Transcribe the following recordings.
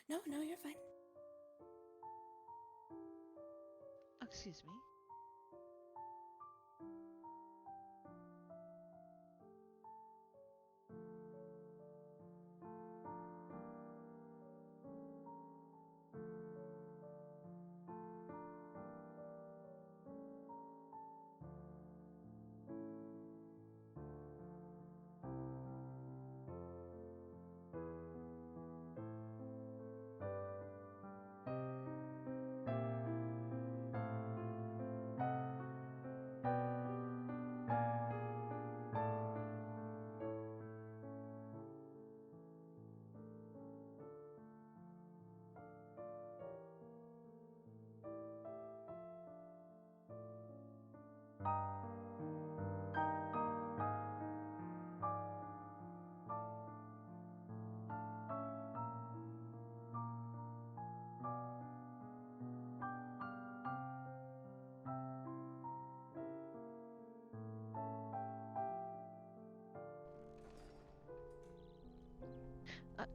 No, you're fine. Excuse me.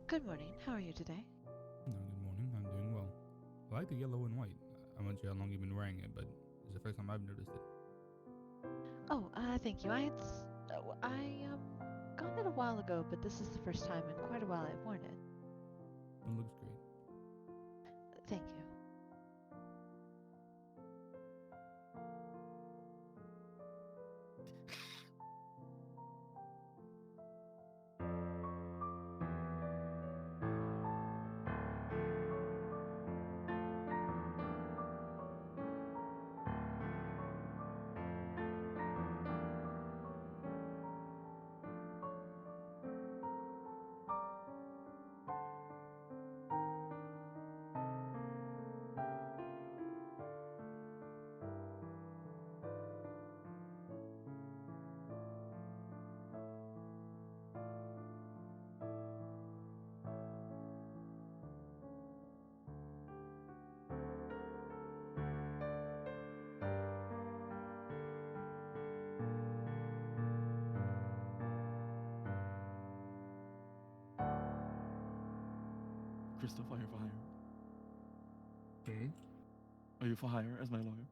Good morning. How are you today? No, good morning. I'm doing well. I like the yellow and white. I'm not sure how long you've been wearing it, but it's the first time I've noticed it. Oh, thank you. I got it a while ago, but this is the first time in quite a while I've worn it. It looks great. Thank you. Christoph, are you for hire? Okay. Are you for hire as my lawyer?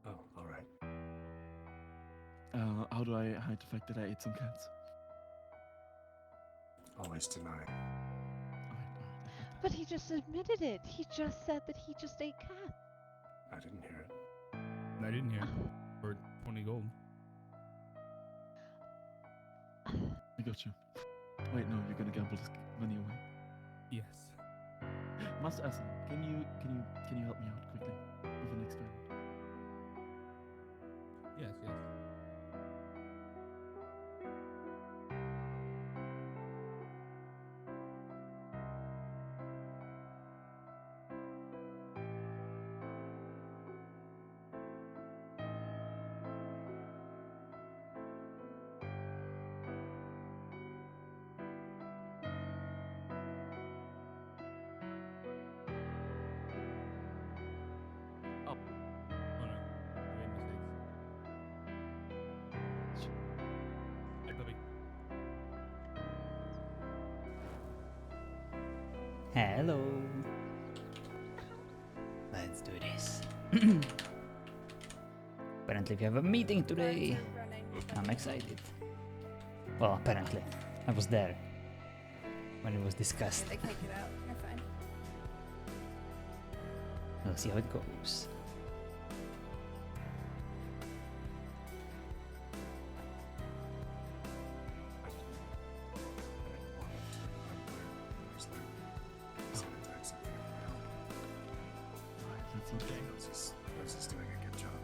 Oh, all right. How do I hide the fact that I ate some cats? Always deny. Alright, I got that. But he just admitted it. He just said that he just ate cats. I didn't hear it. I didn't hear it. Oh. For 20 gold. I got you. Wait, no, you're gonna gamble this money away. Yes. Master Essen, can you help me out quickly with an experiment? Yes. Up. Oh no. I made mistakes. Hey, puppy. Hello. Let's do this. Apparently we have a meeting today. I'm excited. Well, apparently. I was there when it was discussed. They kick it out. You're fine. We'll see how it goes. I didn't want to. I'm clear. There's sanitize something in my help. Alright, that's okay. Rose is doing a good job.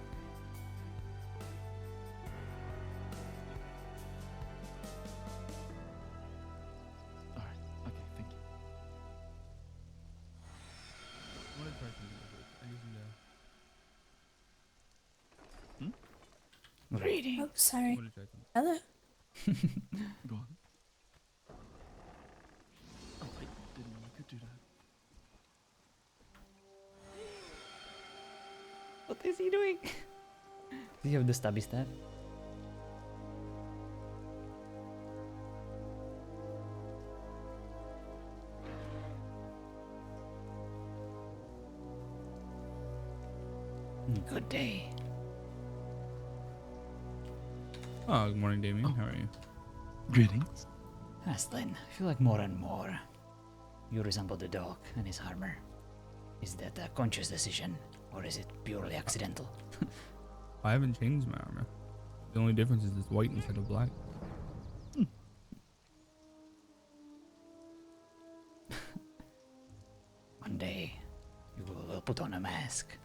Alright, okay, thank you. I want to try something real quick. I usually, Reading. Oh, sorry. want to try something. Hello. Go on. Oh, I didn't know I could do that. What is he doing? Do you have the stabby stab? Good day. Oh, good morning, Damien. How are you? Greetings. Astlin, I feel like more and more you resemble the dog and his armor. Is that a conscious decision, or is it purely accidental? I haven't changed my armor. The only difference is it's white instead of black. One day, you will put on a mask.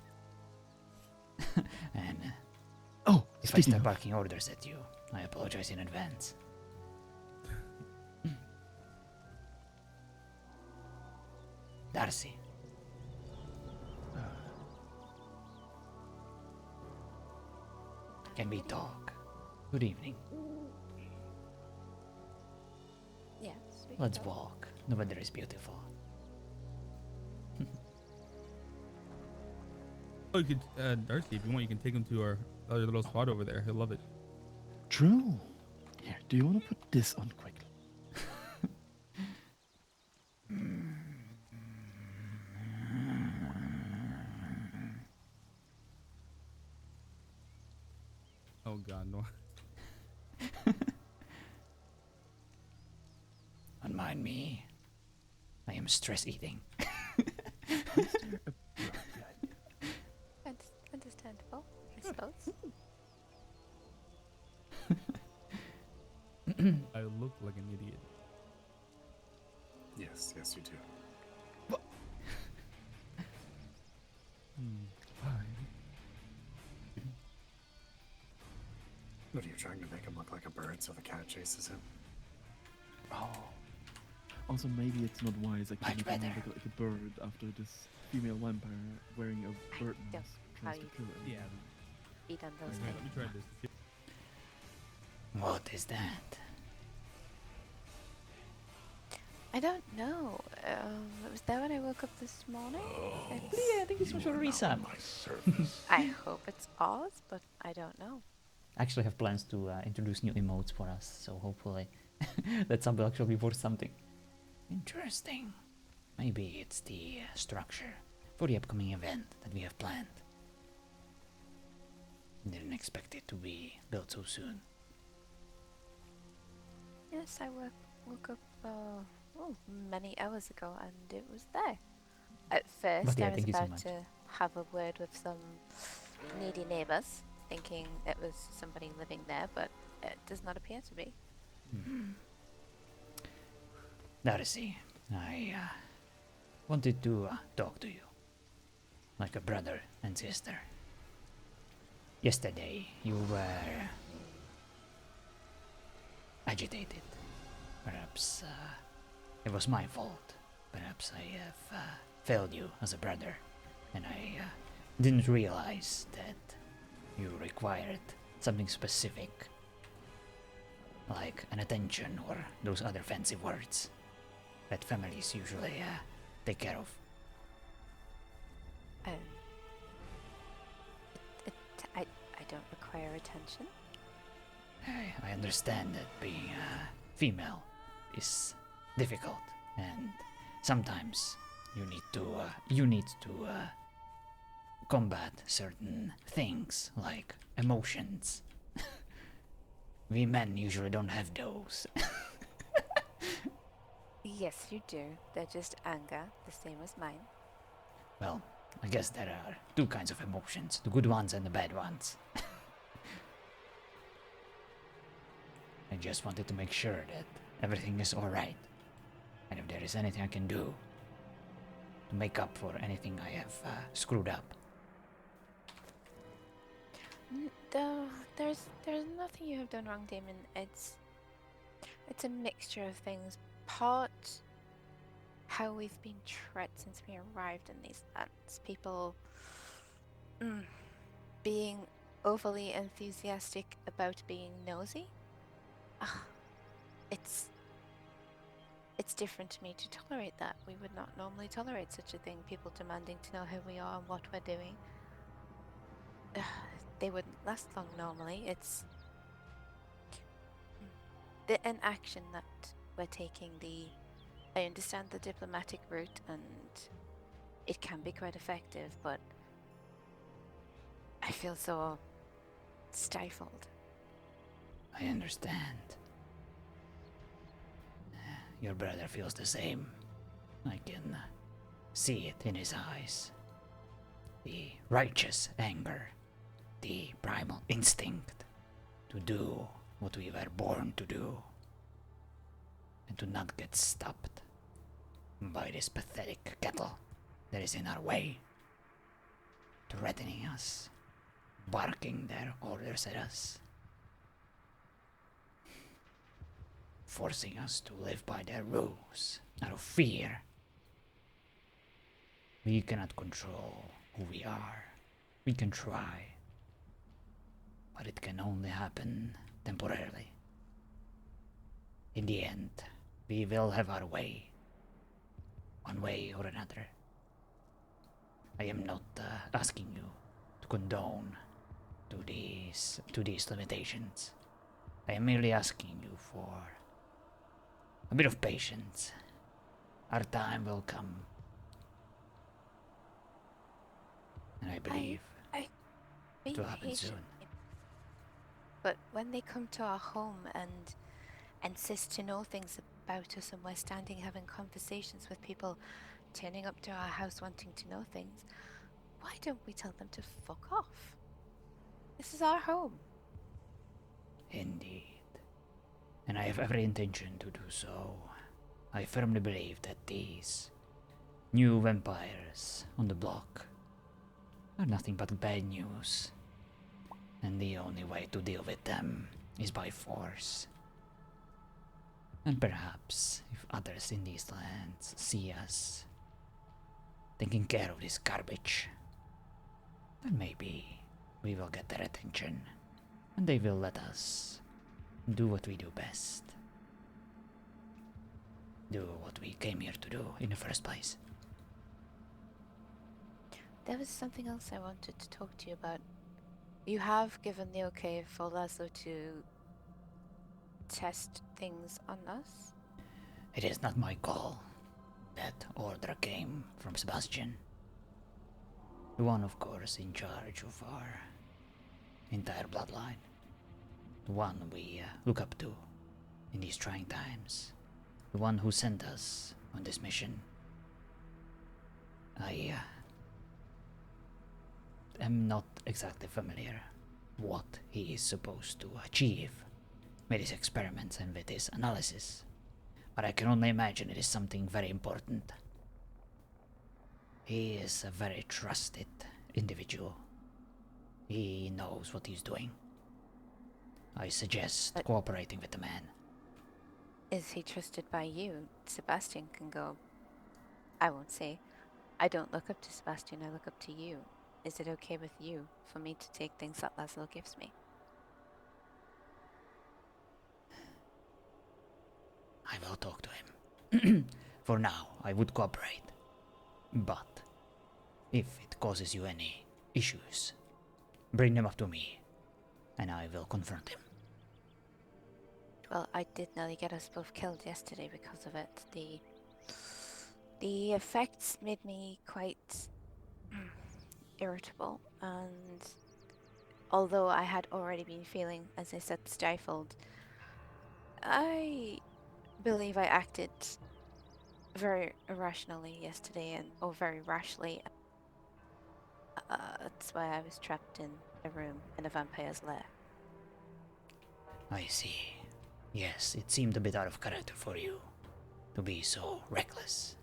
And Oh, if I speaking start of, barking orders at you, I apologize in advance. Darcy. Can we talk? Good evening. Yes. we can Let's talk. walk. The weather is beautiful. Oh, you could, Darcy, if you want, you can take him to our other little spot over there. He'll love it. true. Here, do you want to put this on quickly? Oh God, no. Don't mind me. I am stress eating. Is there a That's understandable, I suppose. I look like an idiot. Yes, yes, you do. fine? What are you trying to make him look like a bird so the cat chases him? Oh, Also, maybe it's not wise. Much Actually, making him better. look like a bird after this female vampire wearing a bird don't mask how tries to you kill him. Yeah. Eat on those Let things. me try this. what is that? I don't know. Was that when I woke up this morning? It's- Yeah, I think it's for Risa. I hope it's Oz, but I don't know. I actually have plans to introduce new emotes for us, so hopefully that some will actually be worth something. Interesting. Maybe it's the structure for the upcoming event that we have planned. Didn't expect it to be built so soon. Yes, I woke up many hours ago and it was there. At first, yeah, I was thank you so about much. to have a word with some needy neighbours, thinking it was somebody living there, but it does not appear to be. Darcy, I wanted to talk to you. Like a brother and sister. Yesterday, you were agitated. Perhaps it was my fault. Perhaps I have failed you as a brother. And I didn't realize that you required something specific. Like an attention or those other fancy words that families usually take care of. I don't require attention. I understand that being female is difficult, and sometimes you need to combat certain things like emotions. We men usually don't have those. Yes, you do. They're just anger, the same as mine. Well, I guess there are two kinds of emotions, the good ones and the bad ones. I just wanted to make sure that everything is alright. And if there is anything I can do to make up for anything I have screwed up. There's nothing you have done wrong, Damon. It's a mixture of things. Part how we've been treated since we arrived in these lands. People being overly enthusiastic about being nosy. It's different to me to tolerate that. We would not normally tolerate such a thing. People demanding to know who we are and what we're doing. They wouldn't last long normally. It's an action that we're taking. I understand the diplomatic route and it can be quite effective, but I feel so stifled. I understand. Your brother feels the same. I can see it in his eyes. The righteous anger, the primal instinct to do what we were born to do, and to not get stopped by this pathetic cattle that is in our way, threatening us, barking their orders at us, forcing us to live by their rules out of fear. We cannot control who we are. We can try, but it can only happen temporarily. In the end, we will have our way, one way or another. I am not asking you to condone to these limitations. I am merely asking you for a bit of patience. Our time will come, and I believe it will happen soon. But when they come to our home and insist to know things about us, and we're standing having conversations with people turning up to our house wanting to know things, why don't we tell them to fuck off? This is our home. Indeed. And I have every intention to do so. I firmly believe that these new vampires on the block are nothing but bad news. And the only way to deal with them is by force. And perhaps if others in these lands see us taking care of this garbage, then maybe we will get their attention and they will let us do what we do best. Do what we came here to do in the first place. There was something else I wanted to talk to you about. You have given the okay for Laszlo to test things on us? It is not my call. That order came from Sebastian. The one, of course, in charge of our entire bloodline. The one we look up to in these trying times. The one who sent us on this mission. I am not exactly familiar what he is supposed to achieve with his experiments and with his analysis, but I can only imagine it is something very important. He is a very trusted individual. He knows what he's doing. I suggest But- cooperating with the man. Is he trusted by you? Sebastian can go. I won't say. I don't look up to Sebastian, I look up to you. Is it okay with you for me to take things that Laszlo gives me? I will talk to him. For now, I would cooperate. But if it causes you any issues, bring them up to me, and I will confront him. Well, I did nearly get us both killed yesterday because of it. The effects made me quite irritable, and although I had already been feeling, as I said, stifled, I believe I acted very irrationally yesterday, or very rashly. That's why I was trapped in a room in a vampire's lair. I see. Yes, it seemed a bit out of character for you to be so reckless.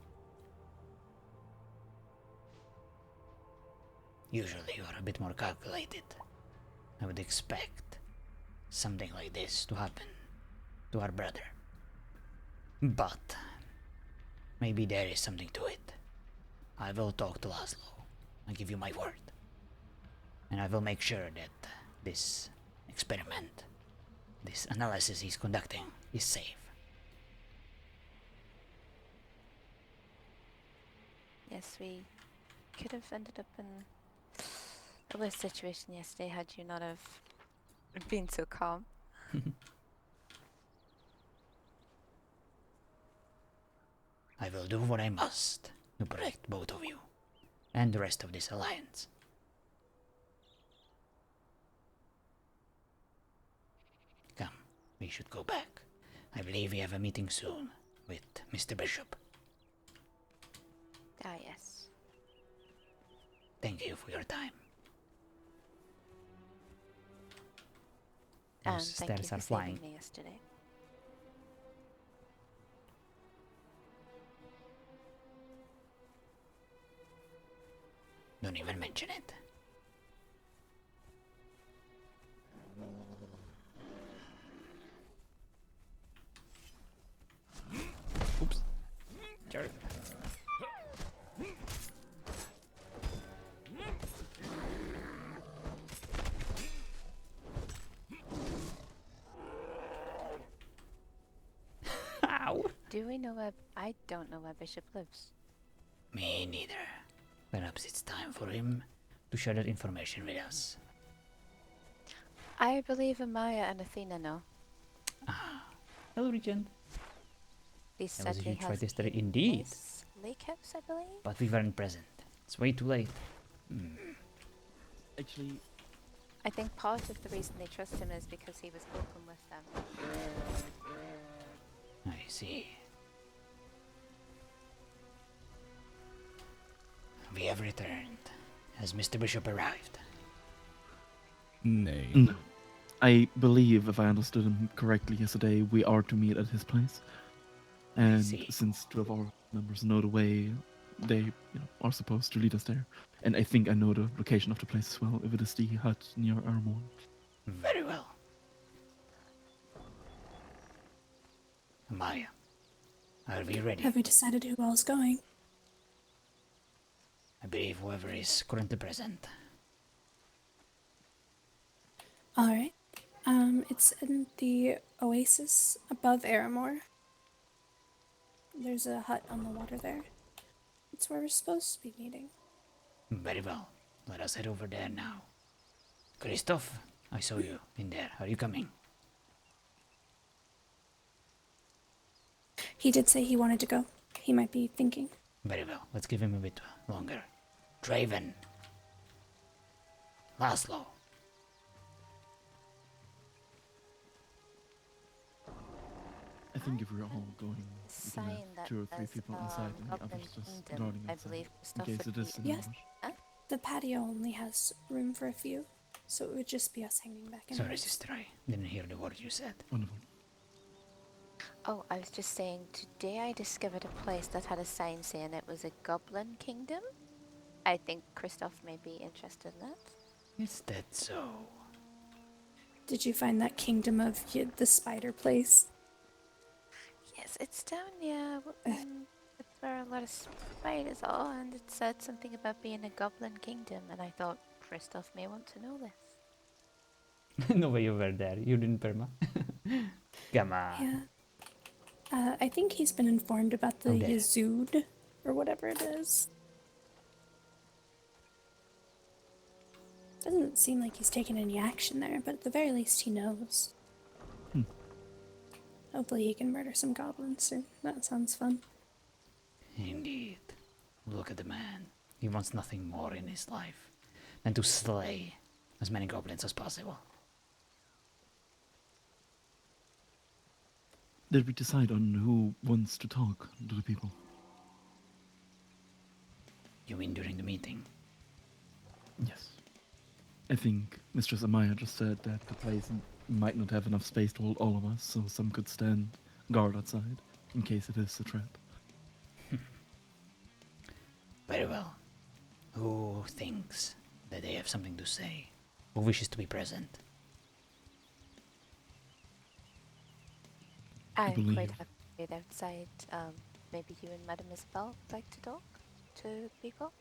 Usually you are a bit more calculated. I would expect something like this to happen to our brother. But maybe there is something to it. I will talk to Laszlo. I give you my word. And I will make sure that this experiment, this analysis he's conducting, is safe. Yes, we could have ended up in a worse situation yesterday had you not have been so calm. I will do what I must to protect both of you and the rest of this alliance. we should go back. I believe we have a meeting soon with Mr. Bishop. Ah, yes. Thank you for your time. And Those thank you stairs for are saving flying. me yesterday. Don't even mention it. Oops. Jerk. Ow. Do we know where... I don't know where Bishop lives. Me neither. Perhaps it's time for him to share that information with us. I believe Amaya and Athena know. Hello, Regent. He That said was a he huge has fight yesterday, a indeed. nice lake house, I believe. But we weren't present. It's way too late. Actually, I think part of the reason they trust him is because he was open with them. I see. We have returned. Has Mr. Bishop arrived? Nay. no. I believe, if I understood him correctly yesterday, we are to meet at his place. And see. since two of our members know the way, they are supposed to lead us there. And I think I know the location of the place as well, if it is the hut near Armor. Very well. Maya, are we ready? Have we decided who else going? I believe whoever is currently present. Alright. It's in the oasis above Aramore. There's a hut on the water there. It's where we're supposed to be meeting. Very well. Let us head over there now. Christoph, I saw you in there. Are you coming? He did say he wanted to go. He might be thinking. Very well. Let's give him a bit longer. Draven. Laszlo. I think if we're all going, we can Sign have that 2 or 3 as, people inside and the Goblin others just Kingdom, guarding I outside. believe In Christoph case would it is be- an Yes. ambush. The patio only has room for a few, so it would just be us hanging back in. Sorry, sister. I didn't hear the word you said. Wonderful. Oh, I was just saying, today I discovered a place that had a sign saying it was a Goblin Kingdom. I think Christoph may be interested in that. Is that so? Did you find that kingdom of the spider place? Yes, it's down near it's where a lot of spiders are, and it said something about being a Goblin Kingdom, and I thought Christoph may want to know this. No way you were there. You didn't, Perma. Come on. Yeah. I think he's been informed about the Oh, there. Yazud, or whatever it is. Doesn't seem like he's taken any action there, but at the very least he knows. Hopefully he can murder some goblins soon. That sounds fun. Indeed. Look at the man. He wants nothing more in his life than to slay as many goblins as possible. Did we decide on who wants to talk to the people? You mean during the meeting? Yes. I think Mistress Amaya just said that the place might not have enough space to hold all of us, so some could stand guard outside, in case it is a trap. Very well. Who thinks that they have something to say? Who wishes to be present? I'm believe- quite happy to wait outside. Maybe you and Madame Isabel would like to talk to people?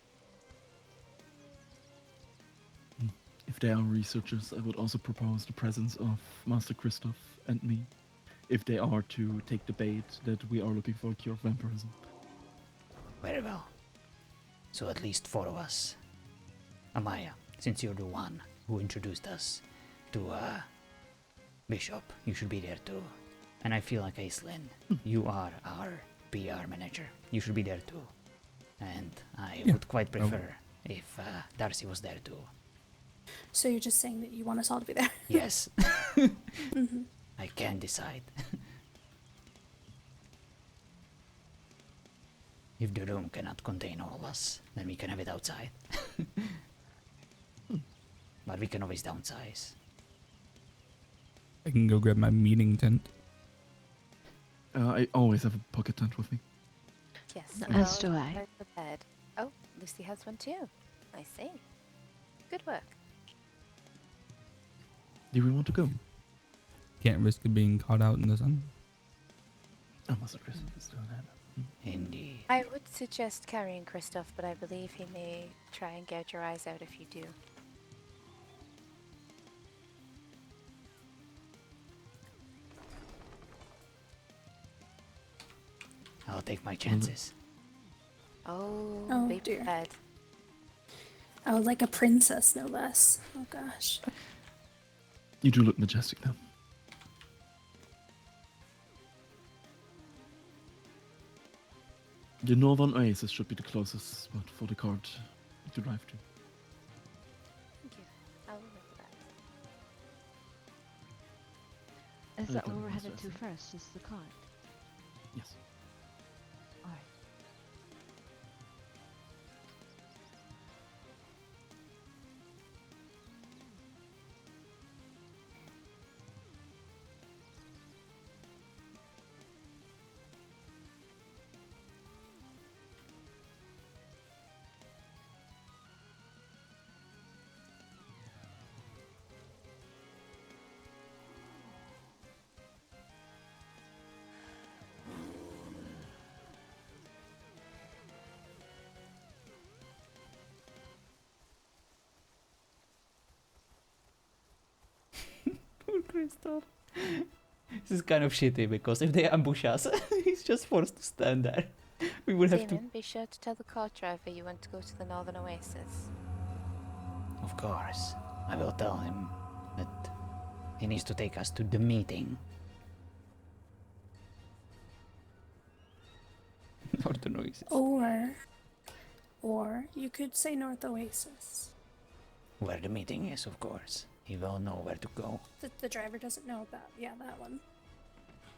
If they are researchers, I would also propose the presence of Master Christoph and me, if they are to take the bait that we are looking for a cure of vampirism. Very well. So at least 4 of us. Amaya, since you're the one who introduced us to Bishop, you should be there too. And I feel like Aislinn, you are our PR manager. You should be there too. And I would quite prefer if Darcy was there too. So you're just saying that you want us all to be there? Yes. I can't decide. If the room cannot contain all of us, then we can have it outside. But we can always downsize. I can go grab my meeting tent. I always have a pocket tent with me. Yes. As do well I. prepared. Oh, Lucy has one too. I see. Good work. Do we want to go? Can't risk it being caught out in the sun. I must risk is doing that. Indeed. I would suggest carrying Christoph, but I believe he may try and gouge your eyes out if you do. I'll take my chances. Oh, Oh, be dear. prepared. Oh, like a princess, no less. Oh gosh. You do look majestic though. The northern oasis should be the closest spot for the cart to drive to. Thank you. I'll remember that. Is I that thought where it we're was headed to Jesse. first? Is the cart? Yes. Alright. Poor Christoph. This is kind of shitty because if they ambush us, he's just forced to stand there. We would have to. Damien, be sure to tell the cart driver you want to go to the Northern Oasis. Of course, I will tell him that he needs to take us to the meeting. Northern Oasis. Or you could say North Oasis. Where the meeting is, of course. He will know where to go. The driver doesn't know about. Yeah, that one.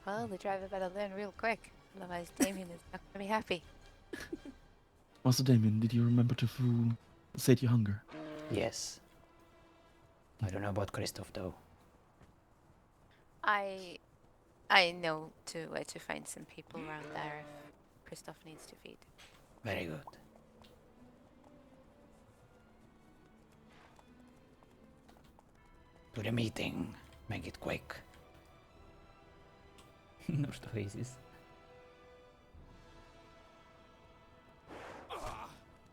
Well, the driver better learn real quick, otherwise Damien is not going to be happy. Also, Damien, did you remember to sate your hunger? Yes. I don't know about Christoph though. I know where to find some people around there if Christoph needs to feed. Very good. To the meeting. Make it quick. North Oasis.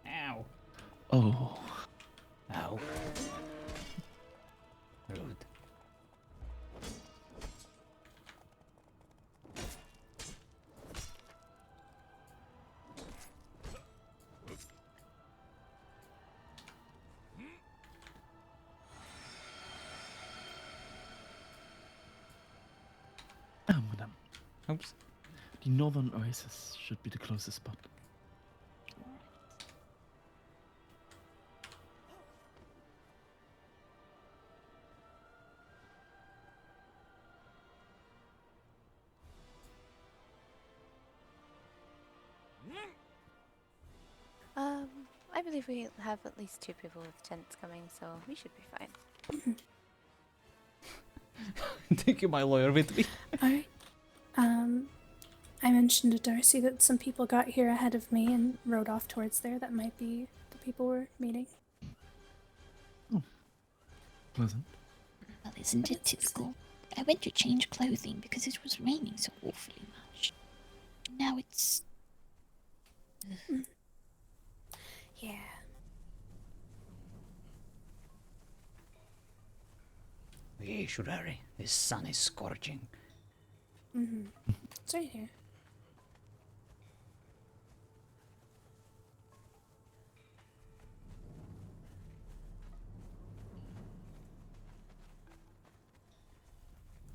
Ow. Oh, Ow. Rude. madam. Oops. The northern oasis should be the closest spot. I believe we have at least 2 people with tents coming, so we should be fine. Taking my lawyer with me. Alright. I mentioned to Darcy that some people got here ahead of me and rode off towards there. That might be the people we're meeting. Pleasant. Well, isn't it typical? I went to change clothing because it was raining so awfully much. Now it's... Yeah. We should hurry. The sun is scorching. Mm-hmm. It's right here.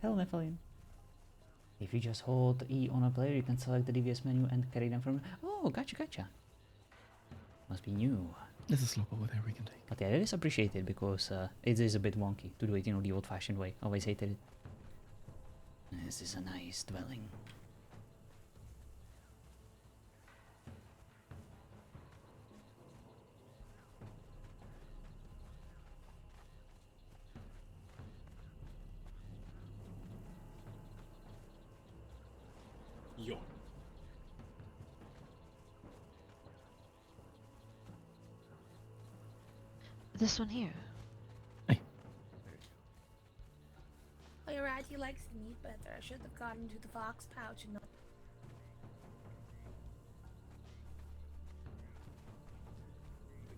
Hello, Nephilim. If you just hold E on a player, you can select the DVS menu and carry them from... Oh, gotcha. Must be new. There's a slope over there we can take. But yeah, it is appreciated because it is a bit wonky to do it, the old-fashioned way. Always hated it. This is a nice dwelling. Yawn. This one here. Oh, you're right, he likes the meat better. I should have gotten to the fox pouch and not.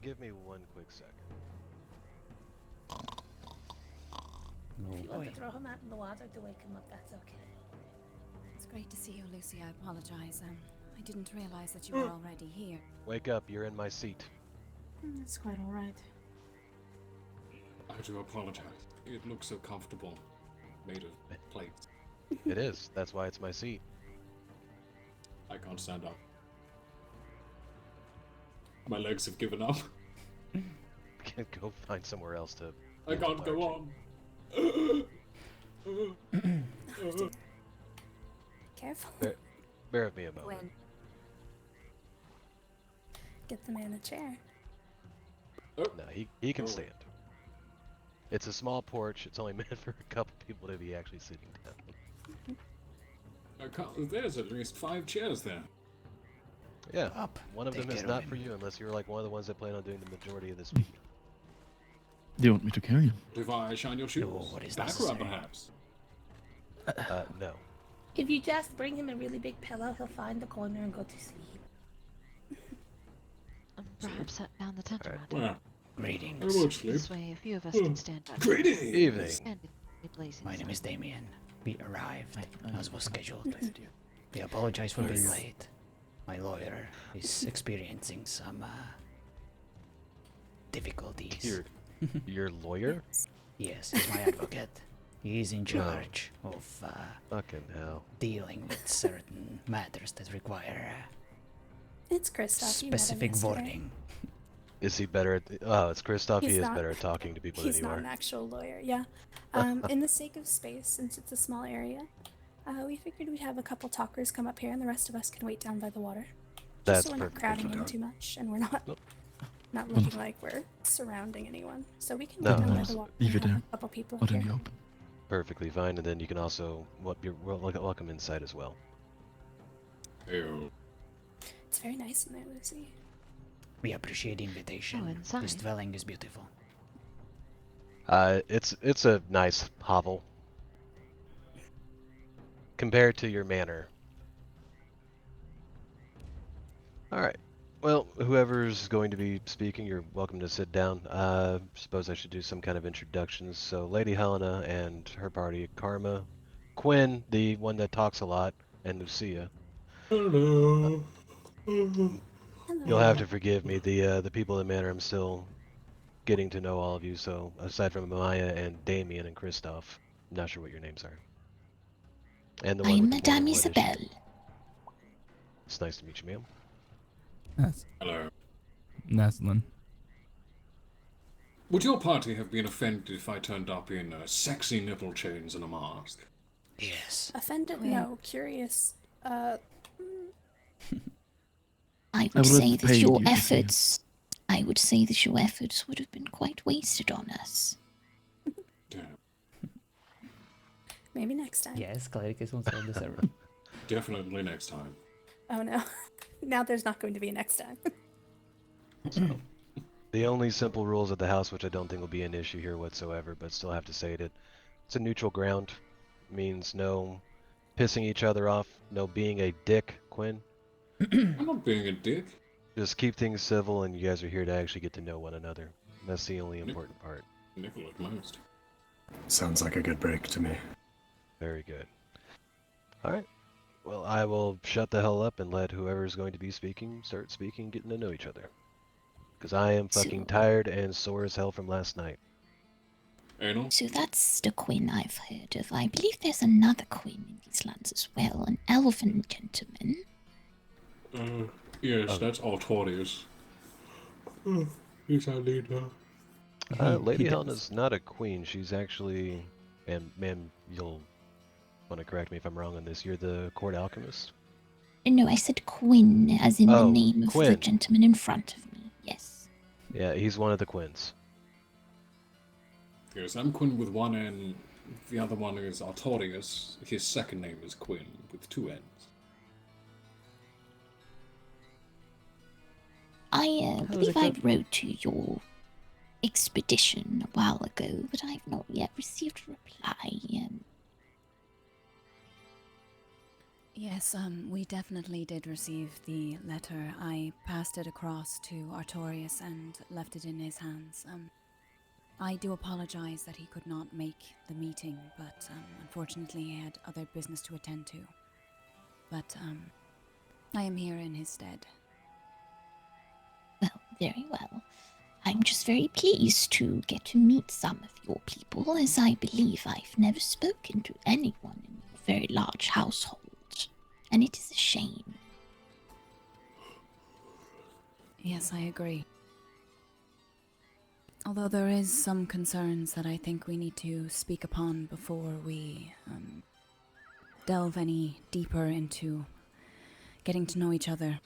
Give me one quick second. If you want to throw him out in the water to wake him up, that's okay. It's great to see you, Lucy. I apologize. I didn't realize that you were already here. Wake up, you're in my seat. That's quite alright. I do apologize. It looks so comfortable. Made of plates. It is. That's why it's my seat. I can't stand up. My legs have given up. Go find somewhere else to. I can't go on. Careful. Bear with me a moment. When Get the man a chair. No, he can stand. It's a small porch. It's only meant for a couple people to be actually sitting down. There's at least 5 chairs there. Yeah. Up. One of Take them is care not of for him. you unless you're like one of the ones that plan on doing the majority of this meeting. Do you want me to carry him? If I shine your shoes, what is back rub necessary? perhaps. No. If you just bring him a really big pillow, he'll find the corner and go to sleep. Perhaps set down the tent Alright. around. Well, I Greetings. won't sleep. This way, a few of us can stand by. Greetings! Evening. Stand in the places. My name is Damien. We arrived as was scheduled. Pleasure to you. We apologize for being Yes. late. My lawyer is experiencing some difficulties. Your lawyer? Yes, he's my advocate. He's in charge of Fucking hell. dealing with certain matters that require It's Kristoff. You met him specific yesterday. wording. Is he better at? Oh, it's Kristoff. He He's is not- better at talking to people than He's you not are. an actual lawyer, yeah. In the sake of space, since it's a small area, we figured we'd have a couple talkers come up here and the rest of us can wait down by the water. That's Just so we're not perfectly crowding in fine. too much and we're not Nope. not looking like we're surrounding anyone. So we can No, wait down by no. the water Leave and it have there. a couple people Out here. in the open. Perfectly fine, and then you can also you're welcome inside as well. Ew. It's very nice in there, Lucy. We appreciate the invitation. Oh, inside. This dwelling is beautiful. It's a nice hovel compared to your manor. All right. Well, whoever's going to be speaking, you're welcome to sit down. Suppose I should do some kind of introductions. So, Lady Helena and her party, Karma, Quinn, the one that talks a lot, and Lucia. Hello. Hello. You'll have to forgive me. The people in the manor, I'm still getting to know all of you. So, aside from Maya and Damien and Kristoff, I'm not sure what your names are. And the one I'm with the Madame blonde one is- Isabelle. It's nice to meet you, ma'am. That's Hello. Naslin. Would your party have been offended if I turned up in sexy nipple chains and a mask? Yes. Offended? Quinn. No. Curious. I I would would say have that paid your you to see it. efforts. I would say that your efforts would have been quite wasted on us. Damn. Maybe next time. Yes, cleric is also on the server. Definitely next time. Oh no. Now there's not going to be a next time. The only simple rules of the house, which I don't think will be an issue here whatsoever, but still have to say it. It's a neutral ground. Means no pissing each other off, no being a dick, Quinn. I'm not being a dick. Just keep things civil, and you guys are here to actually get to know one another. That's the only important part. Nipple at most. Sounds like a good break to me. Very good. Alright. Well, I will shut the hell up and let whoever's going to be speaking start speaking, getting to know each other. Because I am fucking tired and sore as hell from last night. Anal? So that's the Queen I've heard of. I believe there's another Queen in these lands as well, an elven gentleman. Yes, Oh. that's Artorius. He's our leader. Lady Helena's not a queen. She's actually, and ma'am, you'll want to correct me if I'm wrong on this. You're the court alchemist? No, I said Quinn, as in the Oh, name of the Quinn. gentleman in front of me. Yes. Yeah, he's one of the Quins. Yes, I'm Quinn with one N. The other one is Artorius. His second name is Quinn with 2 N's. I believe I wrote to your expedition a while ago, but I've not yet received a reply. Yes, we definitely did receive the letter. I passed it across to Artorius and left it in his hands. I do apologize that he could not make the meeting, but unfortunately he had other business to attend to. But I am here in his stead. Well, very well. I'm just very pleased to get to meet some of your people, as I believe I've never spoken to anyone in a very large household, and it is a shame. Yes, I agree. Although there is some concerns that I think we need to speak upon before we delve any deeper into getting to know each other.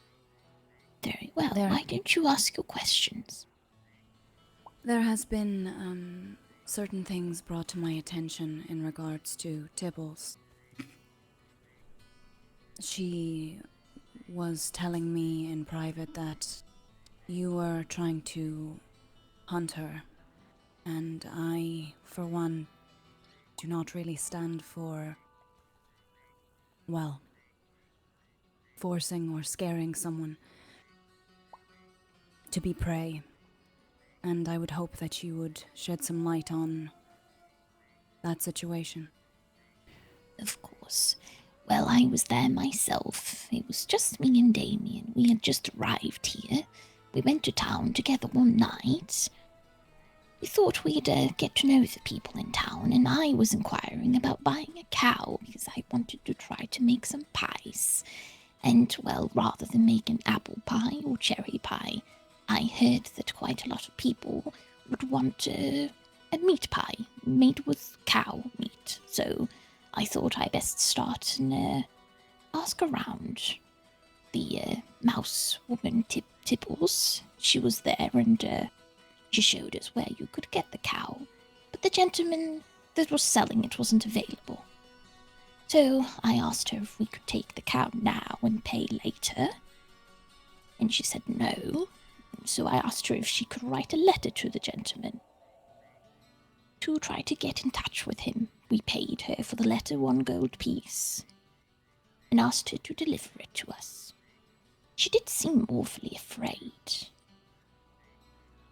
Very well. Why don't you ask your questions? There has been certain things brought to my attention in regards to Tibbles. She was telling me in private that you were trying to hunt her, and I, for one, do not really stand for, well, forcing or scaring someone to be prey, and I would hope that you would shed some light on that situation. Of course. Well, I was there myself. It was just me and Damien. We had just arrived here. We went to town together one night. We thought we'd get to know the people in town, and I was inquiring about buying a cow because I wanted to try to make some pies. And, well, rather than make an apple pie or cherry pie, I heard that quite a lot of people would want a meat pie made with cow meat. So I thought I'd best start and ask around. The mouse woman Tibbles, she was there, and she showed us where you could get the cow, but the gentleman that was selling it wasn't available. So I asked her if we could take the cow now and pay later, and she said no. So I asked her if she could write a letter to the gentleman to try to get in touch with him. We paid her for the letter 1 gold piece and asked her to deliver it to us. She did seem awfully afraid.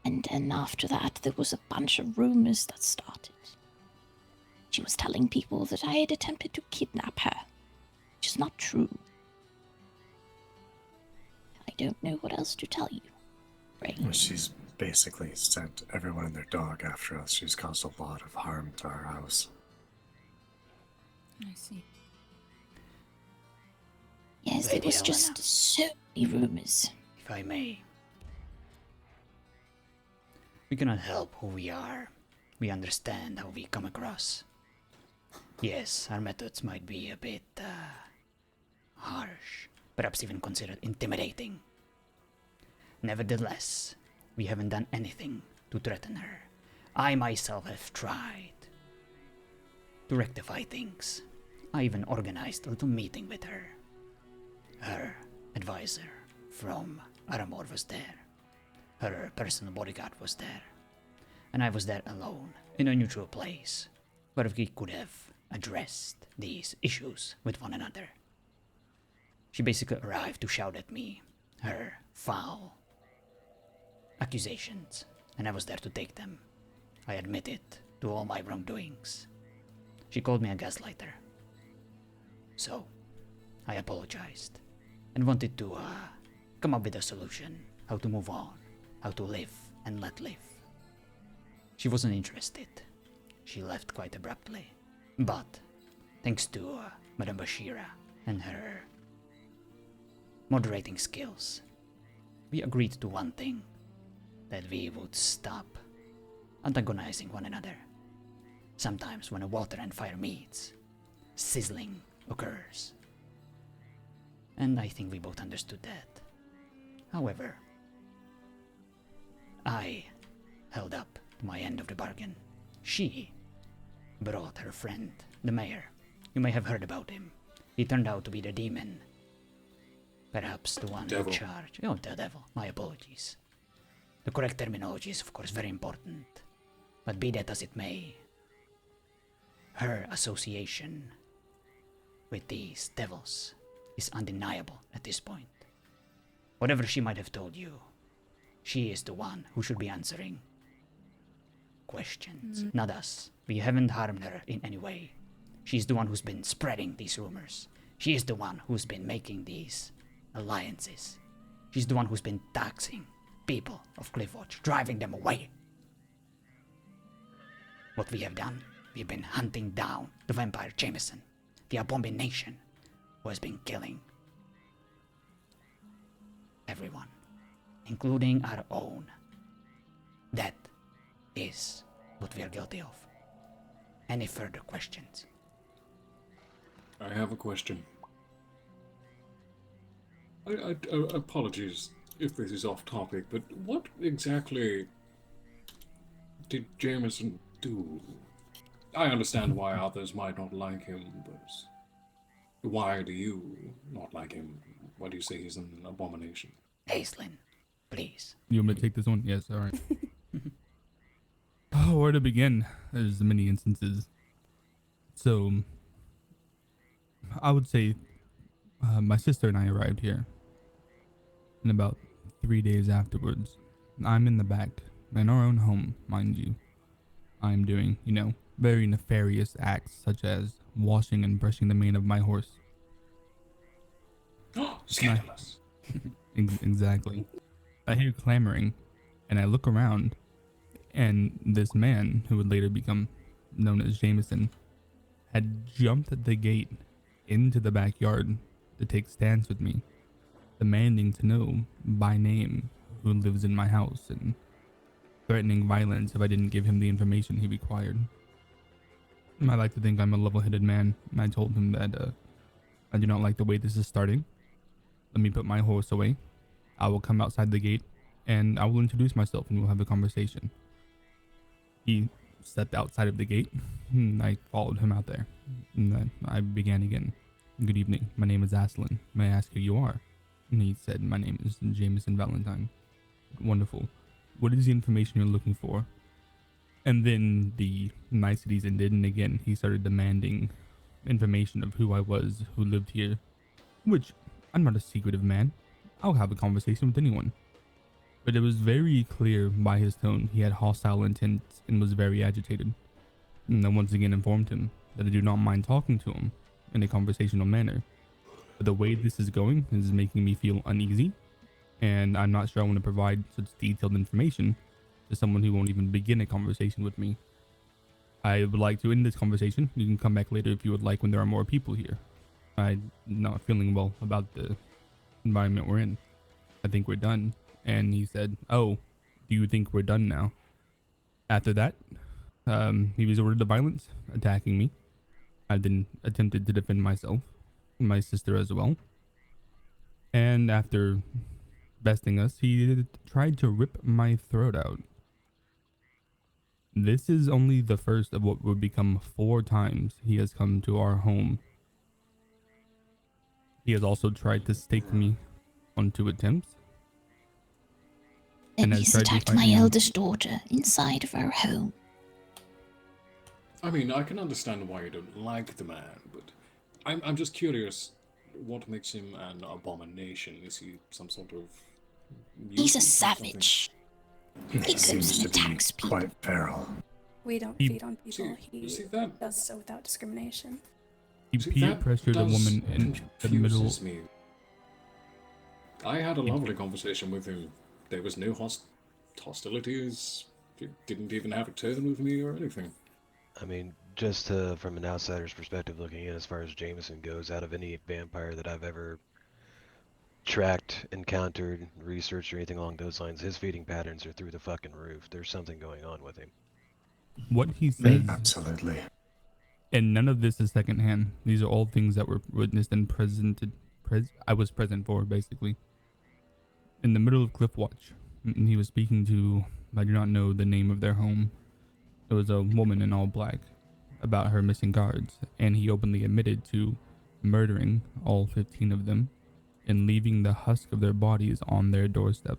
And then after that, there was a bunch of rumors that started. She was telling people that I had attempted to kidnap her, which is not true. I don't know what else to tell you. Right? Well, she's basically sent everyone and their dog after us. She's caused a lot of harm to our house. I see. Yes, Lady there was Helena, just so many rumors. if I may. We cannot help who we are. We understand how we come across. Yes, our methods might be a bit harsh, perhaps even considered intimidating. Nevertheless, we haven't done anything to threaten her. I myself have tried to rectify things. I even organized a little meeting with her. Her advisor from Aramor was there. Her personal bodyguard was there. And I was there alone, in a neutral place, where we could have addressed these issues with one another. She basically arrived to shout at me her foul accusations, and I was there to take them. I admitted to all my wrongdoings. She called me a gaslighter. So, I apologized, and wanted to come up with a solution, how to move on, how to live and let live. She wasn't interested. She left quite abruptly. But, thanks to Madame Bashira and her moderating skills, we agreed to one thing, that we would stop antagonizing one another. Sometimes when a water and fire meets, sizzling occurs. And I think we both understood that. However, I held up my end of the bargain. She brought her friend, the mayor. You may have heard about him. He turned out to be the demon. Perhaps the one in charge. Oh, the devil. My apologies. The correct terminology is, of course, very important. But be that as it may, her association with these devils is undeniable at this point. Whatever she might have told you, she is the one who should be answering questions, not us. We haven't harmed her in any way. She's the one who's been spreading these rumors. She is the one who's been making these alliances. She's the one who's been taxing people of Cliffwatch, driving them away. What we have done, we've been hunting down the vampire Jameson, the abomination who has been killing everyone, including our own. That is what we are guilty of. Any further questions? I have a question. I apologies if this is off topic, but what exactly did Jameson do? I understand why others might not like him, but why do you not like him? Why do you say he's an abomination? Aislinn, please. You want me to take this one? Yes, alright. Oh, where to begin? There's many instances. So, I would say my sister and I arrived here. And about 3 days afterwards, I'm in the back, in our own home, mind you. I'm doing, very nefarious acts such as washing and brushing the mane of my horse. Oh, scandalous. Exactly. I hear clamoring, and I look around, and this man, who would later become known as Jameson, had jumped the gate into the backyard to take stands with me, demanding to know by name who lives in my house and threatening violence if I didn't give him the information he required. I like to think I'm a level-headed man, and I told him that I do not like the way this is starting. Let me put my horse away. I will come outside the gate, and I will introduce myself, and we'll have a conversation. He stepped outside of the gate, and I followed him out there. And then I began again. Good evening. My name is Aslan. May I ask who you are? And he said, my name is Jameson Valentine. Wonderful. What is the information you're looking for? And then the niceties ended, and again, he started demanding information of who I was, who lived here. Which, I'm not a secretive man. I'll have a conversation with anyone. But it was very clear by his tone he had hostile intent and was very agitated. And I once again informed him that I do not mind talking to him in a conversational manner. But the way this is going is making me feel uneasy, and I'm not sure I want to provide such detailed information to someone who won't even begin a conversation with me. I would like to end this conversation. You can come back later if you would like when there are more people here. I'm not feeling well about the environment we're in. I think we're done. And he said, oh, do you think we're done now? After that, he resorted to violence, attacking me. I then attempted to defend myself, my sister as well. And after besting us, he tried to rip my throat out. This is only the first of what would become 4 times he has come to our home. He has also tried to stake me on 2 attempts. And he's attacked my eldest daughter inside of our home. I mean, I can understand why you don't like the man, but I'm just curious, what makes him an abomination? Is he some sort of... He's a savage. He seems to be quite feral. We don't feed on people. He that? does so without discrimination. He peer pressured a woman in the middle. Me. I had a lovely conversation with him. There was no hostilities. He didn't even have a turn with me or anything. I mean, just from an outsider's perspective looking in, as far as Jameson goes, out of any vampire that I've ever tracked, encountered, researched, or anything along those lines, his feeding patterns are through the fucking roof. There's something going on with him. What he says absolutely And none of this is secondhand. These are all things that were witnessed and presented. I was present for, basically. In the middle of Cliff Watch, and he was speaking to, I do not know the name of their home. It was a woman in all black about her missing guards, and he openly admitted to murdering all 15 of them and leaving the husk of their bodies on their doorstep.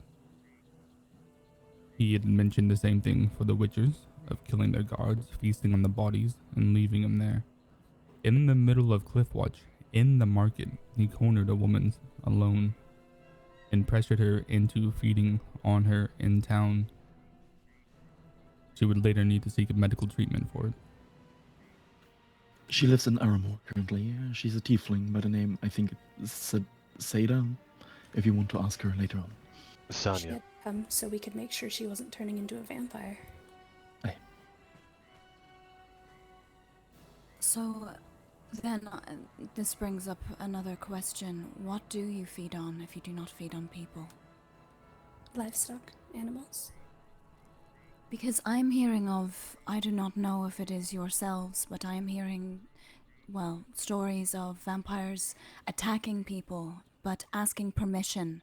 He had mentioned the same thing for the Witchers, of killing their guards, feasting on the bodies, and leaving them there. In the middle of Cliff Watch, in the market, he cornered a woman alone and pressured her into feeding on her in town. She would later need to seek medical treatment for it. She lives in Aramore currently. She's a tiefling by the name, I think it's Seda, if you want to ask her later on. She Sonya. had come so we could make sure she wasn't turning into a vampire. So, then, this brings up another question. What do you feed on if you do not feed on people? Livestock, animals. Because I'm hearing of, I do not know if it is yourselves, but I am hearing, well, stories of vampires attacking people, but asking permission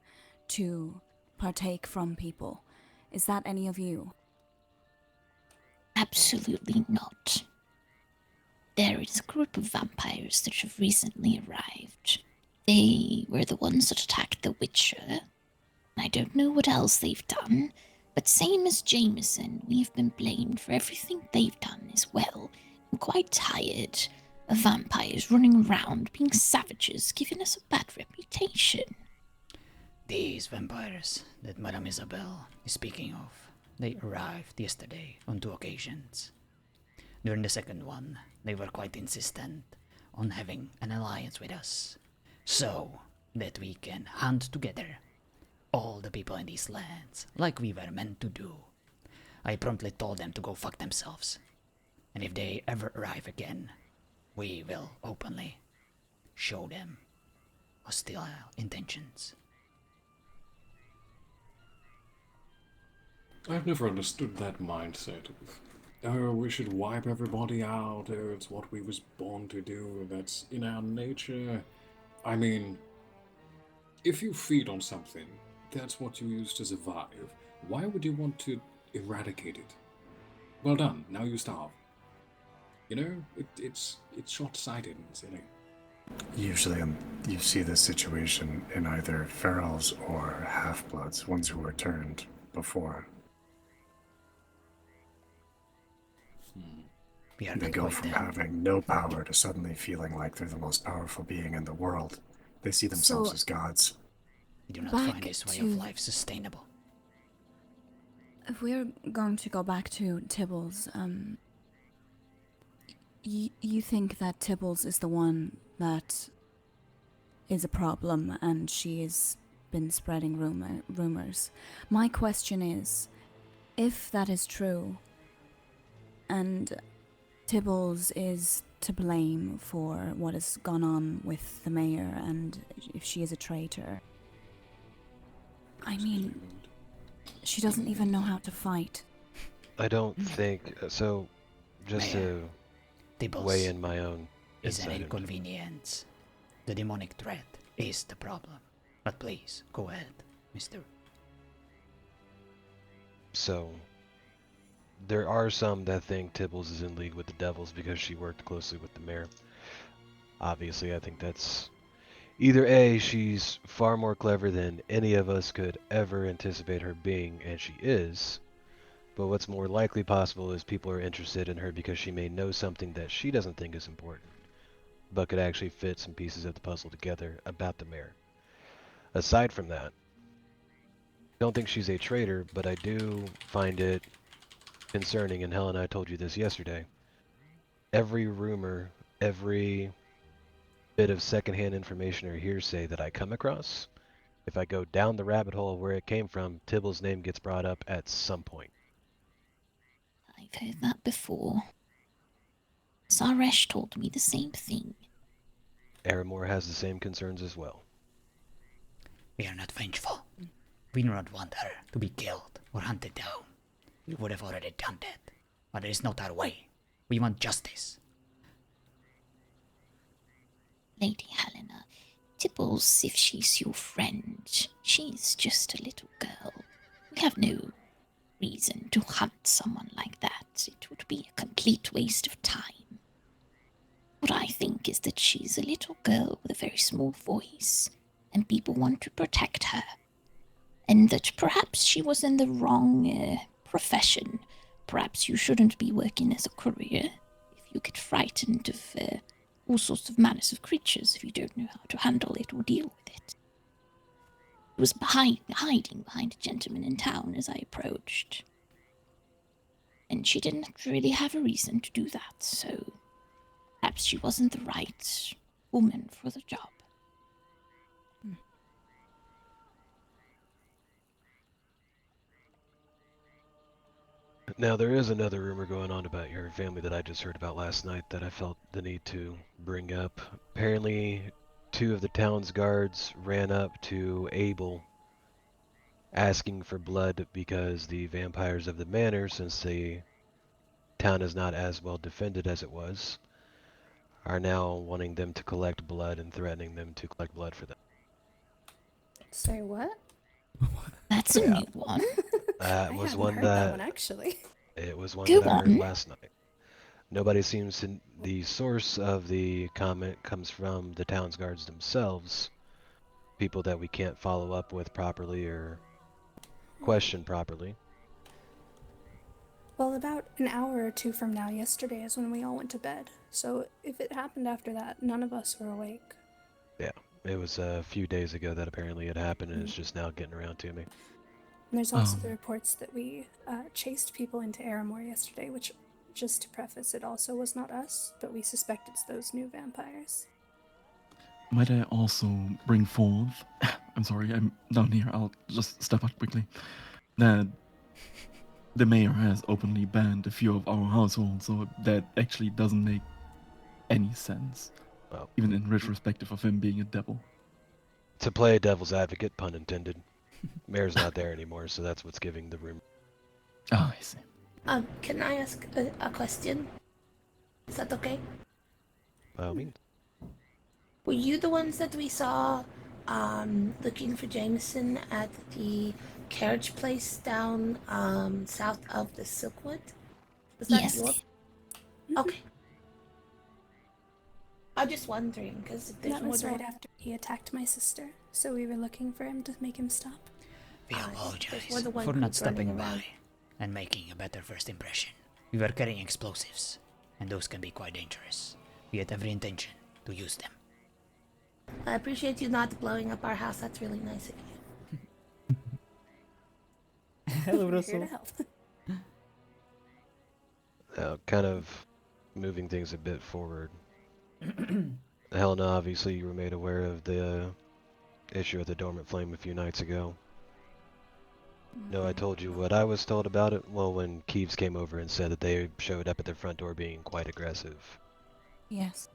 to partake from people. Is that any of you? Absolutely not. There is a group of vampires that have recently arrived. They were the ones that attacked the Witcher. I don't know what else they've done, but same as Jameson, we've been blamed for everything they've done as well. I'm quite tired of vampires running around being savages, giving us a bad reputation. These vampires that Madame Isabel is speaking of, they arrived yesterday on 2 occasions. During the second one, they were quite insistent on having an alliance with us, so that we can hunt together all the people in these lands, like we were meant to do. I promptly told them to go fuck themselves, and if they ever arrive again, we will openly show them hostile intentions. I've never understood that mindset of, oh, we should wipe everybody out, oh, it's what we was born to do, that's in our nature. I mean, if you feed on something, that's what you use to survive. Why would you want to eradicate it? Well done, now you starve. You know, it's short-sighted and silly. Usually you see this situation in either ferals or half-bloods, ones who were turned before. They go from having no power to suddenly feeling like they're the most powerful being in the world. They see themselves as gods. I do not find this way of life sustainable. If we're going to go back to Tibbles, you think that Tibbles is the one that is a problem and she has been spreading rumors. My question is, if that is true, and Tibbles is to blame for what has gone on with the mayor, and if she is a traitor, I mean, she doesn't even know how to fight. I don't think so. Just Mayor, to Tibbles weigh in my own is an insight. inconvenience. The demonic threat is the problem. But please, go ahead, Mr. So, there are some that think Tibbles is in league with the devils because she worked closely with the mayor. Obviously, I think that's either A, she's far more clever than any of us could ever anticipate her being, and she is. But what's more likely possible is people are interested in her because she may know something that she doesn't think is important, but could actually fit some pieces of the puzzle together about the mayor. Aside from that, I don't think she's a traitor, but I do find it concerning, and Helen and I told you this yesterday. Every rumor, every bit of secondhand information or hearsay that I come across, if I go down the rabbit hole of where it came from, Tibble's name gets brought up at some point. I've heard that before. Saresh told me the same thing. Aramore has the same concerns as well. We are not vengeful. We do not want her to be killed or hunted down. We would have already done that. But it is not our way. We want justice. Lady Helena, Tipples, if she's your friend, she's just a little girl. We have no reason to hunt someone like that. It would be a complete waste of time. What I think is that she's a little girl with a very small voice, and people want to protect her. And that perhaps she was in the wrong profession. Perhaps you shouldn't be working as a courier if you get frightened of all sorts of manners of creatures if you don't know how to handle it or deal with it. He was hiding behind a gentleman in town as I approached. And she didn't really have a reason to do that, so perhaps she wasn't the right woman for the job. Now, there is another rumor going on about your family that I just heard about last night that I felt the need to bring up. Apparently, 2 of the town's guards ran up to Abel asking for blood because the vampires of the manor, since the town is not as well defended as it was, are now wanting them to collect blood and threatening them to collect blood for them. Sorry, what? That's a new one. That I was haven't one heard that one actually. It was one Go that I heard on. last night. Nobody seems to. The source of the comment comes from the town's guards themselves, people that we can't follow up with properly or question properly. Well, about an hour or two from now, yesterday is when we all went to bed. So if it happened after that, none of us were awake. Yeah, it was a few days ago that apparently it happened, and it's just now getting around to me. And there's also the reports that we chased people into Aramore yesterday, which, just to preface, it also was not us, but we suspect it's those new vampires. Might I also bring forth, I'm sorry, I'm down here, I'll just step out quickly, that the mayor has openly banned a few of our households, so that actually doesn't make any sense, Well, even in retrospective of him being a devil. to play devil's advocate, pun intended, Mayor's not there anymore, so that's what's giving the rumor. Oh, I see. Can I ask a question? Is that okay? By all means. Were you the ones that we saw looking for Jameson at the carriage place down south of the Silkwood? Was that Yes. your... Okay. I'm just wondering, because if there's That more was than right one... after he attacked my sister, so we were looking for him to make him stop. We there's apologize more than one for group not stopping running around. by and making a better first impression. We were carrying explosives, and those can be quite dangerous. We had every intention to use them. I appreciate you not blowing up our house. That's really nice of you. Hello, We're here Russell. to help. Kind of moving things a bit forward. Helena, obviously you were made aware of the issue at the Dormant Flame a few nights ago. No, I told you what I was told about it. Well, when Keeves came over and said that they showed up at their front door being quite aggressive. Yes.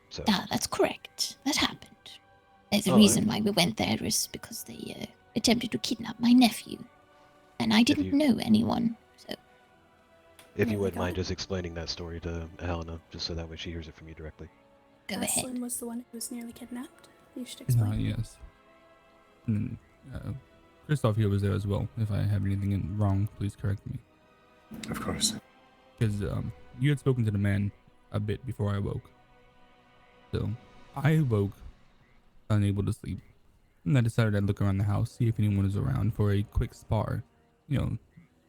So, That's correct. That happened. The Oh, reason why we went there is because they attempted to kidnap my nephew. And I didn't know anyone, so... if you Yeah, we wouldn't got mind it. just explaining that story to Helena, just so that way she hears it from you directly. Go ahead. Aslin was the one who was nearly kidnapped. You should explain. Yes. And Christoph here was there as well. If I have anything wrong, please correct me. Of course. Because you had spoken to the man a bit before I woke. So I woke unable to sleep. And I decided I'd look around the house, see if anyone was around for a quick spar. You know,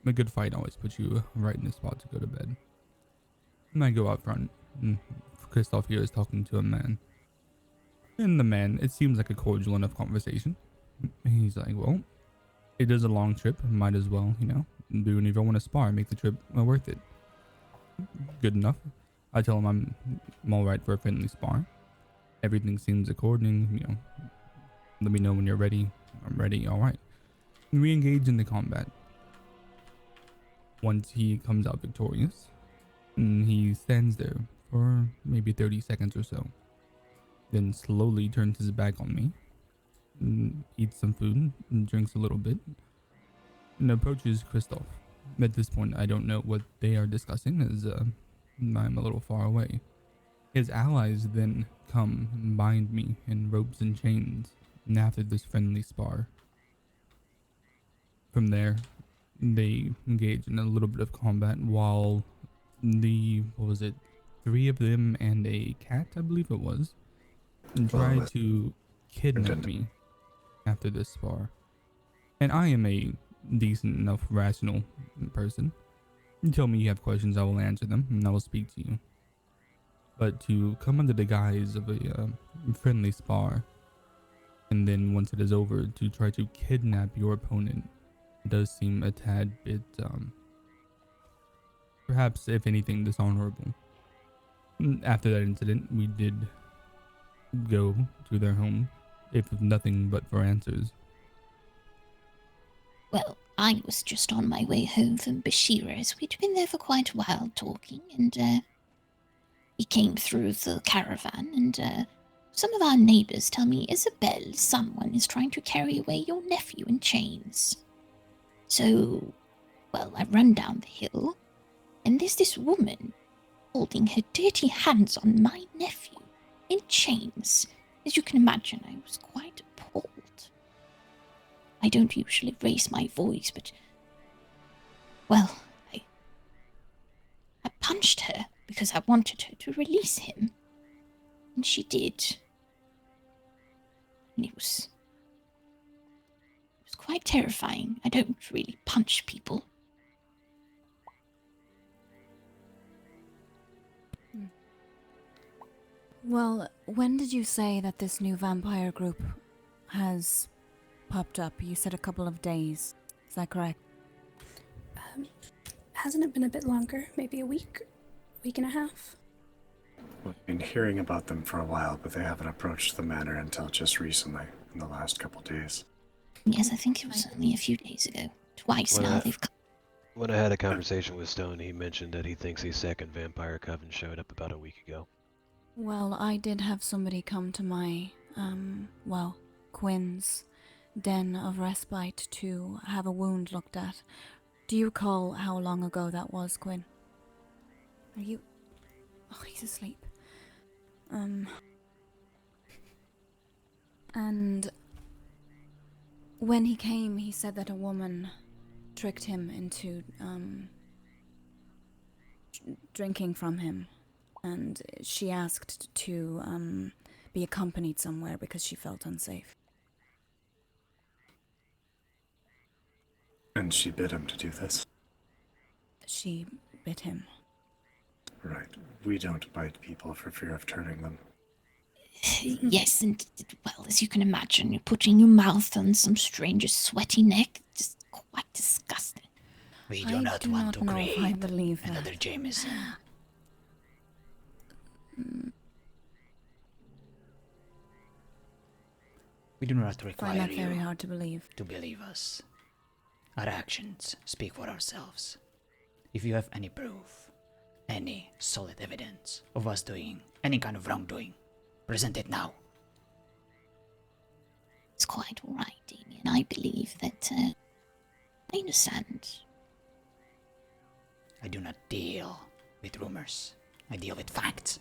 a good fight always puts you right in the spot to go to bed. And I go out front, and Christoph here is talking to a man. And the man, it seems like a cordial enough conversation. And he's like, well, it is a long trip, might as well, you know, do if I want to spar, make the trip worth it. Good enough. I tell him I'm alright for a friendly spar. Everything seems according, you know, let me know when you're ready. I'm ready, alright. We engage in the combat. Once he comes out victorious, and he stands there for maybe 30 seconds or so. Then slowly turns his back on me, and eats some food, and drinks a little bit, and approaches Christoph. At this point, I don't know what they are discussing, as I'm a little far away. His allies then come and bind me in ropes and chains, and after this friendly spar. From there, they engage in a little bit of combat while what was it, 3 of them and a cat, I believe it was, and tried to kidnap me after this spar. And I am a decent enough rational person. You tell me you have questions, I will answer them, and I will speak to you. But to come under the guise of a friendly spar, and then once it is over, to try to kidnap your opponent, does seem a tad bit, perhaps, if anything, dishonorable. After that incident, we did go to their home, if nothing but for answers. Well, I was just on my way home from Bashira's. We'd been there for quite a while talking, and we came through the caravan, and some of our neighbors tell me, Isabel, someone is trying to carry away your nephew in chains. So, well, I run down the hill, and there's this woman holding her dirty hands on my nephew in chains. As you can imagine, I was quite appalled. I don't usually raise my voice, but, well, I punched her because I wanted her to release him. And she did. And it was quite terrifying. I don't really punch people. Well, when did you say that this new vampire group has popped up? You said a couple of days. Is that correct? Hasn't it been a bit longer? Maybe a week and a half? We've been hearing about them for a while, but they haven't approached the manor until just recently, in the last couple days. Yes, I think it was only a few days ago. Twice now they've come. When I had a conversation with Stone, he mentioned that he thinks a second vampire coven showed up about a week ago. Well, I did have somebody come to my, Quinn's den of respite to have a wound looked at. Do you recall how long ago that was, Quinn? Are you... Oh, he's asleep. And when he came, he said that a woman tricked him into, drinking from him. And she asked to, be accompanied somewhere because she felt unsafe. And she bid him to do this? She bit him. Right. We don't bite people for fear of turning them. Yes, and, well, as you can imagine, you're putting your mouth on some stranger's sweaty neck. Just quite disgusting. We do not want to create I believe another Jameson. We do not require find that you very hard to believe. to believe us. Our actions speak for ourselves. If you have any proof, any solid evidence of us doing any kind of wrongdoing, present it now. It's quite all right, Damien. I believe that, I understand. I do not deal with rumors. I deal with facts.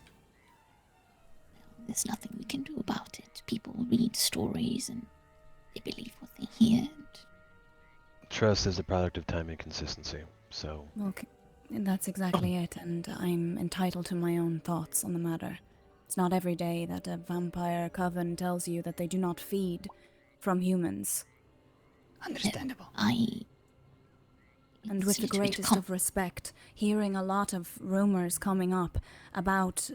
There's nothing we can do about it. People read stories and they believe what they hear. And... Trust is a product of time and consistency, so... Okay, that's exactly it, and I'm entitled to my own thoughts on the matter. It's not every day that a vampire coven tells you that they do not feed from humans. Understandable. And with the greatest of respect, hearing a lot of rumors coming up about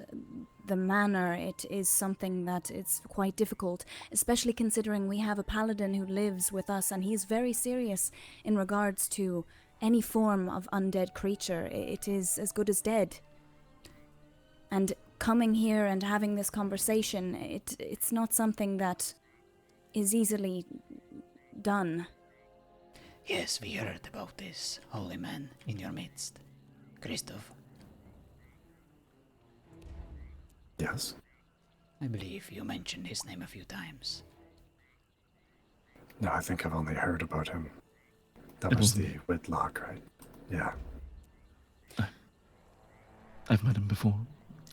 the manor, it is something that is quite difficult, especially considering we have a paladin who lives with us, and he's very serious in regards to any form of undead creature. It is as good as dead. And coming here and having this conversation, it's not something that is easily done. Yes, we heard about this holy man in your midst, Christoph. Yes? I believe you mentioned his name a few times. No, I think I've only heard about him. That was the Whitlock, right? Yeah. I've met him before.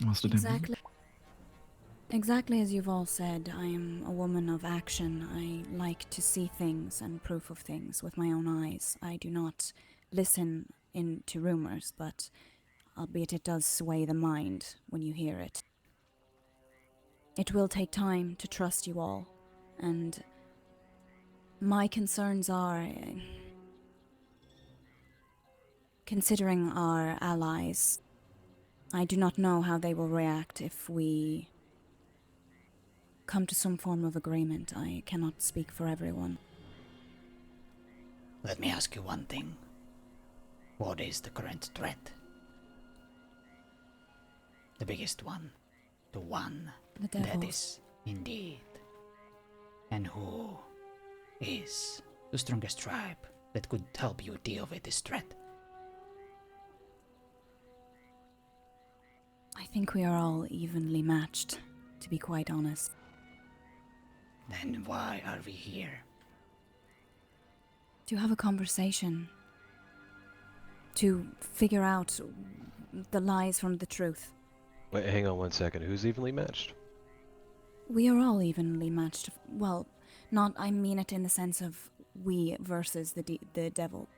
Master Damien. Exactly. Exactly as you've all said, I am a woman of action. I like to see things and proof of things with my own eyes. I do not listen to rumors, but albeit it does sway the mind when you hear it. It will take time to trust you all, and my concerns are, considering our allies, I do not know how they will react if we come to some form of agreement. I cannot speak for everyone. Let me ask you one thing. What is the current threat? The biggest one. The one The that devils. is indeed. And who is the strongest tribe that could help you deal with this threat? I think we are all evenly matched, to be quite honest. Then why are we here? To have a conversation. To figure out the lies from the truth. Wait, hang on one second. Who's evenly matched? We are all evenly matched. Well, not, I mean it in the sense of we versus the devil.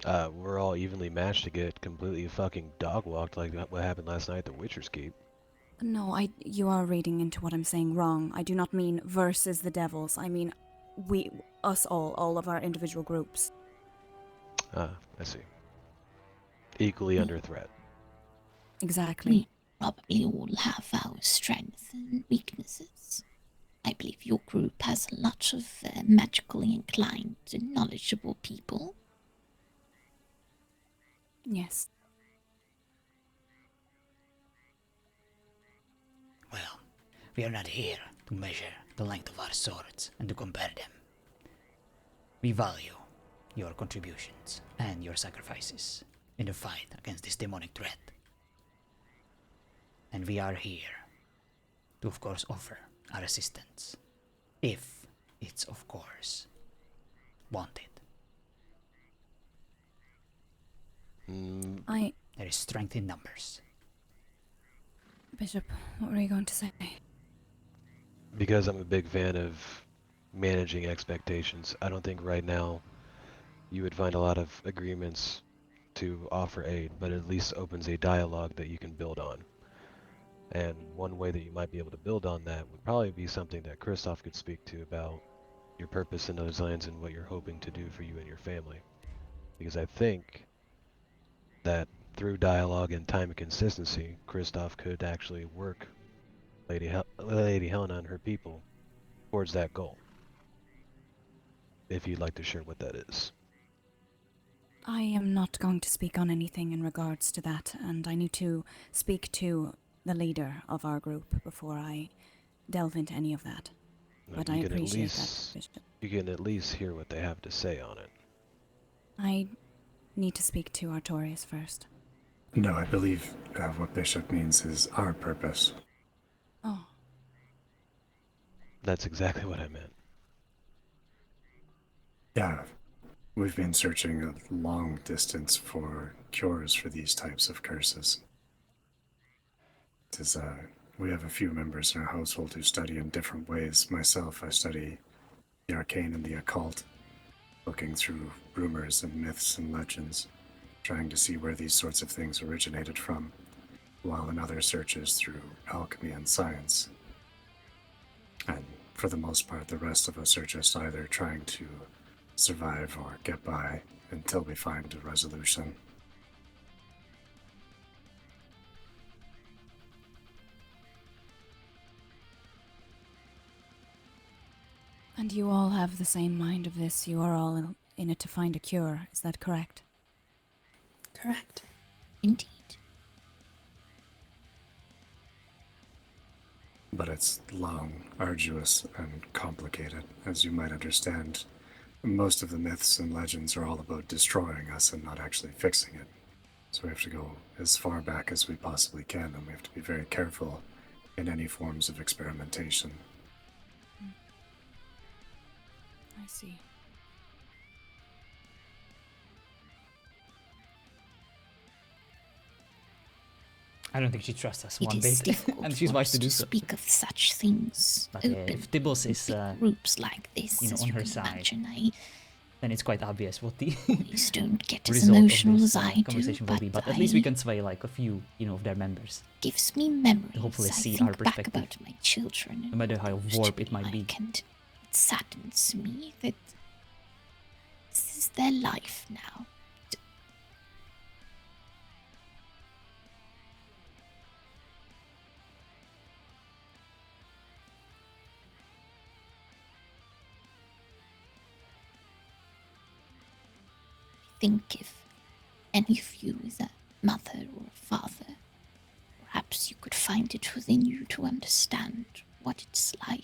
We're all evenly matched to get completely fucking dog-walked like what happened last night at the Witcher's Keep. No, you are reading into what I'm saying wrong. I do not mean versus the devils. I mean us all of our individual groups. Ah, I see. Equally under threat. Exactly. We probably all have our strengths and weaknesses. I believe your group has a lot of magically inclined and knowledgeable people. Yes. Well, we are not here to measure the length of our swords and to compare them. We value your contributions and your sacrifices in the fight against this demonic threat. And we are here to, of course, offer our assistance, if it's, of course, wanted. There is strength in numbers. Bishop, what were you going to say? Because I'm a big fan of managing expectations, I don't think right now you would find a lot of agreements to offer aid, but at least opens a dialogue that you can build on. And one way that you might be able to build on that would probably be something that Christoph could speak to about your purpose in those lands and what you're hoping to do for you and your family. Because I think that through dialogue and time and consistency, Christoph could actually work Lady Helena and her people towards that goal. If you'd like to share what that is. I am not going to speak on anything in regards to that, and I need to speak to the leader of our group before I delve into any of that. But I appreciate that, Bishop. You can at least hear what they have to say on it. I need to speak to Artorias first. No, I believe what Bishop means is our purpose. Oh. That's exactly what I meant. Yeah, we've been searching a long distance for cures for these types of curses. We have a few members in our household who study in different ways. Myself, I study the arcane and the occult, looking through rumors and myths and legends, trying to see where these sorts of things originated from, while another searches through alchemy and science. And for the most part, the rest of us are just either trying to survive or get by until we find a resolution. And you all have the same mind of this. You are all in it to find a cure. Is that correct? Correct. Indeed. But it's long, arduous, and complicated. As you might understand, most of the myths and legends are all about destroying us and not actually fixing it. So we have to go as far back as we possibly can, and we have to be very careful in any forms of experimentation. I see. I don't think she trusts us It one is bit, difficult and she's for wise us to do to so. speak of such things But open if Tibbles in is, big groups like this, you know, as on you her can side, imagine. then it's quite obvious what the Boys don't get as result of emotional this as I do, conversation will be. but But at least we I- can sway like a few, you know, of their members. gives me memories. To hopefully I see think our back perspective. about my children and No matter what how they used warped to it might be. like, and it saddens me that this is their life now. I think if any of you is a mother or a father, perhaps you could find it within you to understand what it's like.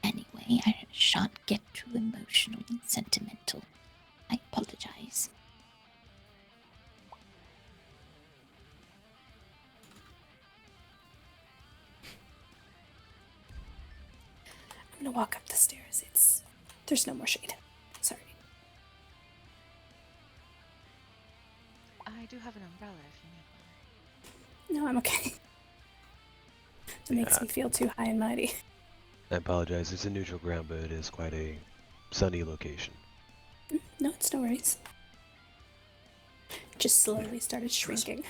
Anyway, I shan't get too emotional and sentimental. I apologize. I'm gonna walk up the stairs. There's no more shade. Sorry. I do have an umbrella if you need one. No, I'm okay. It makes me feel too high and mighty. I apologize. It's a neutral ground, but it is quite a sunny location. No, it's no worries. Just slowly started shrinking.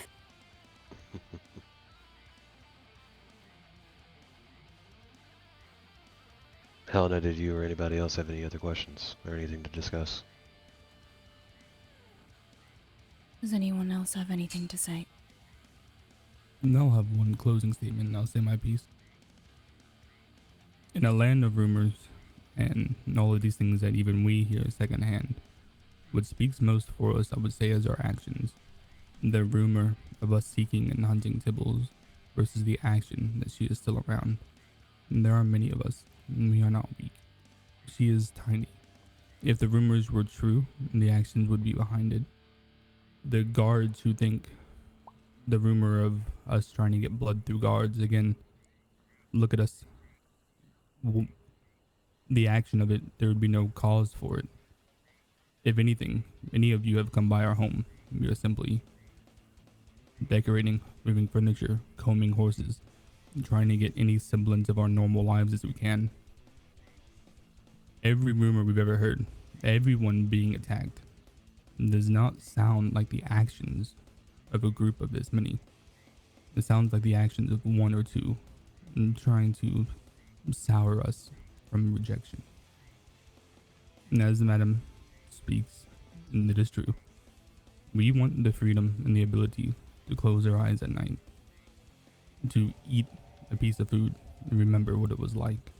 Helena, did you or anybody else have any other questions or anything to discuss? Does anyone else have anything to say? And I'll have one closing statement and I'll say my piece. In a land of rumors and all of these things that even we hear secondhand, what speaks most for us, I would say, is our actions. The rumor of us seeking and hunting Tibbles versus the action that she is still around. And there are many of us, and we are not weak. She is tiny. If the rumors were true, the actions would be behind it. The guards who think the rumor of us trying to get blood through guards, again, look at us. The action of it, there would be no cause for it. If anything, any of you have come by our home, we are simply decorating, moving furniture, combing horses, trying to get any semblance of our normal lives as we can. Every rumor we've ever heard, everyone being attacked, does not sound like the actions of a group of this many. It sounds like the actions of one or two trying to sour us from rejection. And as the madam speaks, and it is true, we want the freedom and the ability to close our eyes at night, to eat a piece of food and remember what it was like,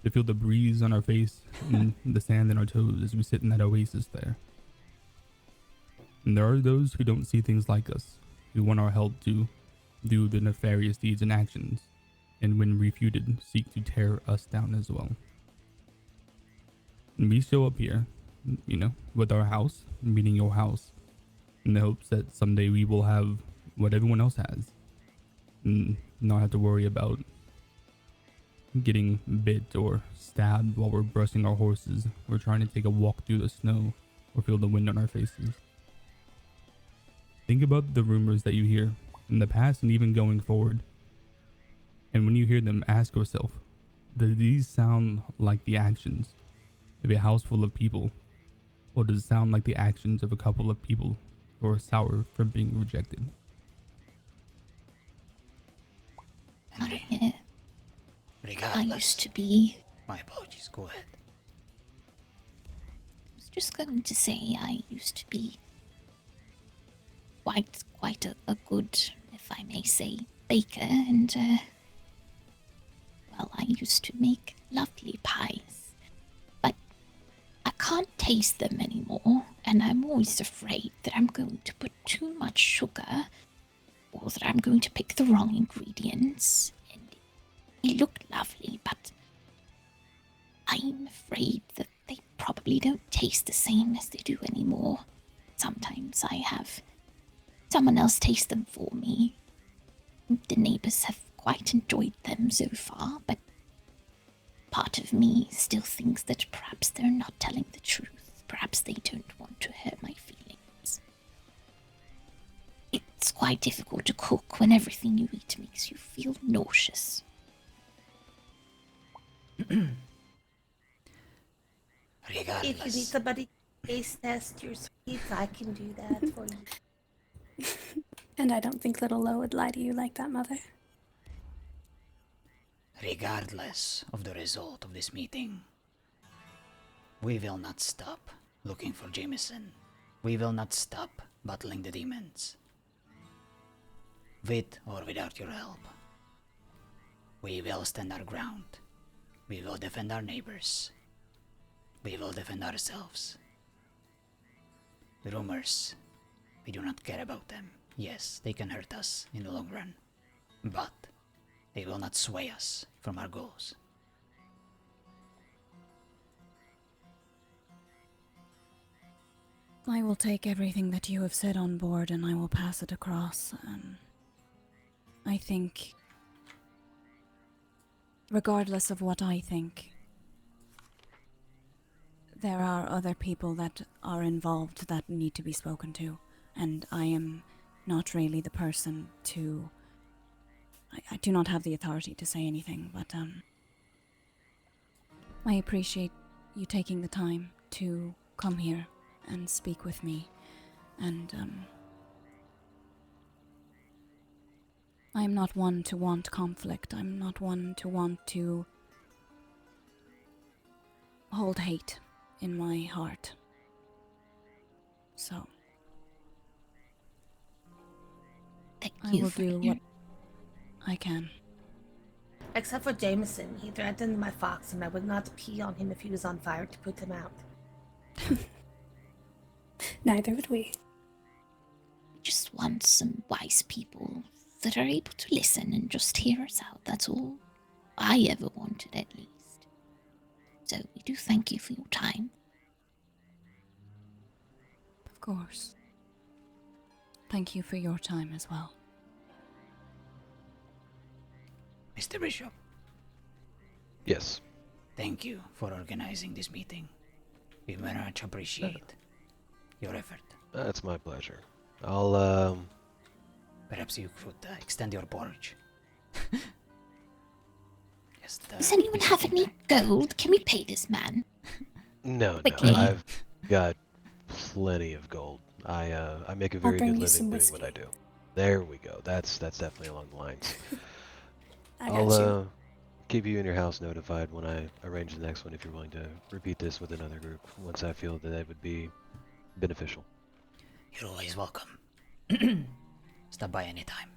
to feel the breeze on our face and the sand in our toes as we sit in that oasis there. And there are those who don't see things like us, who want our help to do the nefarious deeds and actions, and when refuted, seek to tear us down as well. And we show up here, you know, with our house, meeting your house, in the hopes that someday we will have what everyone else has, and not have to worry about getting bit or stabbed while we're brushing our horses, or trying to take a walk through the snow, or feel the wind on our faces. Think about the rumors that you hear in the past and even going forward. And when you hear them, ask yourself, do these sound like the actions of a house full of people? Or does it sound like the actions of a couple of people who are sour from being rejected? I Regardless. used to be... My apologies, go ahead. I was just going to say I used to be quite a good, if I may say, baker, and well, I used to make lovely pies, but I can't taste them anymore, and I'm always afraid that I'm going to put too much sugar, or that I'm going to pick the wrong ingredients, and they look lovely, but I'm afraid that they probably don't taste the same as they do anymore. Sometimes I have someone else taste them for me. The neighbors have quite enjoyed them so far, but part of me still thinks that perhaps they're not telling the truth. Perhaps they don't want to hurt my feelings. It's quite difficult to cook when everything you eat makes you feel nauseous. If you need somebody to taste test your sweets, I can do that for you. And I don't think little Lo would lie to you like that, Mother. Regardless of the result of this meeting, we will not stop looking for Jameson. We will not stop battling the demons. With or without your help, we will stand our ground. We will defend our neighbors. We will defend ourselves. The rumors, we do not care about them. Yes, they can hurt us in the long run, but they will not sway us from our goals. I will take everything that you have said on board and I will pass it across. I think, regardless of what I think, there are other people that are involved that need to be spoken to, and I am not really the person to... I do not have the authority to say anything, but I appreciate you taking the time to come here and speak with me, and I am not one to want conflict. I'm not one to want to hold hate in my heart. So I will do what I can. Except for Jameson, he threatened my fox and I would not pee on him if he was on fire to put him out. Neither would we. Just want some wise people that are able to listen and just hear us out. That's all I ever wanted, at least. So we do thank you for your time. Of course. Thank you for your time as well. Mr. Bishop. Yes. Thank you for organizing this meeting. We very much appreciate your effort. That's my pleasure. I'll, Perhaps you could extend your porridge. Just, Does anyone have any gold? Can we pay this man? No, Quickly. I've got plenty of gold. I make a very bring good you living some doing what I whiskey. do. There we go. That's definitely along the lines. I got I'll you. keep you and your house notified when I arrange the next one if you're willing to repeat this with another group once I feel that it would be beneficial. You're always welcome. Stop by anytime.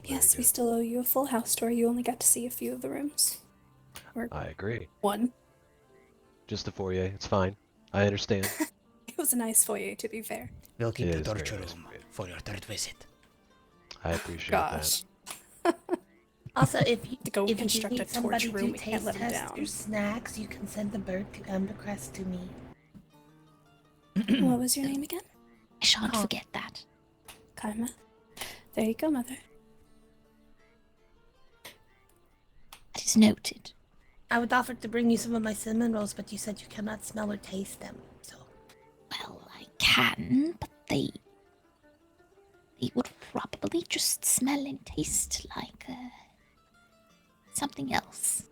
Yes, we still owe you a full house tour. You only got to see a few of the rooms. Or I agree. one. Just the foyer. It's fine. I understand. It was a nice foyer, to be fair. We'll keep It the is very torture nice room for you. for your third visit. I appreciate Gosh. Also, if you, To go if you construct need a torch somebody room, to we can't taste let him test down. your snacks, you can send the bird to Embercrest to me. What was your name again? I shan't forget that. Karma. There you go, Mother. That is noted. I would offer to bring you some of my cinnamon rolls, but you said you cannot smell or taste them. So Well, I can, but they would probably just smell and taste like something else.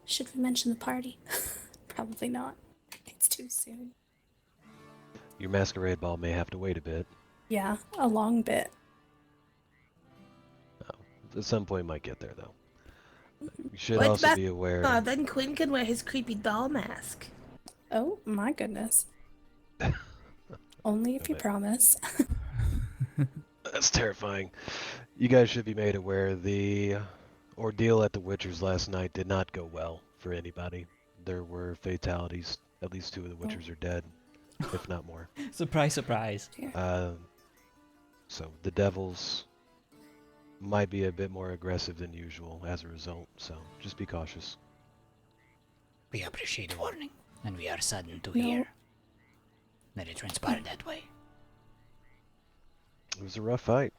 Should we mention the party? Probably not. It's too soon. Your masquerade ball may have to wait a bit. Yeah, a long bit. At some point, might get there though. You should What also about- be aware. then Quinn can wear his creepy doll mask. Oh, my goodness. Only if you Okay. promise. That's terrifying. You guys should be made aware the ordeal at the Witchers last night did not go well for anybody. There were fatalities. At least 2 of the Witchers are dead, if not more. Surprise, surprise. So the devils might be a bit more aggressive than usual as a result, so just be cautious. We appreciate the warning, and we are saddened to No. hear that it transpired that way. It was a rough fight.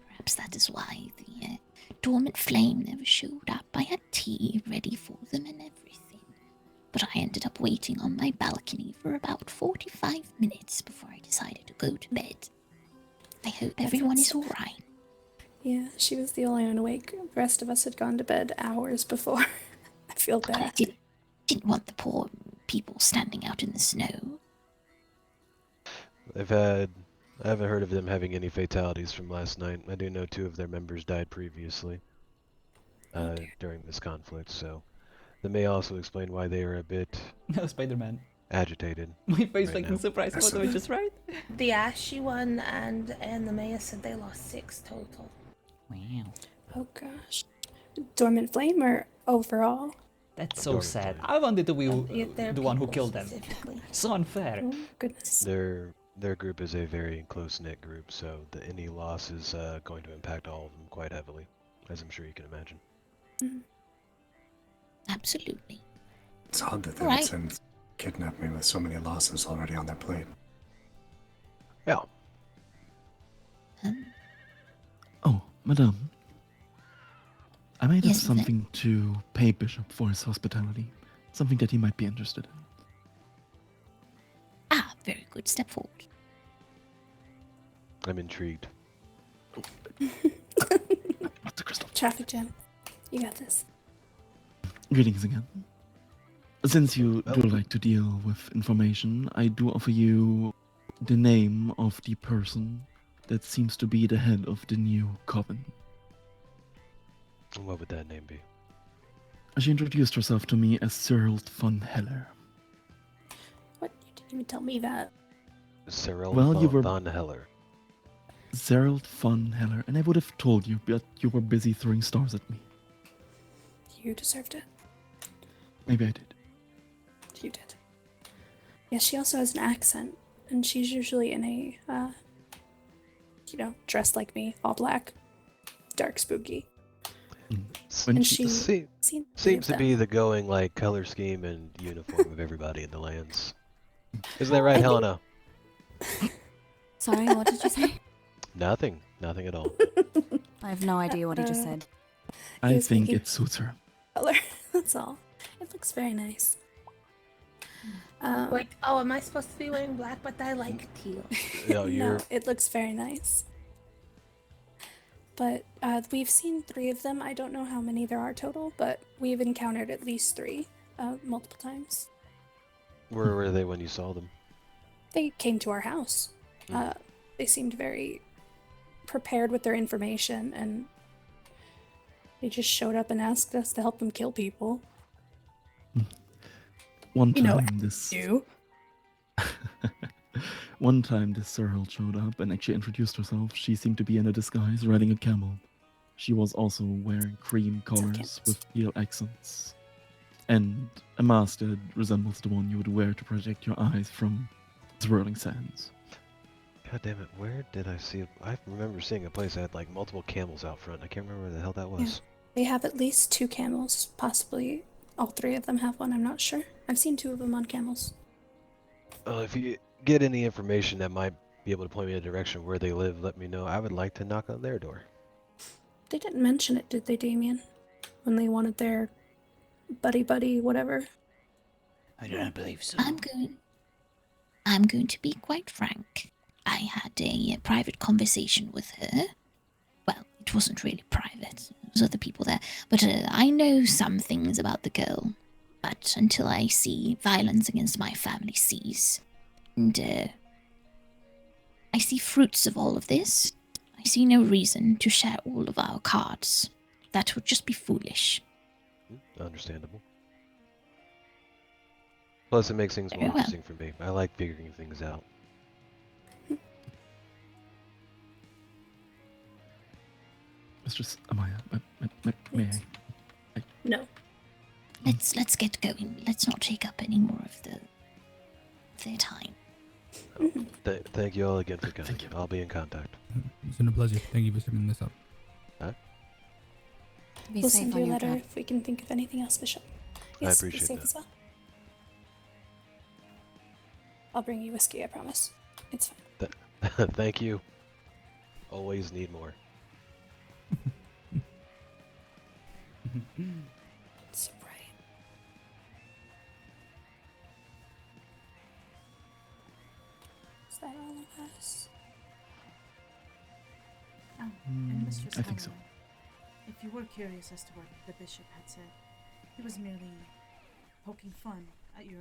Perhaps that is why the dormant flame never showed up. I had tea ready for them and everything. But I ended up waiting on my balcony for about 45 minutes before I decided to go to bed. I hope everyone is alright. Yeah, she was the only one awake. The rest of us had gone to bed hours before. I feel bad. I didn't want the poor people standing out in the snow. I haven't heard of them having any fatalities from last night. I do know 2 of their members died previously during this conflict, so that may also explain why they are a bit No, Spider-Man. agitated. My face right making now. surprise. What do I just write? The Ashy one and the mayor said they lost 6 total. Wow. Oh gosh. Dormant flame or overall? That's so Dormant sad. flame. I wanted to be They're the one who people killed them. specifically. So unfair. Oh goodness. Their group is a very close-knit group, so any loss is going to impact all of them quite heavily, as I'm sure you can imagine. Absolutely. It's odd that the Right. Vincents kidnapped me with so many losses already on their plate. Yeah. Oh, madame. I might have Yes, something to pay Bishop for his hospitality. Something that he might be interested in. Ah, very good. Step forward. I'm intrigued. What's the crystal? Traffic jam. You got this. Greetings again. Since you do like to deal with information, I do offer you the name of the person that seems to be the head of the new coven. What would that name be? She introduced herself to me as Cyril von Heller. What? You didn't even tell me that. Cyril Well, you were- von Heller. Cyril von Heller, and I would have told you, but you were busy throwing stars at me. You deserved it. Maybe I did. You did. Yeah, she also has an accent, and she's usually in a, dressed like me, all black, dark, spooky. When And she, she See, seen seems to them. be the going like color scheme and uniform of everybody in the lands. Isn't that right, Helena? Sorry, what did you say? Nothing at all. I have no idea what he just said. I was think thinking- it suits her. color. That's all. It looks very nice. Wait, oh, am I supposed to be wearing black? But I like teal. No, you're No, it looks very nice. But we've seen 3 of them. I don't know how many there are total, but we've encountered at least 3 multiple times. Where were they when you saw them? They came to our house. Hmm. They seemed very prepared with their information, and they just showed up and asked us to help them kill people. One You know, time this You? One time this Cyril showed up and actually introduced herself. She seemed to be in a disguise riding a camel. She was also wearing cream colors with teal accents. And a mask that resembles the one you would wear to protect your eyes from swirling sands. God damn it, where did I see it? I remember seeing a place that had like multiple camels out front. I can't remember where the hell that was. They have at least 2 camels. Possibly all 3 of them have one. I'm not sure. I've seen 2 of them on camels. If you get any information that might be able to point me in a direction where they live, let me know. I would like to knock on their door. They didn't mention it, did they, Damien? When they wanted their buddy, whatever. I don't believe so. I'm going to be quite frank. I had a private conversation with her. Well, it wasn't really private. There was other people there. But I know some things about the girl. But until I see violence against my family cease, and I see fruits of all of this, I see no reason to share all of our cards. That would just be foolish. Understandable. Plus, it makes things more Very well. interesting for me. I like figuring things out. Mistress Amaya, may I? No. Let's get going. Let's not take up any more of their time. Thank you all again for coming. I'll be in contact. It's been a pleasure. Thank you for setting this up. Be We'll safe send on you a your letter trip. if we can think of anything else, Bishop. I Yes, appreciate be safe that. as well. I'll bring you whiskey, I promise. It's fine. Thank you. Always need more. It's so bright. Is that all of us? And Mistress I think so. Hannah, if you were curious as to what the bishop had said, he was merely poking fun at your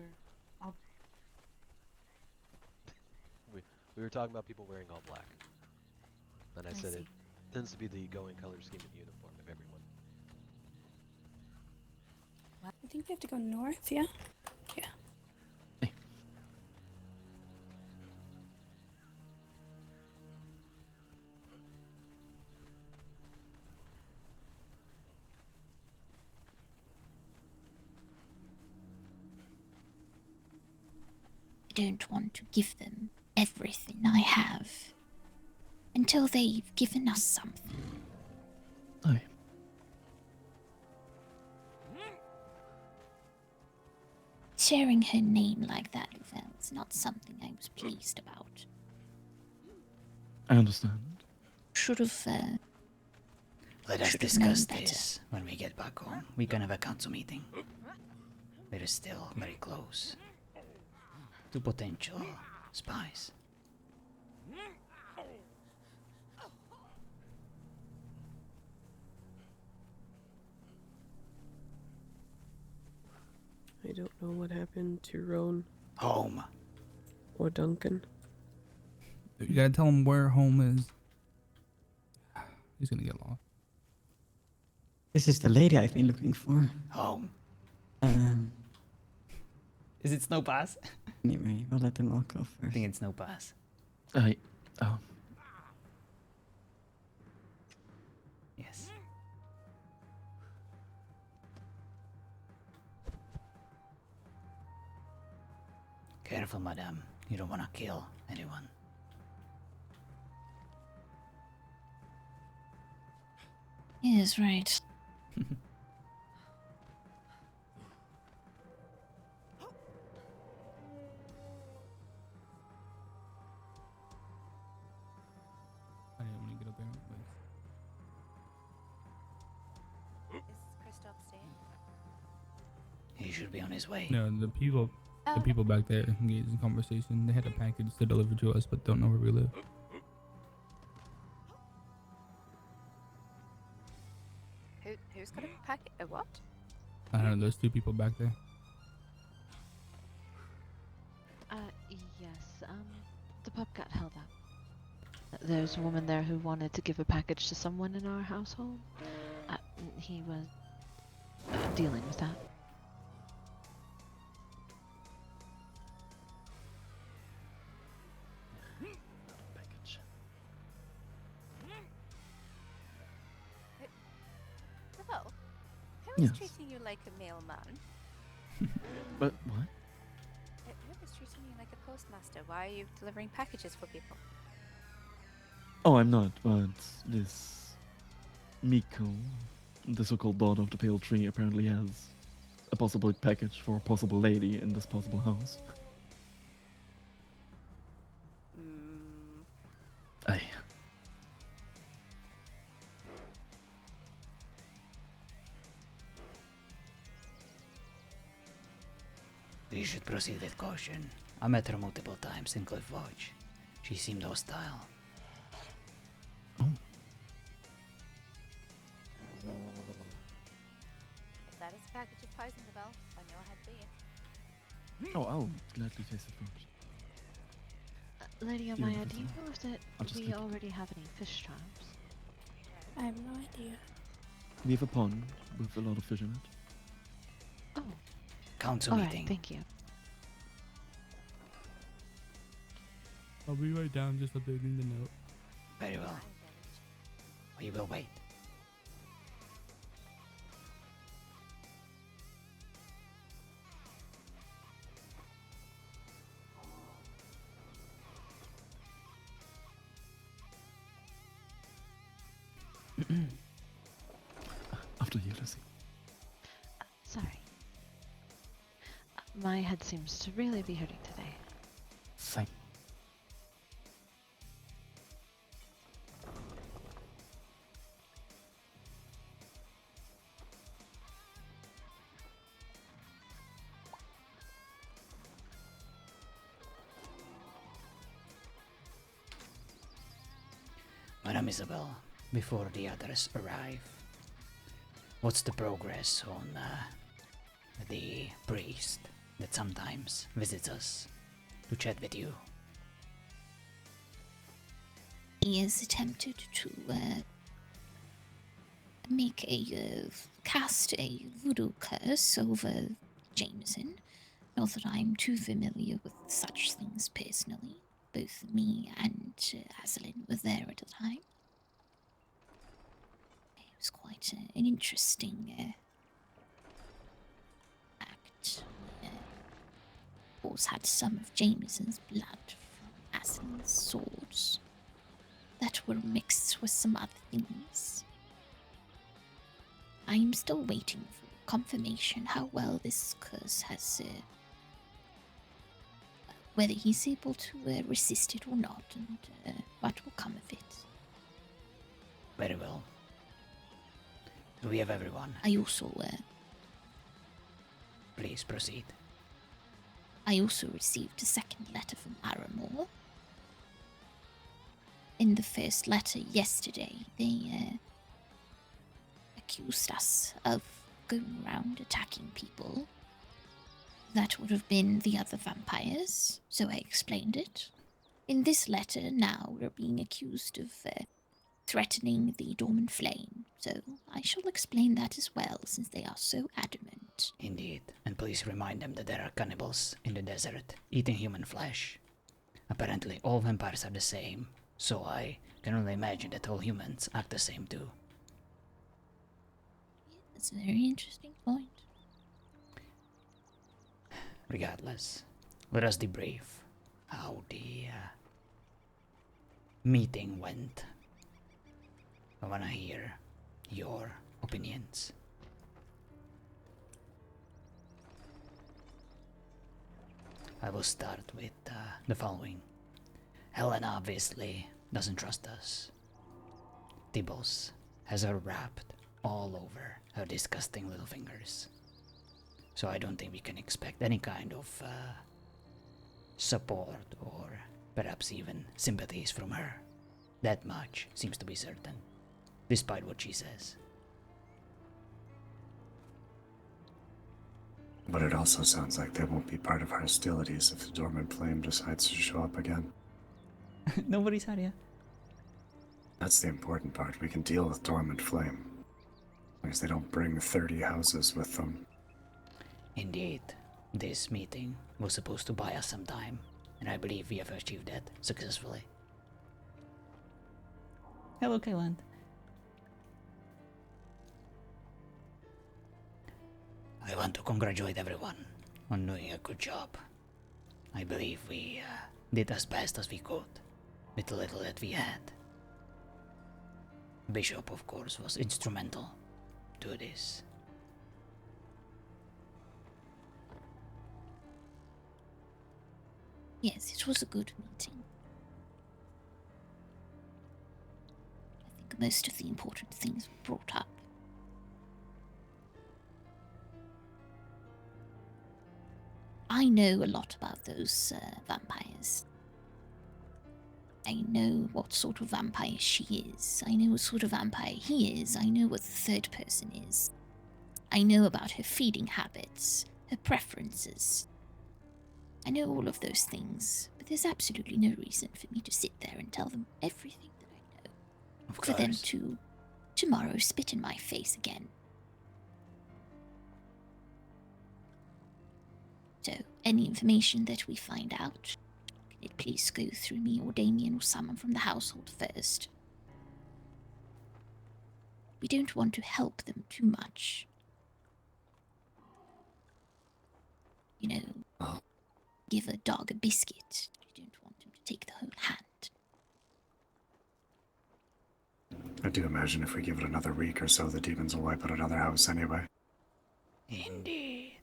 We were talking about people wearing all black. And I said see. it tends to be the going color scheme and uniform of everyone. I think we have to go north, yeah? Yeah. I don't want to give them everything I have until they've given us something. Aye. Sharing her name like that with her was not something I was pleased about. I understand. Should have, Let us should have known discuss better. this when we get back home. We can have a council meeting. We're still very close to potential spies. I don't know what happened to Roan Home. or Duncan. You gotta tell him where home is. He's gonna get lost. This is the lady I've been looking for. Home. Um, Is it Snow Pass? anyway, we'll let them all go I first. think it's Snow Pass. Yes. Careful, madame. You don't want to kill anyone. Yes, right. I didn't want to get up there, but Is Kristoff staying? He should be on his way. no, the people Oh. back there engaged in conversation. They had a package to deliver to us, but don't know where we live. Who's got a packet? A what? I don't know. There's two people back there. Yes, the pub got held up. There's a woman there who wanted to give a package to someone in our household. He was dealing with that. Package. Well, who is Yes. treating you like a mailman? But what? Who is treating you like a postmaster? Why are you delivering packages for people? Oh, I'm not, but this Miko, the so-called daughter of the Pale Tree, apparently has a possible package for a possible lady in this possible house. Aye. We should proceed with caution. I met her multiple times in Cliff Lodge. She seemed hostile. If that is a package of poison, Bell, I know I had beer. Oh, I'll gladly taste it first. Lady Yeah, Amaya, that's do you all. know that I'll just we take it. already have any fish traps? I have no idea. We have a pond with a lot of fish in it. Oh, Council all right, meeting. thank you. I'll be right down, just updating the note. Very well. We will wait. After you, Lucy. Sorry. My head seems to really be hurting today. Same. Isabel, before the others arrive, what's the progress on the priest that sometimes visits us to chat with you? He has attempted to cast a voodoo curse over Jameson. Not that I'm too familiar with such things personally. Both me and Aslan were there at the time. It was quite an interesting act. We, of course, had some of Jameson's blood from Aslan's swords that were mixed with some other things. I'm still waiting for confirmation how well this curse has whether he's able to resist it or not, and what will come of it. Very well. Do we have everyone? I also, Please proceed. I also received a second letter from Aramore. In the first letter yesterday, they accused us of going around attacking people. That would have been the other vampires, so I explained it. In this letter, now we're being accused of threatening the dormant flame, so I shall explain that as well, since they are so adamant. Indeed, and please remind them that there are cannibals in the desert, eating human flesh. Apparently all vampires are the same, so I can only imagine that all humans act the same too. That's a very interesting point. Regardless, let us debrief how the meeting went. I wanna hear your opinions. I will start with the following. Helena obviously doesn't trust us. Tibbles has her wrapped all over her disgusting little fingers. So I don't think we can expect any kind of support or perhaps even sympathies from her. That much seems to be certain, despite what she says. But it also sounds like they won't be part of our hostilities if the dormant flame decides to show up again. Nobody's had yet. That's the important part. We can deal with dormant flame. As long as they don't bring 30 houses with them. Indeed, this meeting was supposed to buy us some time, and I believe we have achieved that successfully. Hello, Kayland. I want to congratulate everyone on doing a good job. I believe we did as best as we could with the little that we had. Bishop, of course, was instrumental to this. Yes, it was a good meeting. I think most of the important things were brought up. I know a lot about those vampires. I know what sort of vampire she is. I know what sort of vampire he is. I know what the third person is. I know about her feeding habits, her preferences. I know all of those things, but there's absolutely no reason for me to sit there and tell them everything that I know. Of for them course. to, tomorrow, spit in my face again. So, any information that we find out, can it please go through me or Damien or someone from the household first? We don't want to help them too much. You know, give a dog a biscuit. You don't want him to take the whole hand. I do imagine if we give it another week or so, the demons will wipe out another house anyway. Indeed.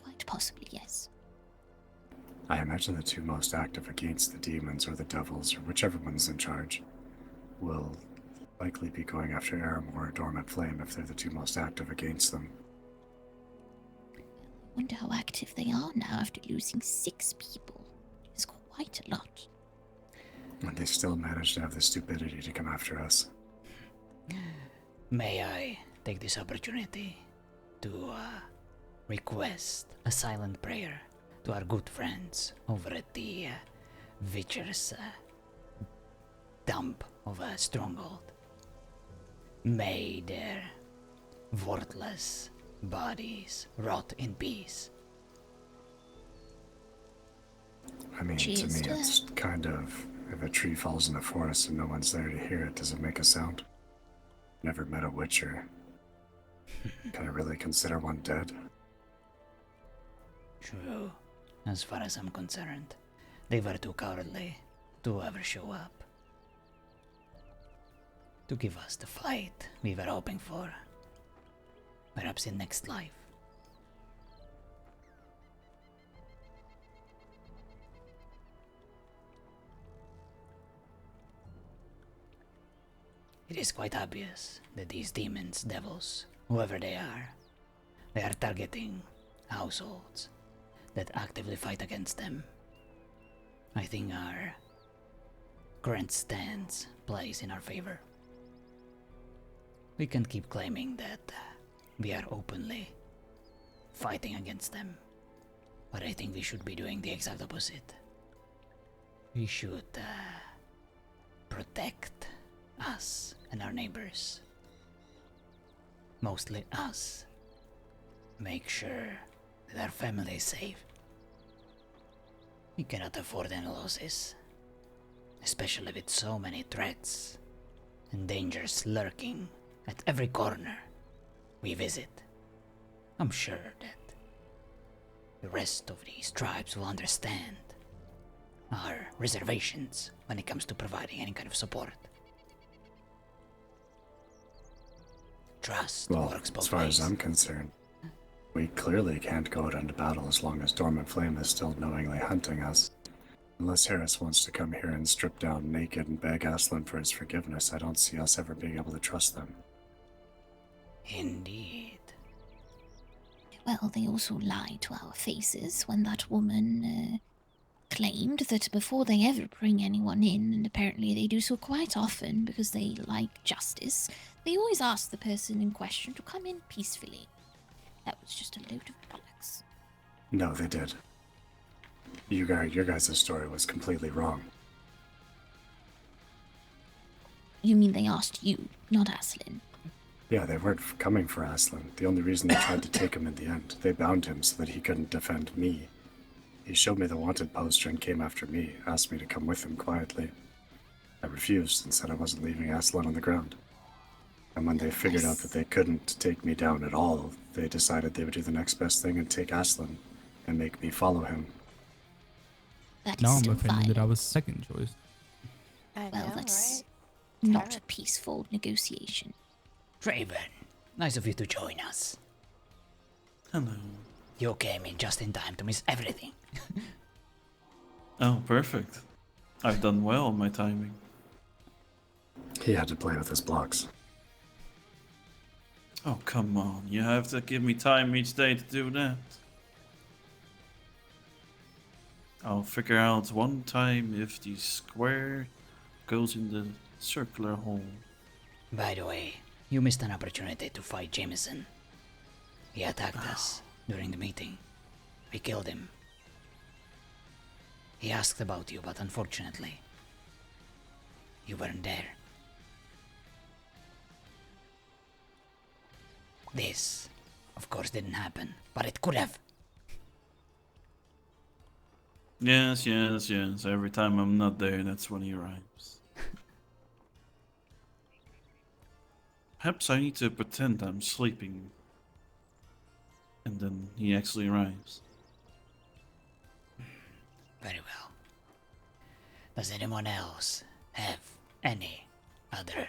Quite possibly, yes. I imagine the two most active against the demons or the devils, or whichever one's in charge, will likely be going after Aramor or Dormant Flame if they're the two most active against them. Wonder how active they are now after losing 6 people. It's quite a lot. And they still manage to have the stupidity to come after us. May I take this opportunity to request a silent prayer to our good friends over at the Witcher's dump of a stronghold. May their worthless bodies rot in peace. I mean, to me, it's kind of, if a tree falls in the forest and no one's there to hear it, does it make a sound? Never met a Witcher. Can I really consider one dead? True. As far as I'm concerned, they were too cowardly to ever show up. To give us the fight we were hoping for. Perhaps in next life. It is quite obvious that these demons, devils, whoever they are targeting households that actively fight against them. I think our current stance plays in our favor. We can keep claiming that we are openly fighting against them, but I think we should be doing the exact opposite. We should protect us and our neighbors. Mostly us. Make sure that our family is safe. We cannot afford any losses, especially with so many threats and dangers lurking at every corner we visit. I'm sure that the rest of these tribes will understand our reservations when it comes to providing any kind of support. Trust works both ways. As far as I'm concerned, we clearly can't go out into battle as long as Dormant Flame is still knowingly hunting us. Unless Harris wants to come here and strip down naked and beg Aslan for his forgiveness, I don't see us ever being able to trust them. Indeed. Well, they also lied to our faces when that woman claimed that before they ever bring anyone in, and apparently they do so quite often because they like justice, they always ask the person in question to come in peacefully. That was just a load of bollocks. No, they did. Your guys' story was completely wrong. You mean they asked you, not Aslan? Yeah, they weren't coming for Aslan. The only reason they tried to take him in the end, they bound him so that he couldn't defend me. He showed me the wanted poster and came after me, asked me to come with him quietly. I refused and said I wasn't leaving Aslan on the ground. And when they figured out that they couldn't take me down at all, they decided they would do the next best thing and take Aslan and make me follow him. Now I'm offended that I was second choice. Well, that's not a peaceful negotiation. Draven, nice of you to join us. Hello. You came in just in time to miss everything. Oh, perfect. I've done well on my timing. He had to play with his blocks. Oh, come on. You have to give me time each day to do that. I'll figure out one time if the square goes in the circular hole. By the way, you missed an opportunity to fight Jameson. He attacked us during the meeting. We killed him. He asked about you, but unfortunately, you weren't there. This, of course, didn't happen, but it could have. Yes. Every time I'm not there, that's when he arrives. Perhaps I need to pretend I'm sleeping. And then he actually arrives. Very well. Does anyone else have any other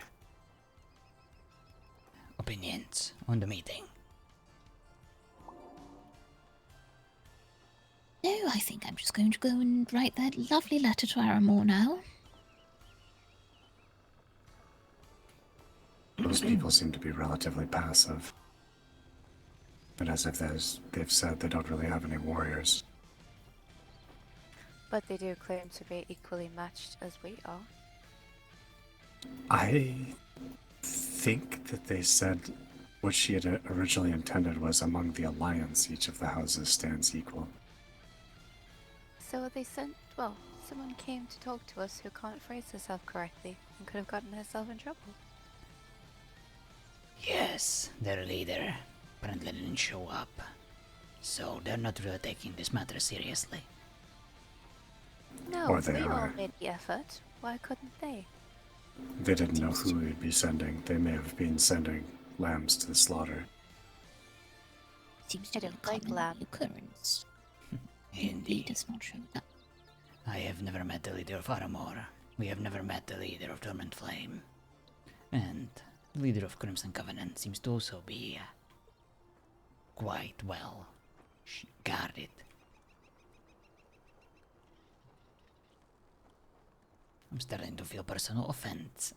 opinions on the meeting? No, I think I'm just going to go and write that lovely letter to Aramore now. Those people seem to be relatively passive. But as if they've said they don't really have any warriors. But they do claim to be equally matched as we are. I think that they said what she had originally intended was among the Alliance, each of the houses stands equal. So they sent, well, someone came to talk to us who can't phrase herself correctly and could have gotten herself in trouble. Yes, their leader apparently didn't show up. So they're not really taking this matter seriously. No, Or they we all are. made the effort. Why couldn't they? They didn't know who we'd be sending. They may have been sending lambs to the slaughter. Seems I to be a don't like common lamb. occurrence. Indeed. Does not show up. I have never met the leader of Aramor. We have never met the leader of Torment Flame. And the leader of Crimson Covenant seems to also be quite well guarded. I'm starting to feel personal offense.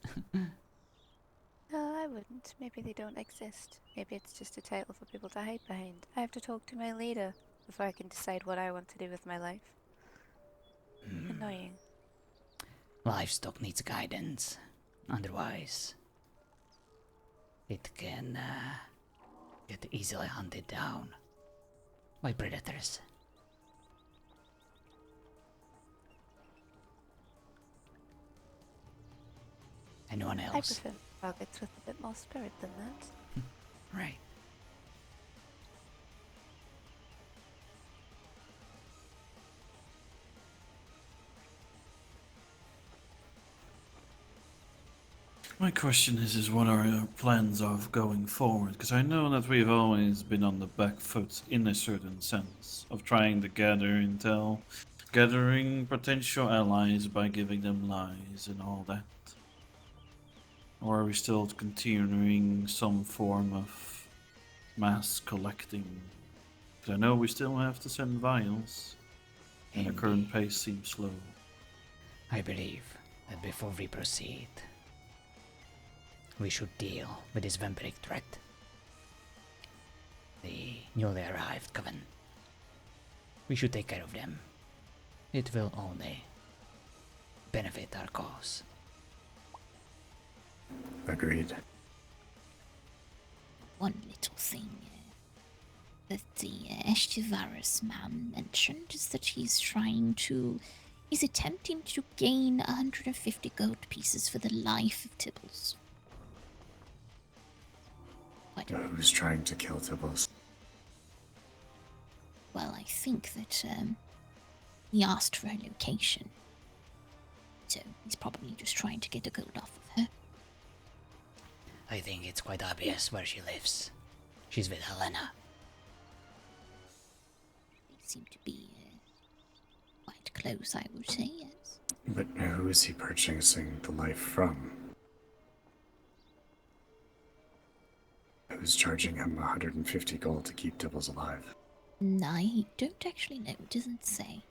No, I wouldn't. Maybe they don't exist. Maybe it's just a title for people to hide behind. I have to talk to my leader before I can decide what I want to do with my life. Annoying. Livestock needs guidance. Otherwise, it can get easily hunted down by predators. Anyone I else? prefer targets with a bit more spirit than that. Right. My question is what are our plans of going forward? Because I know that we've always been on the back foot in a certain sense of trying to gather intel, gathering potential allies by giving them lies and all that. Or are we still continuing some form of mass collecting? Because I know we still have to send vials, and our current pace seems slow. I believe that before we proceed, we should deal with this vampiric threat. The newly arrived coven. We should take care of them. It will only benefit our cause. Agreed. One little thing that the Eshtivaris man mentioned is that he's attempting to gain 150 gold pieces for the life of Tibbles. Who's trying to kill Tibbles? Well, I think that he asked for her location. So he's probably just trying to get the gold off of her. I think it's quite obvious where she lives. She's with Helena. They seem to be quite close, I would say, yes. But who is he purchasing the life from? Who's charging him 150 gold to keep Tibbles alive? I don't actually know, it doesn't say.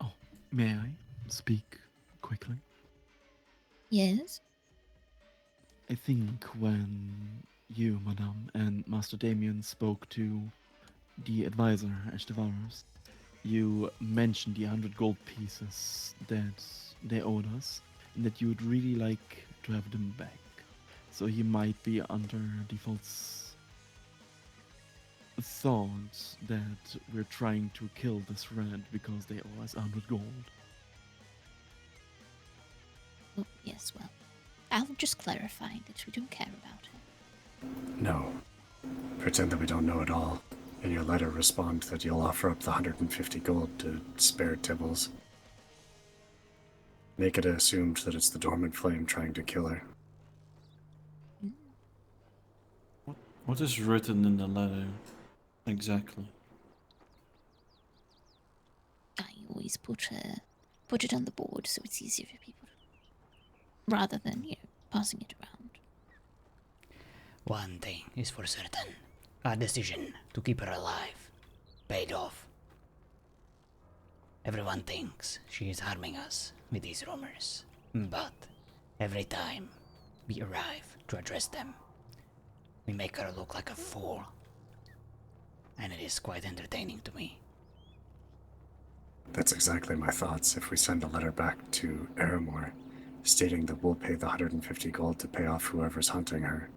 Oh, may I speak quickly? Yes? I think when you, Madame, and Master Damien spoke to the advisor, Estevaros, you mentioned the 100 gold pieces that they owed us, and that you would really like to have them back. So he might be under the false thought that we're trying to kill this red because they owe us 100 gold. Oh, yes, well, I'll just clarify that we don't care about her. No. Pretend that we don't know at all. In your letter, respond that you'll offer up the 150 gold to spare Tibbles. Make it assumed that it's the Dormant Flame trying to kill her. What is written in the letter exactly? I always put it on the board so it's easier for people to, rather than, passing it around. One thing is for certain. Our decision to keep her alive paid off. Everyone thinks she is harming us with these rumors, but every time we arrive to address them, We make her look like a fool. And it is quite entertaining to me. That's exactly my thoughts. If we send a letter back to Aramore, stating that we'll pay the 150 gold to pay off whoever's hunting her,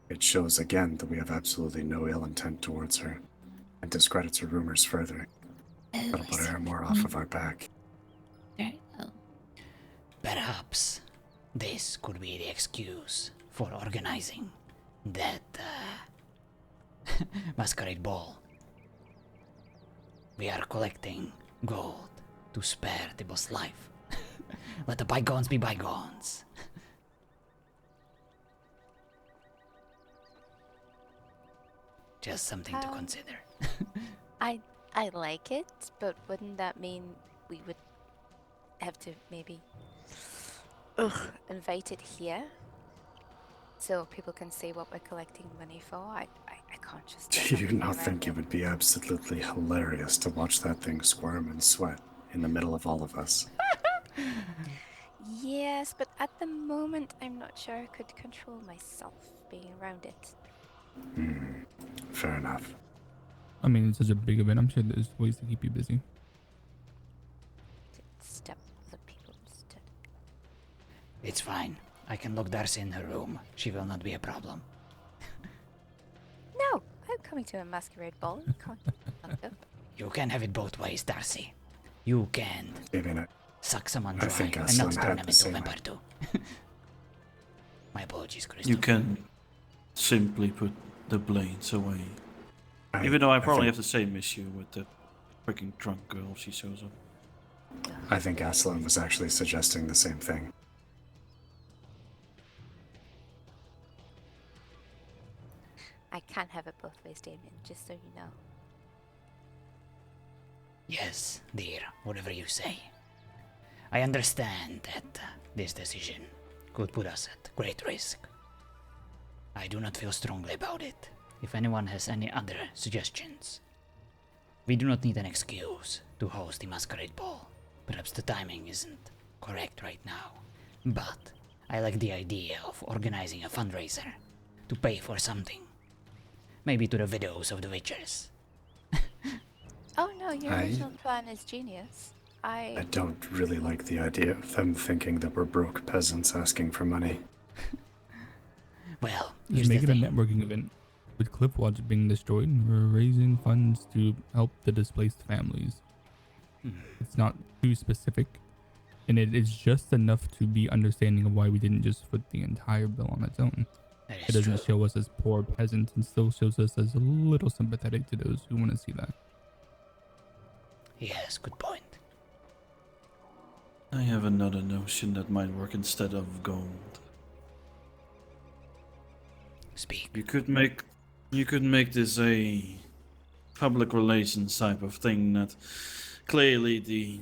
it shows again that we have absolutely no ill intent towards her, and discredits her rumors further. That'll put Aramore off of our back. Very well. Perhaps this could be the excuse for organizing that masquerade ball. We are collecting gold to spare the boss life. Let the bygones be bygones. Just something to consider. I like it, but wouldn't that mean we would have to maybe invite it here? So people can see what we're collecting money for? I can't just... Do you not think it would be absolutely hilarious to watch that thing squirm and sweat in the middle of all of us? Yes, but at the moment I'm not sure I could control myself being around it. Fair enough. I mean, it's such a big event. I'm sure there's ways to keep you busy. Step the people instead. It's fine. I can lock Darcy in her room. She will not be a problem. No, I'm coming to a masquerade ball. You can't lock up. You can have it both ways, Darcy. You can suck someone dry think and S01 not turn had them the into a same vampire too. My apologies, Christopher. You can simply put the blades away. Even though I probably have the same issue with the freaking drunk girl she shows up. I think S01 was actually suggesting the same thing. I can have it both ways, Damien, just so you know. Yes, dear, whatever you say. I understand that this decision could put us at great risk. I do not feel strongly about it. If anyone has any other suggestions. We do not need an excuse to host the masquerade ball. Perhaps the timing isn't correct right now. But I like the idea of organizing a fundraiser to pay for something. Maybe to the widows of the witchers. Oh no, your original plan is genius. I don't really like the idea of them thinking that we're broke peasants asking for money. Well, Just make it a networking event. With Cliffwatch being destroyed, we're raising funds to help the displaced families. It's not too specific, and it is just enough to be understanding of why we didn't just foot the entire bill on its own. It doesn't show us as poor peasants and still shows us as a little sympathetic to those who want to see that. Yes, good point. I have another notion that might work instead of gold. Speak. You could make this a public relations type of thing that clearly the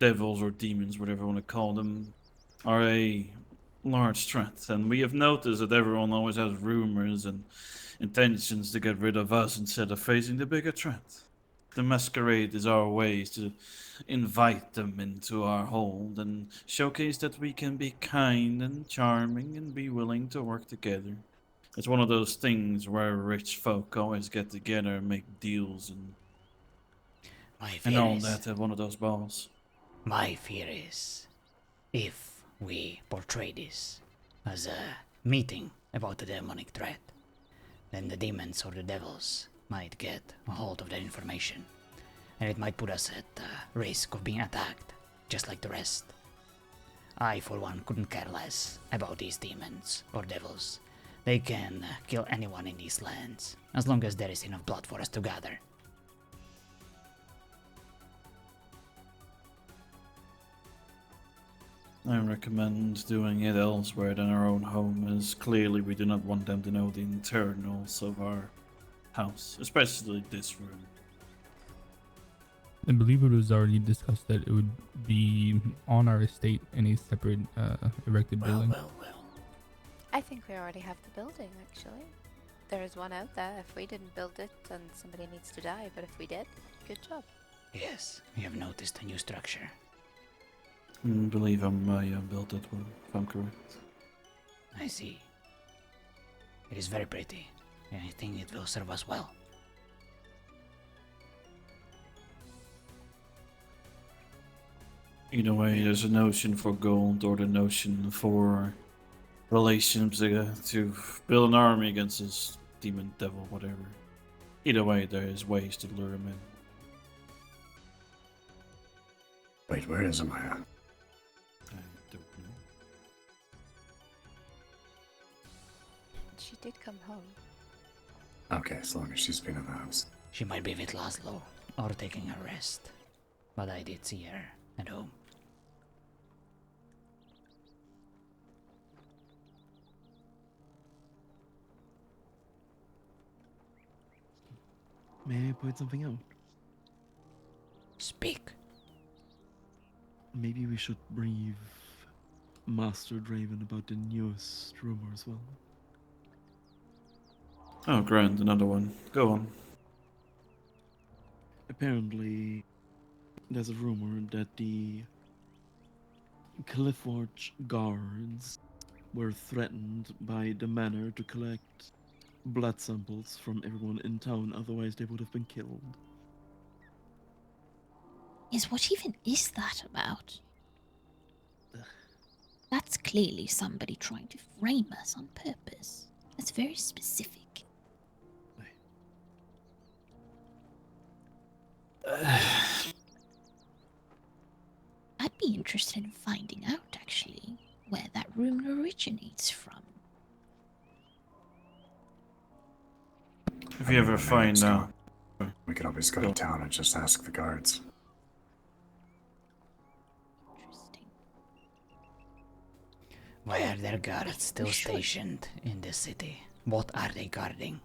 devils or demons, whatever you want to call them, are a large threat. And we have noticed that everyone always has rumors and intentions to get rid of us instead of facing the bigger threat. The masquerade is our way to invite them into our hold and showcase that we can be kind and charming and be willing to work together. It's one of those things where rich folk always get together and make deals and all that at one of those balls. My fear is, if we portray this as a meeting about the demonic threat, then the demons or the devils might get a hold of that information, and it might put us at risk of being attacked, just like the rest. I, for one, couldn't care less about these demons or devils. They can kill anyone in these lands, as long as there is enough blood for us to gather. I recommend doing it elsewhere than our own home, as clearly we do not want them to know the internals of our house, especially this room. I believe it was already discussed that it would be on our estate in a separate erected building. I think we already have the building, actually. There is one out there. If we didn't build it, then somebody needs to die. But if we did, good job. Yes, we have noticed a new structure. I believe I built that one, if I'm correct. I see. It is very pretty, and I think it will serve us well. Either way, there's a notion for gold or the notion for relations to build an army against this demon, devil, whatever. Either way, there is ways to lure him in. Wait, where is Amaya? I don't know. She did come home. Okay, as long as she's been in the house. She might be with Laszlo, or taking a rest. But I did see her at home. May I point something out? Speak. Maybe we should brief Master Draven about the newest rumor as well. Oh, grand, another one. Go on. Apparently, there's a rumor that the Cliffwatch guards were threatened by the manor to collect blood samples from everyone in town, otherwise they would have been killed. Yes, what even is that about? That's clearly somebody trying to frame us on purpose. That's very specific. I'd be interested in finding out, actually, where that rumor originates from. If you ever find out. We could always go to town and just ask the guards. Why are there guards still stationed in this city? What are they guarding?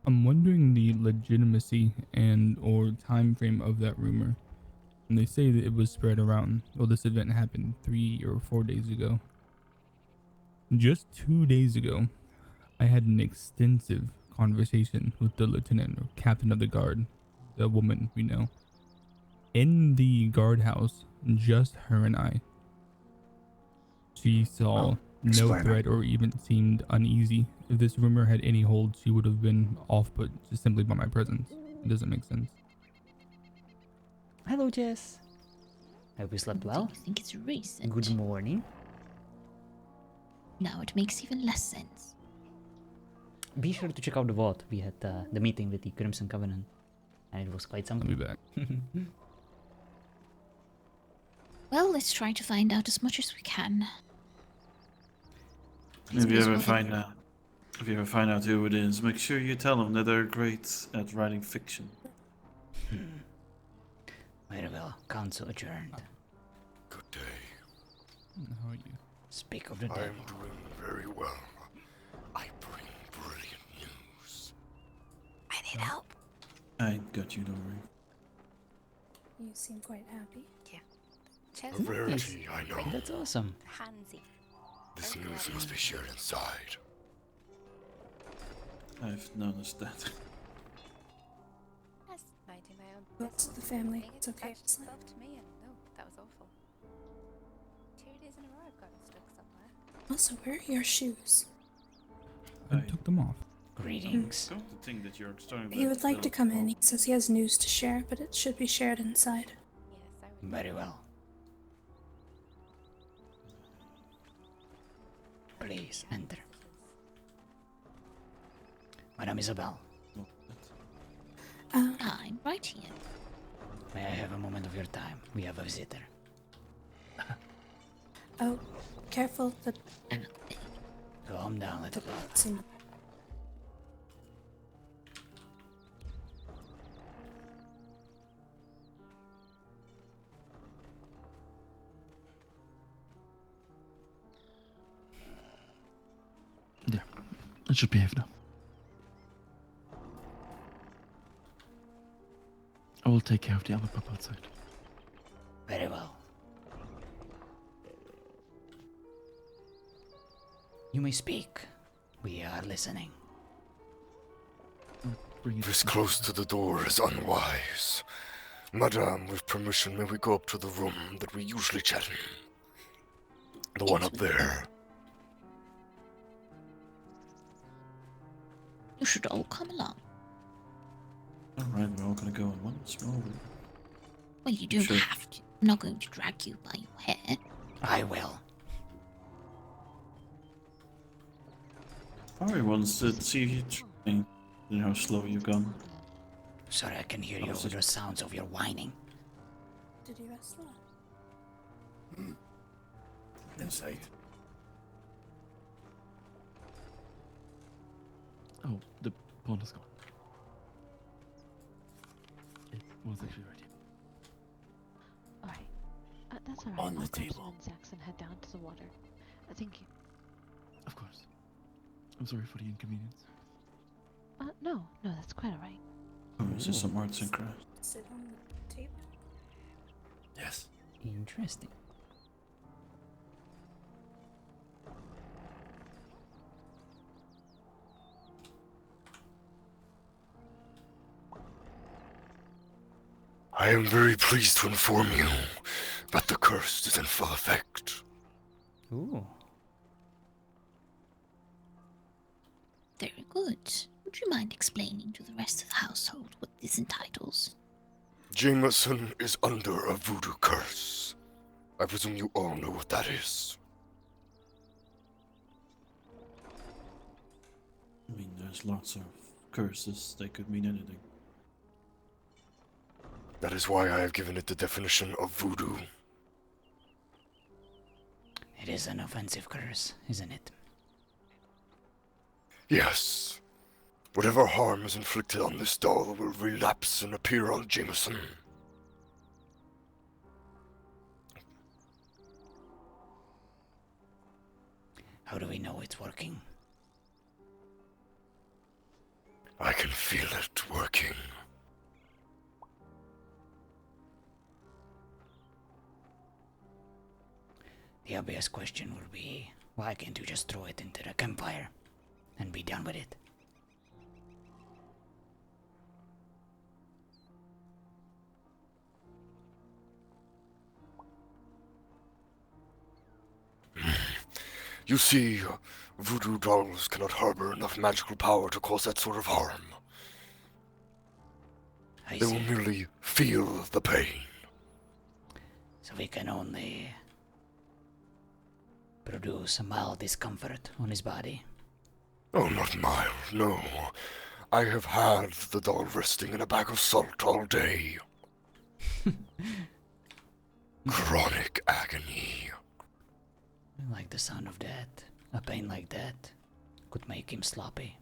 I'm wondering the legitimacy and or time frame of that rumor. And they say that it was spread around. Well, this event happened 3 or 4 days ago. Just 2 days ago, I had an extensive conversation with the lieutenant or captain of the guard, the woman we know. In the guardhouse, just her and I. She saw no threat or even seemed uneasy. If this rumor had any hold, she would have been off put just simply by my presence. It doesn't make sense. Hello, Jess. Hope you slept well. I think it's recent. Good morning. Now it makes even less sense. Be sure to check out the VOD. We had the meeting with the Crimson Covenant, and it was quite something. I'll be back. Well, let's try to find out as much as we can. If you ever find out who it is, make sure you tell them that they're great at writing fiction. Very well. Council adjourned. Good day. How are you? Speak of the I day. am doing very well. I bring brilliant news. I need help. I got you, don't worry. You seem quite happy. Yeah. A rarity, I know. That's awesome. Handsy. This news must be shared inside. I've noticed that. Yes, minding my own Well, business. the family. Being It's okay. attached itself to me, and no, that was awful. 2 days in a row I've gotten stuck somewhere. Also, where are your shoes? I took them off. Greetings. Don't think that you're starting. He would like to come in. He says he has news to share, but it should be shared inside. Very well. Please enter. Madame Isabel, I'm right here. may I have a moment of your time? We have a visitor. Oh, careful. The Calm down, little love. lights in. There. It should behave now. I will take care of the other pup outside. Very well. You may speak. We are listening. This close to the door is unwise. Madame, with permission, may we go up to the room that we usually chat in? The one up there. You should all come along. Alright, we're all gonna go in one small room. Well, you don't Sure. have to. I'm not going to drag you by your hair. I will. Ari wants to see you trying. You know how slow you've gone. Sorry, I can hear you over the sounds of your whining. Did you rest well? Insight. Oh, the pawn is gone. It was actually right here. Alright. That's alright. On the I'll table. grab some insects and head down to the water. Thank you. Of course. I'm sorry for the inconvenience. No, that's quite alright. Oh, is this some arts and crafts? Sit on the table. Yes. Interesting. I am very pleased to inform you that the curse is in full effect. Ooh. Very good. Would you mind explaining to the rest of the household what this entitles? Jameson is under a voodoo curse. I presume you all know what that is. I mean, there's lots of curses. They could mean anything. That is why I have given it the definition of voodoo. It is an offensive curse, isn't it? Yes. Whatever harm is inflicted on this doll will relapse and appear on Jameson. How do we know it's working? I can feel it working. The obvious question would be, why can't you just throw it into the campfire and be done with it? You see, voodoo dolls cannot harbor enough magical power to cause that sort of harm. They will merely feel the pain. So we can only produce a mild discomfort on his body. Oh, not mild, no. I have had the doll resting in a bag of salt all day. Chronic agony. I like the sound of that. A pain like that could make him sloppy.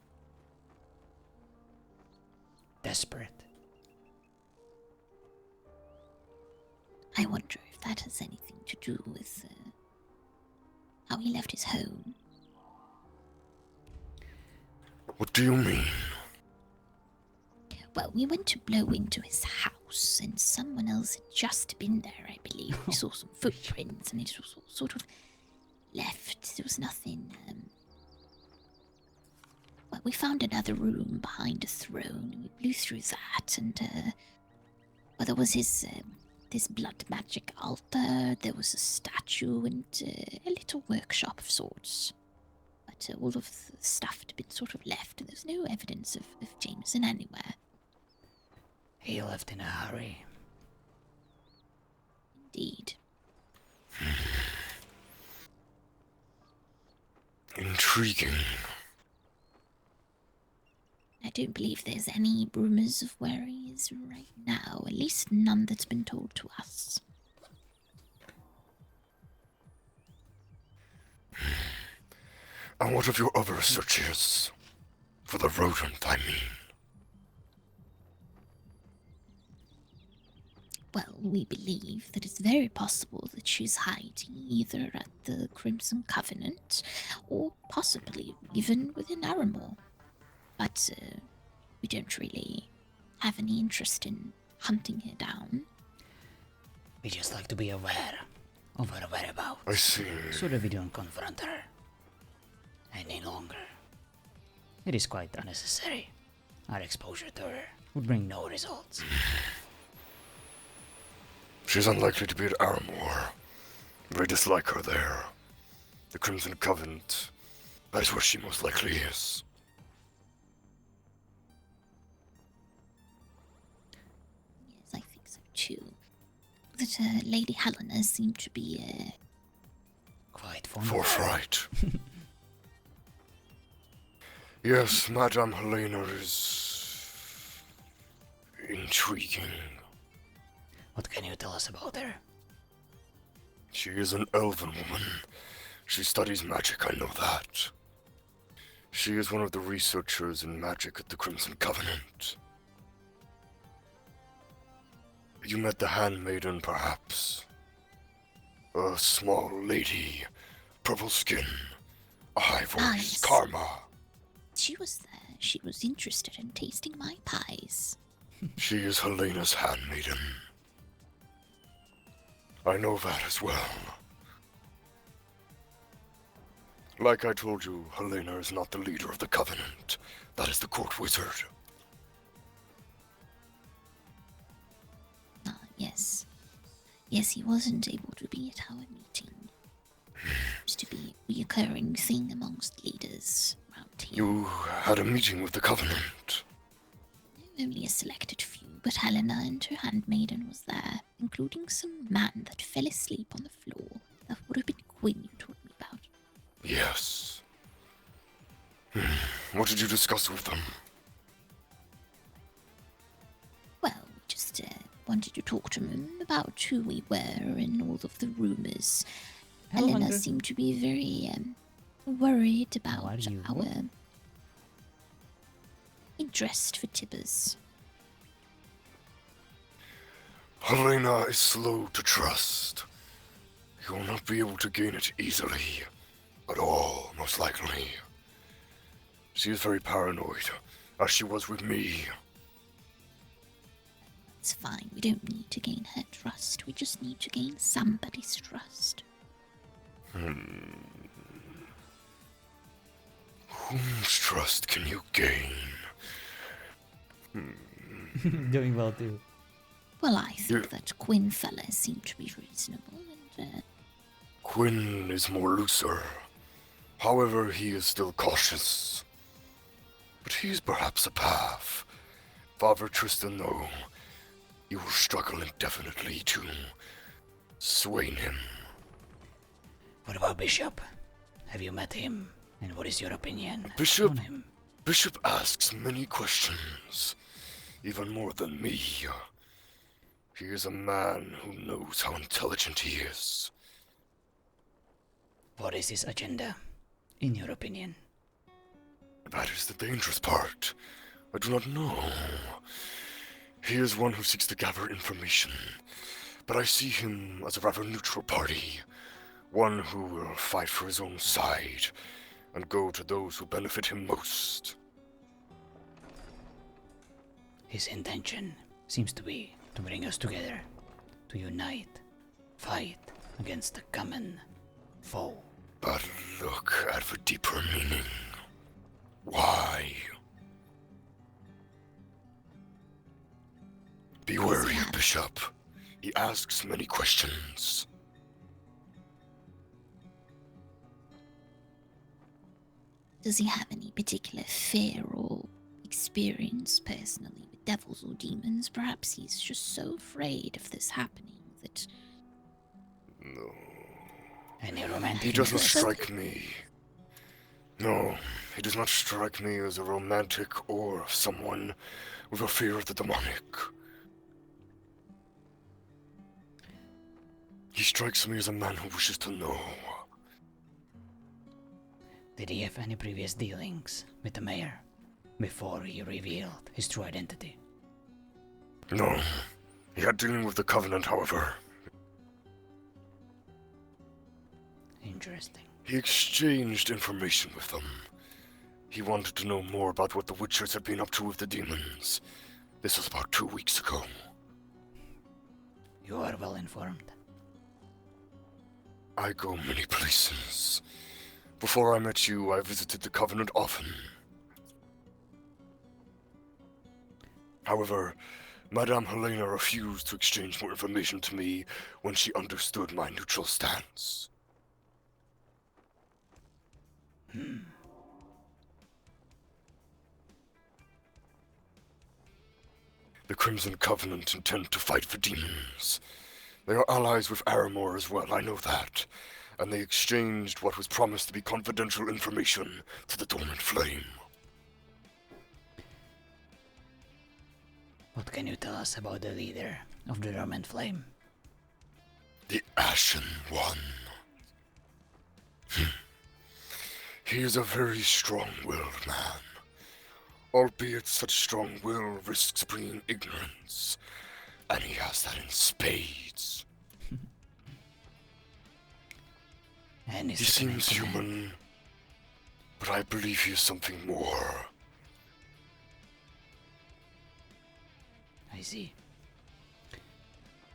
Desperate. I wonder if that has anything to do with how he left his home. What do you mean? Well, we went to blow into his house, and someone else had just been there, I believe. We saw some footprints, and it was all sort of left. There was nothing. Well, we found another room behind a throne, and we blew through that, and well, there was his blood magic altar. There was a statue and a little workshop of sorts. But all of the stuff had been sort of left, and there's no evidence of Jameson anywhere. He left in a hurry. Indeed. Intriguing. I don't believe there's any rumors of where he is right now, at least none that's been told to us. And what of your other searches? For the rodent, I mean. Well, we believe that it's very possible that she's hiding either at the Crimson Covenant or possibly even within Aramore. But we don't really have any interest in hunting her down. We just like to be aware of her whereabouts. I see. So that we don't confront her any longer. It is quite unnecessary. Our exposure to her would bring no results. She's unlikely to be at Aramore. We dislike her there. The Crimson Covenant, that is where she most likely is. that Lady Helena seemed to be quite forthright. Yes, Madame Helena is intriguing. What can you tell us about her? She is an elven woman. She studies magic, I know that. She is one of the researchers in magic at the Crimson Covenant. You met the handmaiden, perhaps? A small lady, purple skin, a high voice, yes. Karma. She was there. She was interested in tasting my pies. She is Helena's handmaiden. I know that as well. Like I told you, Helena is not the leader of the Covenant. That is the court wizard. Yes. Yes, he wasn't able to be at our meeting. Seems to be a reoccurring thing amongst leaders around here. You had a meeting with the Covenant. Only a selected few, but Helena and her handmaiden was there, including some man that fell asleep on the floor. That would have been Quinn you told me about. Yes. What did you discuss with them? Well, we just wanted to talk to him about who we were and all of the rumors. Helena seemed to be very worried about our interest for Tibbers. Helena is slow to trust. You will not be able to gain it easily. At all, most likely. She is very paranoid, as she was with me. It's fine, we don't need to gain her trust. We just need to gain somebody's trust. Whose trust can you gain? Doing well too. Well, I think that Quinn fella seemed to be reasonable and Quinn is more looser. However, he is still cautious. But he is perhaps a path. Father Tristan, though, you will struggle indefinitely to sway him. What about Bishop? Have you met him? And what is your opinion Bishop, on him? Bishop asks many questions, even more than me. He is a man who knows how intelligent he is. What is his agenda, in your opinion? That is the dangerous part. I do not know. He is one who seeks to gather information, but I see him as a rather neutral party. One who will fight for his own side, and go to those who benefit him most. His intention seems to be to bring us together, to unite, fight against the common foe. But look at the deeper meaning. Why? Be wary, Bishop. He asks many questions. does he have any particular fear or experience personally with devils or demons? Perhaps he's just so afraid of this happening that... No. Any romantic He doesn't interest? strike me. No, he does not strike me as a romantic or someone with a fear of the demonic. He strikes me as a man who wishes to know. Did he have any previous dealings with the mayor before he revealed his true identity? No. He had dealing with the Covenant, however. Interesting. He exchanged information with them. He wanted to know more about what the Witchers had been up to with the demons. This was about 2 weeks ago. You are well informed. I go many places. Before I met you, I visited the Covenant often. However, Madame Helena refused to exchange more information to me when she understood my neutral stance. The Crimson Covenant intend to fight for demons. They are allies with Aramor as well, I know that. And they exchanged what was promised to be confidential information to the Dormant Flame. What can you tell us about the leader of the Dormant Flame? The Ashen One. He is a very strong-willed man. Albeit such strong will risks bringing ignorance. And he has that in spades. And he seems human, but I believe he is something more. I see.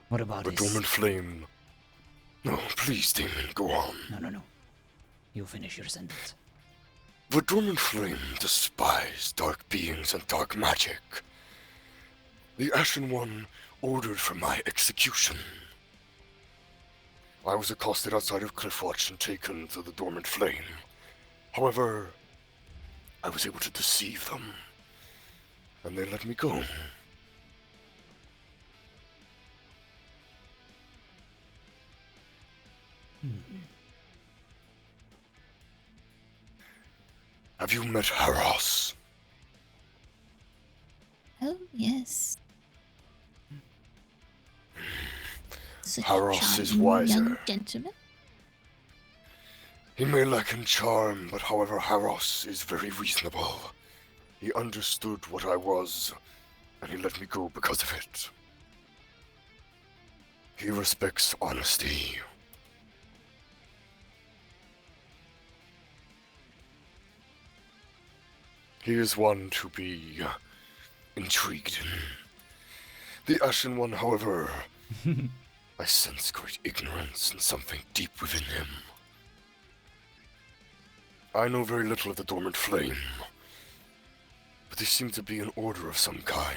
What about the his... Dormant Flame? No, please, Damien, go on. No. You finish your sentence. The Dormant Flame despise dark beings and dark magic. The Ashen One ordered for my execution. I was accosted outside of Cliffwatch and taken to the Dormant Flame. However, I was able to deceive them, and they let me go. Have you met Haros? Oh, yes. Such Haros is charming wiser. young gentleman. He may lack in charm, but however, Haros is very reasonable. He understood what I was, and he let me go because of it. He respects honesty. He is one to be intrigued in. The Ashen One, however, I sense great ignorance and something deep within him. I know very little of the Dormant Flame, but they seem to be an order of some kind.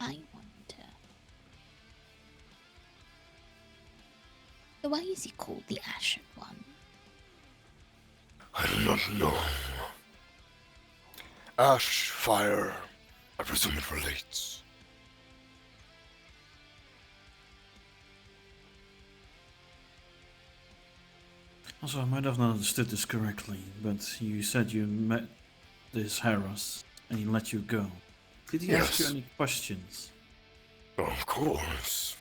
I wonder. Why is he called the Ashen One? I do not know. Ash, fire, I presume it relates. Also, I might have not understood this correctly, but you said you met this Haros and he let you go. Did he ask you any questions? Of course.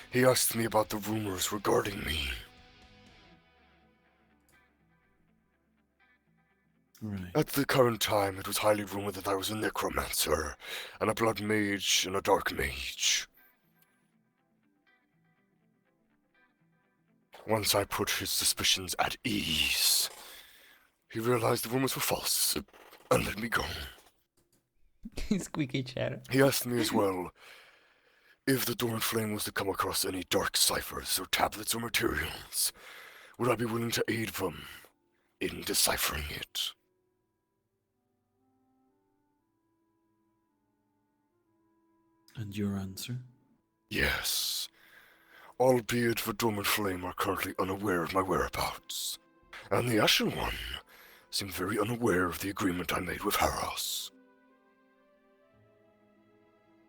He asked me about the rumors regarding me. Right. At the current time, it was highly rumored that I was a necromancer, and a blood mage, and a dark mage. Once I put his suspicions at ease, he realized the rumors were false, and let me go. Squeaky chair. He asked me as well if the Dormant Flame was to come across any dark ciphers or tablets or materials, would I be willing to aid them in deciphering it? And your answer? Yes. Albeit the Dormant Flame are currently unaware of my whereabouts. And the Ashen One seemed very unaware of the agreement I made with Haros.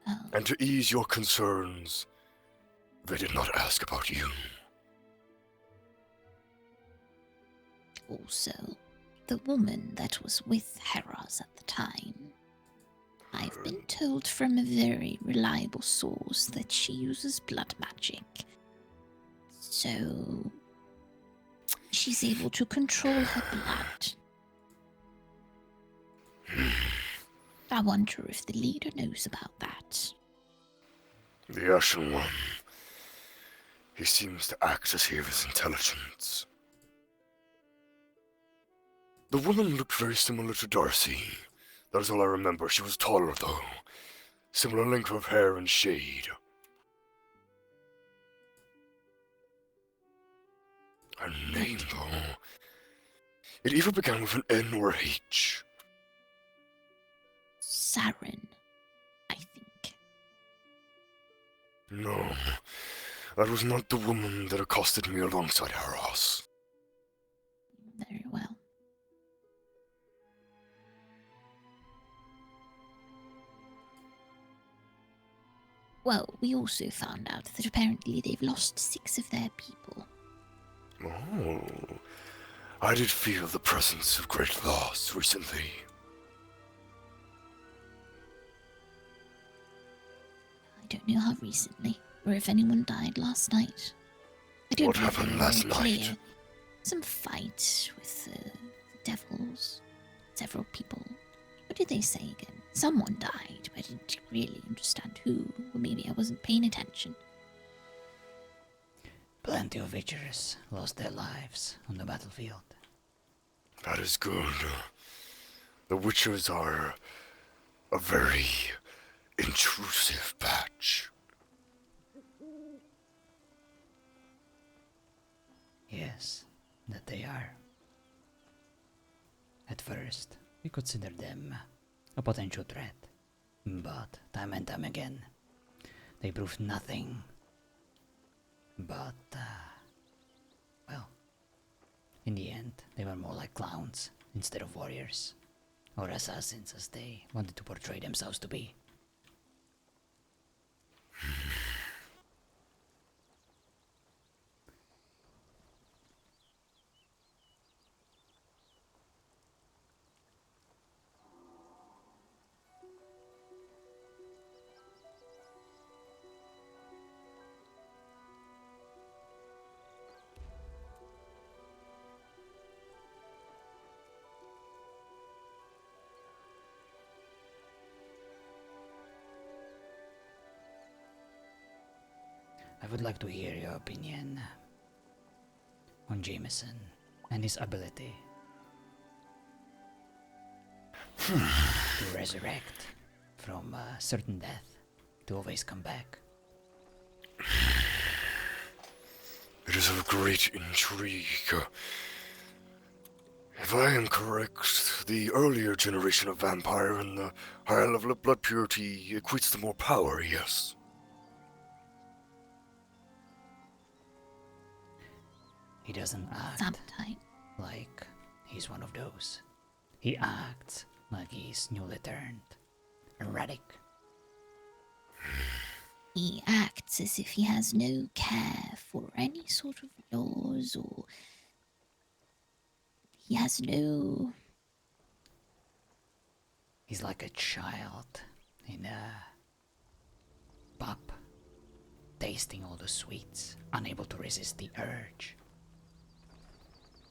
Oh. And to ease your concerns, they did not ask about you. Also, the woman that was with Haros at the time. I've been told from a very reliable source that she uses blood magic. So, she's able to control her blood. I wonder if the leader knows about that. The Ashen One. He seems to act as he has intelligence. The woman looked very similar to Darcy. That is all I remember. She was taller, though. Similar length of hair and shade. Her name, though. It either began with an N or a H. Saren, I think. No, that was not the woman that accosted me alongside Haros. Very well. Well, we also found out that apparently they've lost 6 of their people. Oh, I did feel the presence of great loss recently. I don't know how recently, or if anyone died last night. I don't What know if they happened were last very night? clear. Some fight with the devils. Several people. What did they say again? Someone died, but I didn't really understand who. Or maybe I wasn't paying attention. Plenty of Witchers lost their lives on the battlefield. That is good. The Witchers are a very intrusive batch. Yes, that they are. At first, we considered them a potential threat, but time and time again, they proved nothing but, well, in the end, they were more like clowns instead of warriors, or assassins as they wanted to portray themselves to be. I would like to hear your opinion on Jameson and his ability to resurrect from a certain death to always come back. It is of great intrigue. If I am correct, the earlier generation of vampire and the higher level of blood purity equates to more power, yes? He doesn't act like he's one of those. He acts like he's newly turned, erratic. He acts as if he has no care for any sort of laws, or he has no... He's like a child in a pub, tasting all the sweets, unable to resist the urge,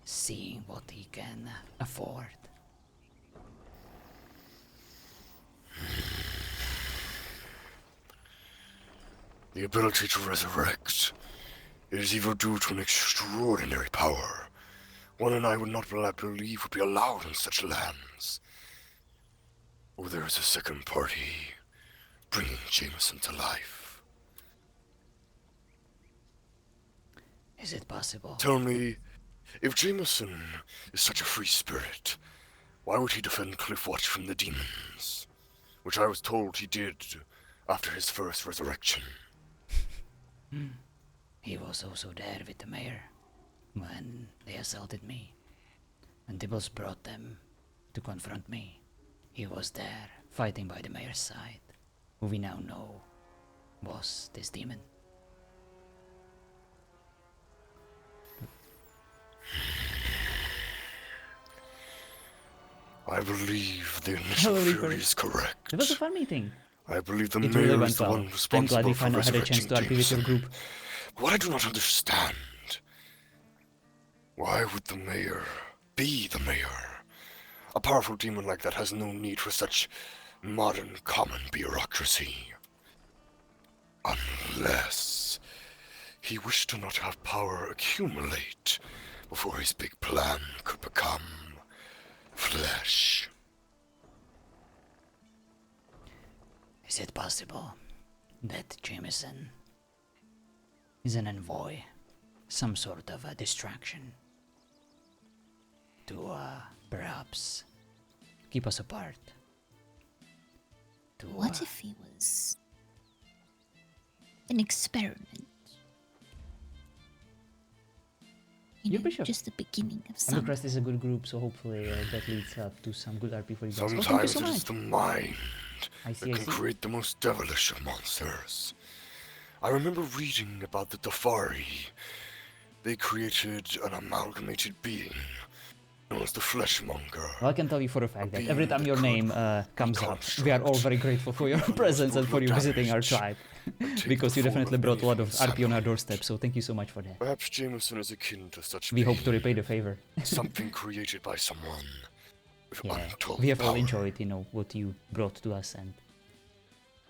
seeing what he can afford. The ability to resurrect is either due to an extraordinary power, one and I would not believe would be allowed in such lands, or there is a second party bringing Jameson to life. Is it possible? Tell me, if Jameson is such a free spirit, why would he defend Cliffwatch from the demons? Which I was told he did after his first resurrection. He was also there with the mayor when they assaulted me. When Dibbles brought them to confront me, he was there fighting by the mayor's side, who we now know was this demon. I believe the initial theory is correct. It was a fun meeting. I believe the It mayor really is went the well. one I'm responsible glad we for finally had a chance resurrecting to RP with your Jameson. group. What I do not understand, why would the mayor be the mayor? A powerful demon like that has no need for such modern common bureaucracy. Unless he wished to not have power accumulate before his big plan could become flesh. Is it possible that Jameson is an envoy, some sort of a distraction to perhaps keep us apart? To, What if he was an experiment? You know, Bishop. just the beginning of And something. the Crest is a good group, so hopefully that leads up to some good RP for you guys. Sometimes Oh, thank you so it is much. the mind I see, that I can see. create the most devilish of monsters. I remember reading about the Dafari. They created an amalgamated being known as the Fleshmonger. Well, I can tell you for a fact that every being time that your could name comes up, we are all very grateful for your presence and for you visiting our tribe. Because you definitely brought a lot of RP on our doorstep, so thank you so much for that. Perhaps Jameson is akin to such We hope to being. repay the favor. Something created by someone with Yeah, untold we have all power. enjoyed, what you brought to us, and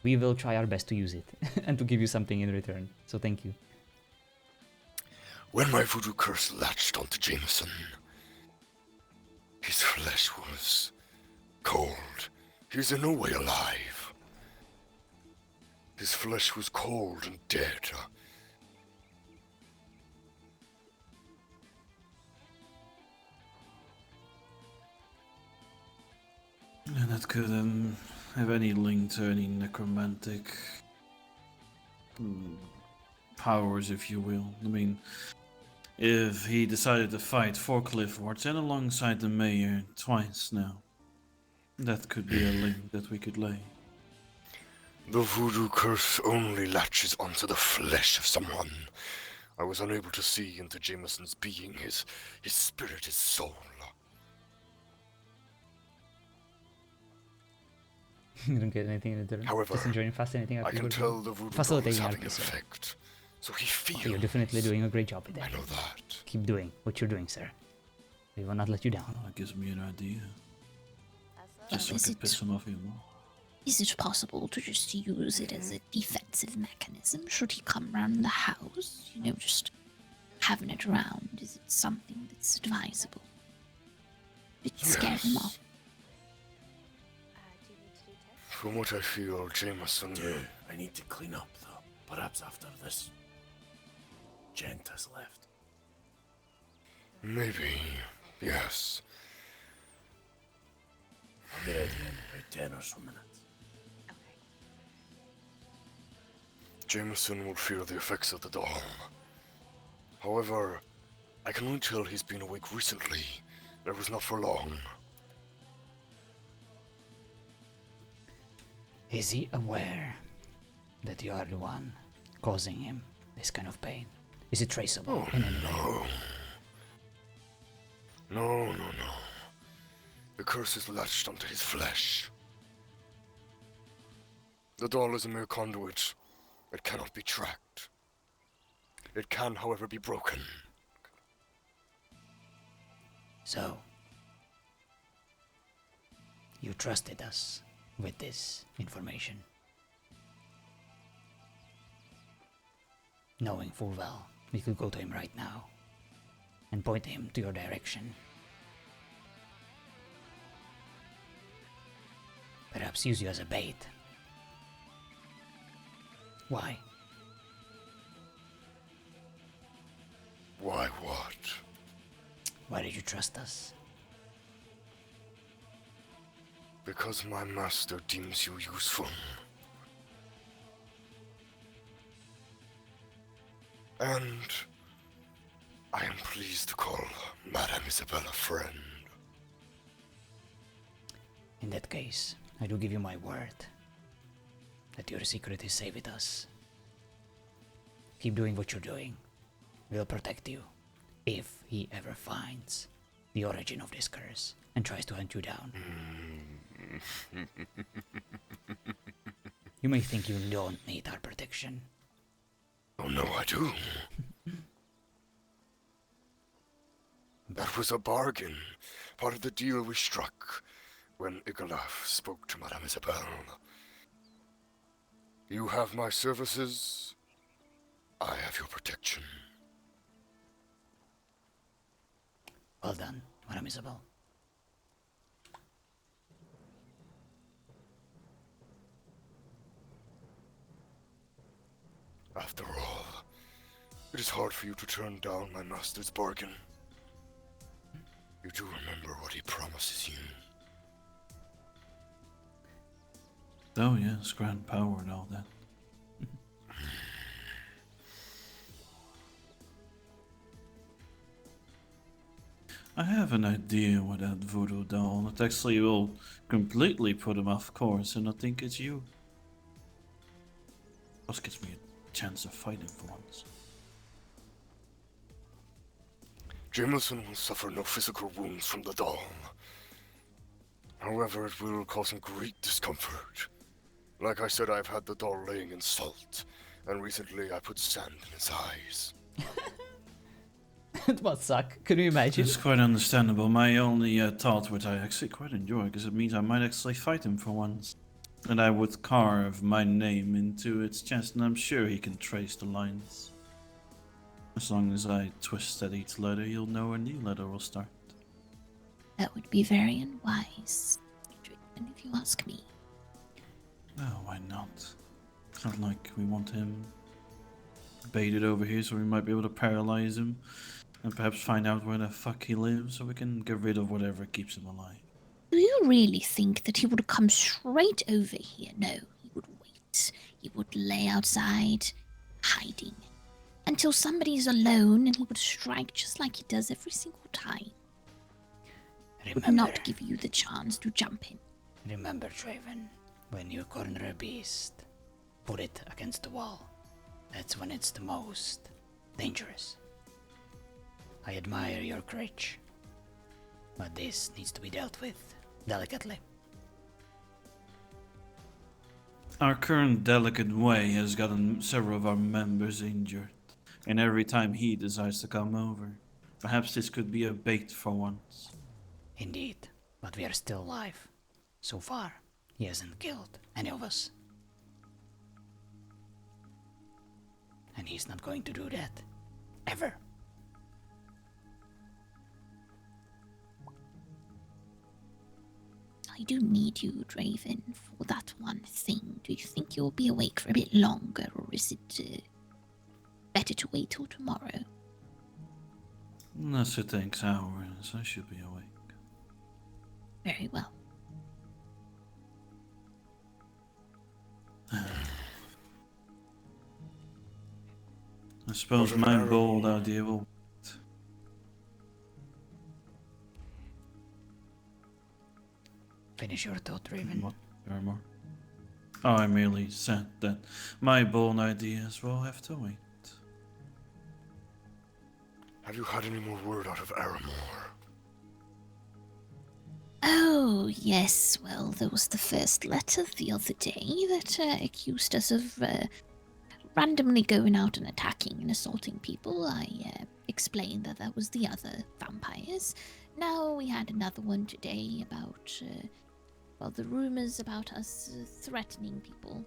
we will try our best to use it and to give you something in return. So thank you. When my voodoo curse latched onto Jameson, his flesh was cold. He was in no way alive. His flesh was cold and dead. And that could have any link to any necromantic powers, if you will. I mean, if he decided to fight for Cliffwards and alongside the mayor twice now, that could be a link that we could lay. The voodoo curse only latches onto the flesh of someone. I was unable to see into Jameson's being, his spirit, his soul. You don't get anything in return. However, just enjoying fascinating. I can tell the voodoo facilitating is having an RP, sir. effect. So he feels. You're definitely doing a great job with that. I know that. Keep doing what you're doing, sir. We will not let you down. That gives me an idea. Just so I can piss him off even more. Is it possible to just use it as a defensive mechanism should he come around the house? Just having it around. Is it something that's advisable? It scare him off. From what I feel, Jameson. Yeah, I need to clean up though. Perhaps after this gent has left. Maybe, yes. I'll be ready in about 10 or so minutes. Jameson will feel the effects of the doll. However, I can only tell he's been awake recently. That was not for long. Is he aware that you are the one causing him this kind of pain? Is it traceable in any way? No. The curse is latched onto his flesh. The doll is a mere conduit. It cannot be tracked. It can, however, be broken. So, you trusted us with this information, knowing full well we could go to him right now and point him to your direction. Perhaps use you as a bait. Why? Why what? Why did you trust us? Because my master deems you useful. And I am pleased to call Madame Isabel a friend. In that case, I do give you my word that your secret is safe with us. Keep doing what you're doing. We'll protect you if he ever finds the origin of this curse and tries to hunt you down. You may think you don't need our protection. Oh no, I do. That was a bargain, part of the deal we struck when Igolaf spoke to Madame Isabel. You have my services, I have your protection. Well done, Madame Isabel. After all, it is hard for you to turn down my master's bargain. You do remember what he promises you. Oh yes, grand power and all that. I have an idea with that voodoo doll. It actually will completely put him off course, and I think it's you. Just gives me chance of fighting for once. Jameson will suffer no physical wounds from the doll. However, it will cause him great discomfort. Like I said, I've had the doll laying in salt, and recently I put sand in his eyes. It must suck. Can you imagine? It's quite understandable. My only thought, which I actually quite enjoy, because it means I might actually fight him for once. And I would carve my name into its chest, and I'm sure he can trace the lines. As long as I twist at each letter, he'll know a new letter will start. That would be very unwise, Draven, if you ask me. Well, why not? It's not like we want him baited over here, so we might be able to paralyze him and perhaps find out where the fuck he lives, so we can get rid of whatever keeps him alive. Do you really think that he would come straight over here? No, he would wait. He would lay outside, hiding, until somebody's alone, and he would strike just like he does every single time. He would not give you the chance to jump in. Remember, Draven, when you corner a beast, put it against the wall. That's when it's the most dangerous. I admire your courage, but this needs to be dealt with delicately. Our current delicate way has gotten several of our members injured, and every time he decides to come over, perhaps this could be a bait for once. Indeed, but we are still alive. So far, he hasn't killed any of us. And he's not going to do that. Ever. I do need you, Draven, for that one thing. Do you think you'll be awake for a bit longer, or is it better to wait till tomorrow? Unless it takes hours, I should be awake. Very well. I suppose my bold idea will. Finish your thought, Raven. What? There are more? Oh, I merely said that my bold ideas will have to wait. Have you had any more word out of Aramore? Oh, yes. Well, there was the first letter the other day that accused us of randomly going out and attacking and assaulting people. I explained that that was the other vampires. Now we had another one today about, well, the rumors about us threatening people.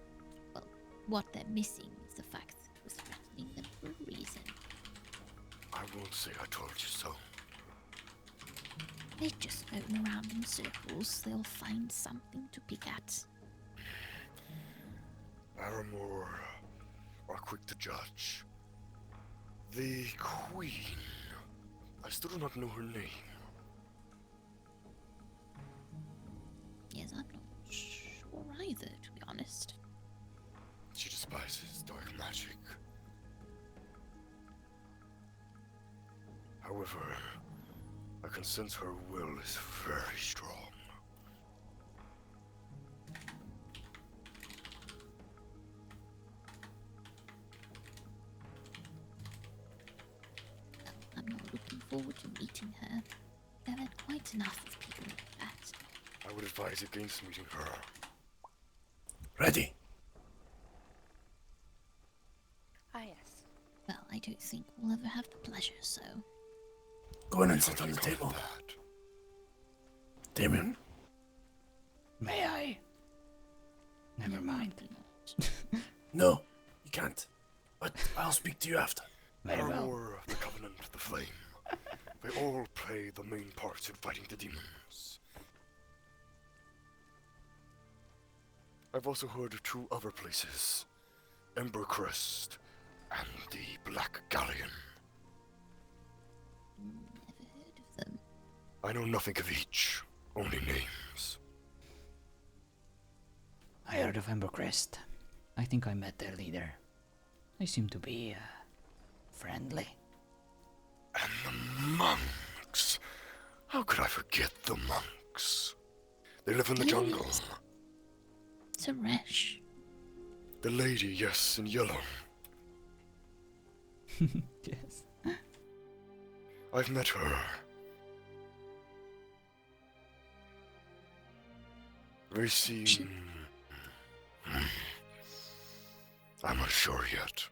Well, what they're missing is the fact that we're threatening them for a reason. I won't say I told you so. They're just floating around in circles. They'll find something to pick at. Aramore are quick to judge. The Queen. I still do not know her name. Yes, I'm not sure either, to be honest. She despises dark magic. However, I can sense her will is very strong. I'm not looking forward to meeting her. There are quite enough of people like that. I would advise against meeting her. Ready? Ah, yes. Well, I don't think we'll ever have the pleasure, so... Go in and sit on the table. Damien? May I? Never mind. No, you can't. But I'll speak to you after. Very well. Aramore, the Covenant, the Flame. They all play the main parts in fighting the demons. I've also heard of two other places. Ember Crest and the Black Galleon. Never heard of them. I know nothing of each, only names. I heard of Embercrest. I think I met their leader. They seem to be friendly. And the monks. How could I forget the monks? They live in the jungle. Suresh. The lady, yes, in yellow. Yes. I've met her. They seem... I'm unsure yet.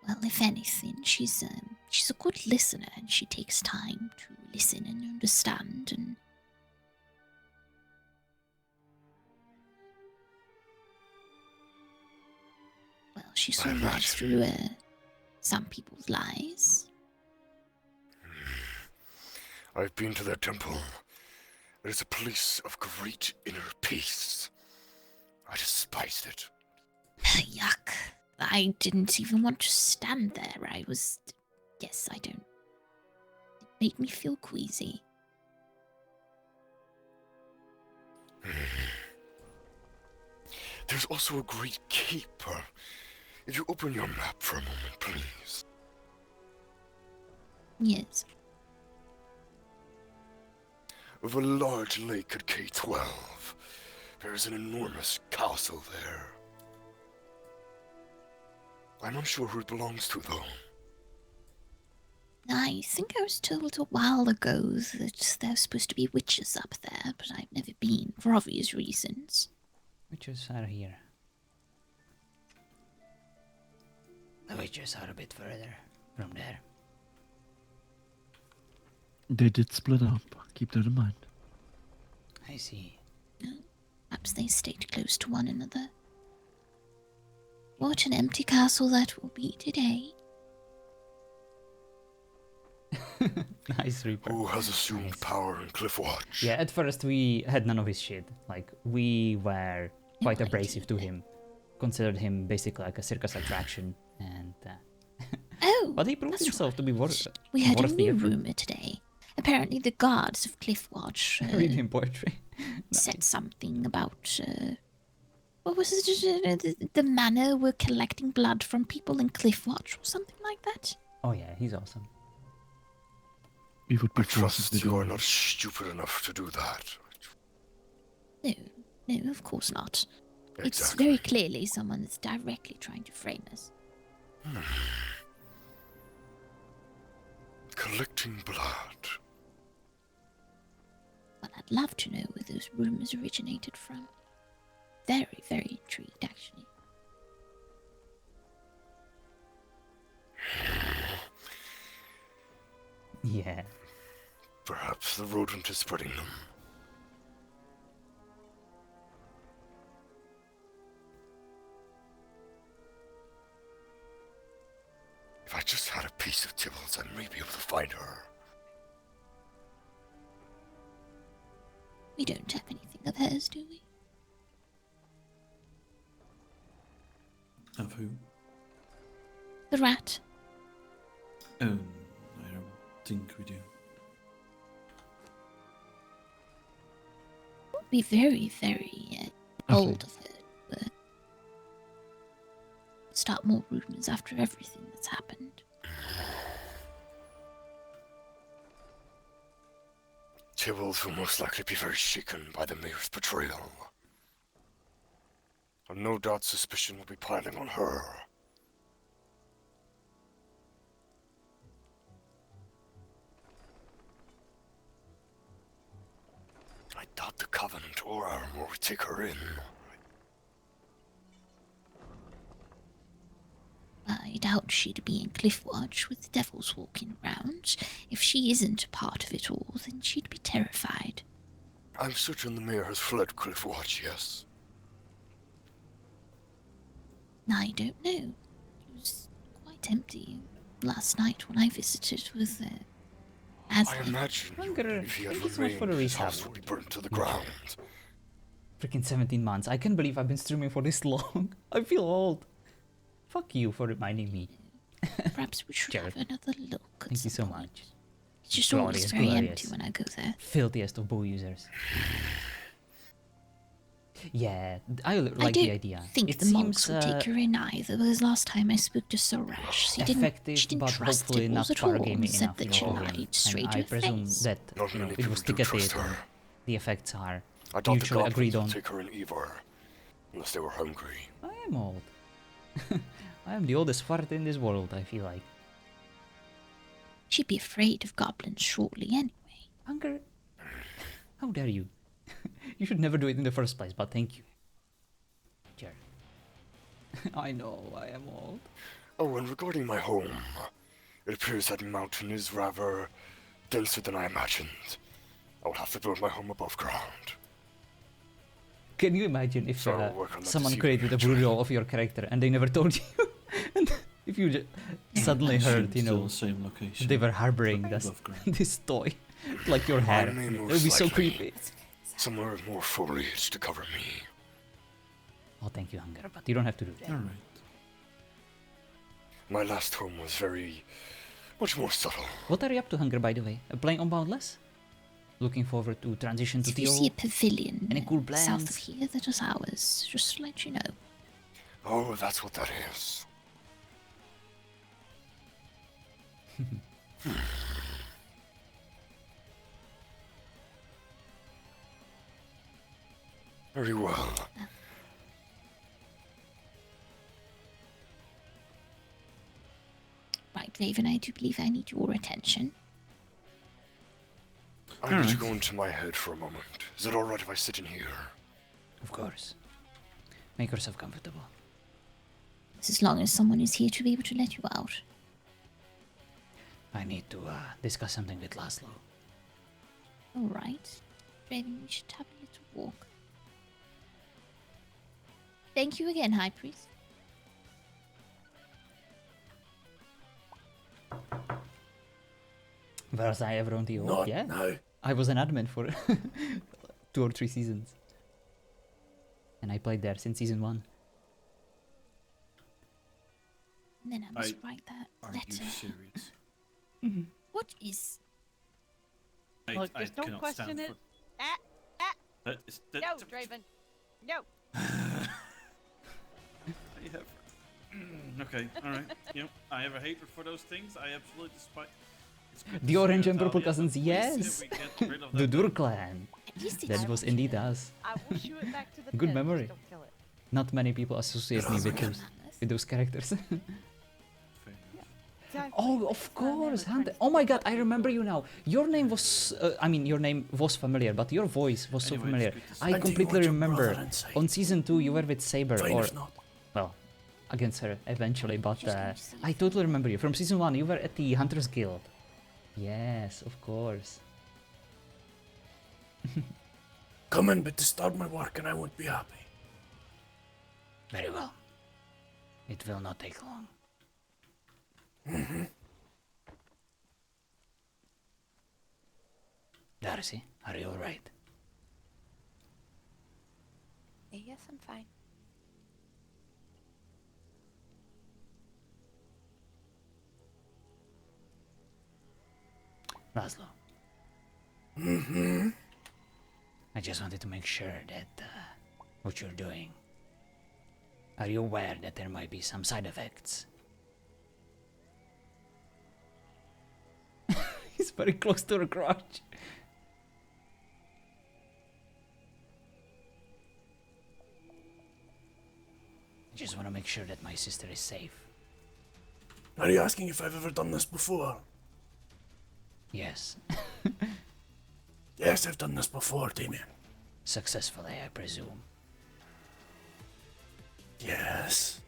Well, if anything, she's a good listener, and she takes time to listen and understand. And well, she saw right through some people's lies. I've been to their temple. It is a place of great inner peace. I despise it. Yuck. I didn't even want to stand there. Yes, I don't. It made me feel queasy. There's also a great keep. If you open your map for a moment, please. Yes. Of a large lake at K12. There is an enormous castle there. I'm unsure who it belongs to, though. I think I was told a while ago that there's supposed to be witches up there, but I've never been, for obvious reasons. Witches are here. The witches are a bit further from there. They did split up. Keep that in mind. I see. Perhaps they stayed close to one another. What an empty castle that will be today. Nice, Reaper. Who has assumed power in Cliffwatch? Yeah, at first we had none of his shit. Like, we were quite abrasive to him. Considered him basically like a circus attraction. And oh, but he proved himself to be worth it. We had a new rumor today. Apparently the guards of Cliffwatch reading poetry. Said something about what was it? The manor were collecting blood from people in Cliffwatch or something like that. Oh yeah, he's awesome. We would be I trust you are not stupid enough to do that. No, of course not. Exactly. It's very clearly someone that's directly trying to frame us. Collecting blood. Well, I'd love to know where those rumors originated from. Very, very intrigued, actually. Yeah. Perhaps the rodent is spreading them. If I just had a piece of Tybalt's, I may be able to find her. We don't have anything of hers, do we? Of who? The rat. Oh, I don't think we do. It would be very, very old of her. But start more rumors after everything that's happened. Tybalt will most likely be very shaken by the mayor's betrayal. And no doubt suspicion will be piling on her. I doubt the Covenant or Armor would take her in. I doubt she'd be in Cliffwatch with the devils walking around. If she isn't a part of it all, then she'd be terrified. I'm certain the mayor has fled Cliffwatch, yes? I don't know. It was quite empty last night when I visited with I imagine if he had so much for the remained, his recap. house would be burnt to the ground. Freaking 17 months. I can't believe I've been streaming for this long. I feel old. Fuck you for reminding me. Perhaps we should have another look. Thank you so much. It's just always very empty when I go there. Filthiest of bow users. Yeah, I like I the don't idea. think It the monks seems would take her in either, because last time I spoke to Sorash, she didn't but trust hopefully it not at all wargaming and said enough that in she the game. lied straight And to I her presume face. that Not many it people was do ticketed trust her. and the effects are I doubt the mutually agreed goblins on. would take her in either, unless they were hungry. I am old. I am the oldest fart in this world, I feel like. She'd be afraid of goblins shortly anyway. Hunger? How dare you? You should never do it in the first place, but thank you. Sure. I know, I am old. Oh, and regarding my home, it appears that mountain is rather denser than I imagined. I will have to build my home above ground. Can you imagine if So I'll work on that someone this created a evening, brutal of your character and they never told you? And if you just suddenly heard, you know, same location. they were harboring this toy, like your hair. I may It would most be so likely creepy. somewhere with more foliage to cover me. Oh, thank you, Hunger, but you don't have to do that. Alright. My last home was much more subtle. What are you up to, Hunger, by the way? Playing on Boundless? Looking forward to transition to If you TO? see a pavilion Any cool plans? south of here, that is ours. Just to let you know. Oh, that's what that is. Very well. Right, Raven, I do believe I need your attention. I need to go into my head for a moment. Is it alright if I sit in here? Of course. Make yourself comfortable. This as long as someone is here to be able to let you out. I need to discuss something with Laszlo. Alright. Raven, we should have a little walk. Thank you again, High Priest. Was I ever on TO? Not Yeah. now. I was an admin for 2 or 3 seasons. And I played there since season 1. And then I must write that Are you letter. serious? What is... Look, just don't question it. No, Draven. No. I have. Okay, alright. You know, I have a hatred for those things. I absolutely despise. The Orange and Purple Natalia, Cousins, but please, yes! if we get rid of The that Dur clan. That was indeed us. I will shoot it back to the Good pit, memory. just don't kill it. Not many people associate me with those characters. Oh, of course, Hunter. Oh my god, I remember you now. Your name was, your name was familiar, but your voice was so Anyway, familiar. it's good to see I you. And do you completely want your brother remember. inside? On season 2, you were with Saber, Fine or if not. well, against her eventually. But I totally remember you from season 1. You were at the Hunters Guild. Yes, of course. Come in, but disturb my work and I won't be happy. Very well. It will not take long. Mm-hmm. Darcy, are you alright? Yes, I'm fine. Laszlo. Mm-hmm. I just wanted to make sure that what you're doing. Are you aware that there might be some side effects? He's very close to her crotch. I just want to make sure that my sister is safe. Are you asking if I've ever done this before? Yes. Yes, I've done this before, Damien. Successfully, I presume. Yes.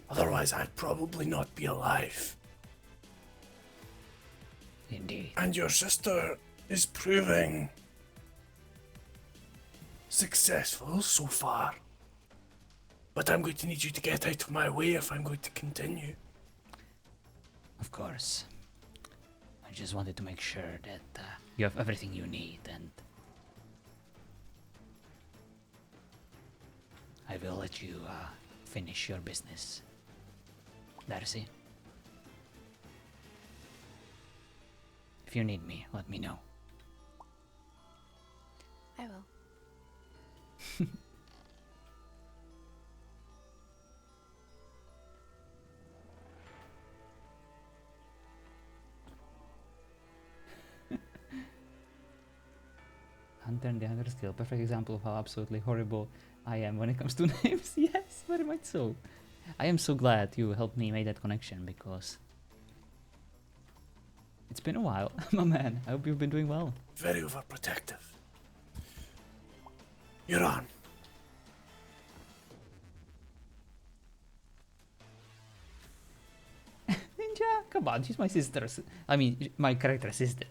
Otherwise, I'd probably not be alive. Indeed. And your sister is proving successful so far. But I'm going to need you to get out of my way if I'm going to continue. Of course. I just wanted to make sure that you have everything you need, and I will let you finish your business. Darcy? If you need me, let me know. I will. Hunter and the Hunger Skill, perfect example of how absolutely horrible I am when it comes to names. Yes, very much so. I am so glad you helped me make that connection because it's been a while, my man. I hope you've been doing well. Very overprotective. You're on. Ninja, come on, she's my sister. I mean, my character sister.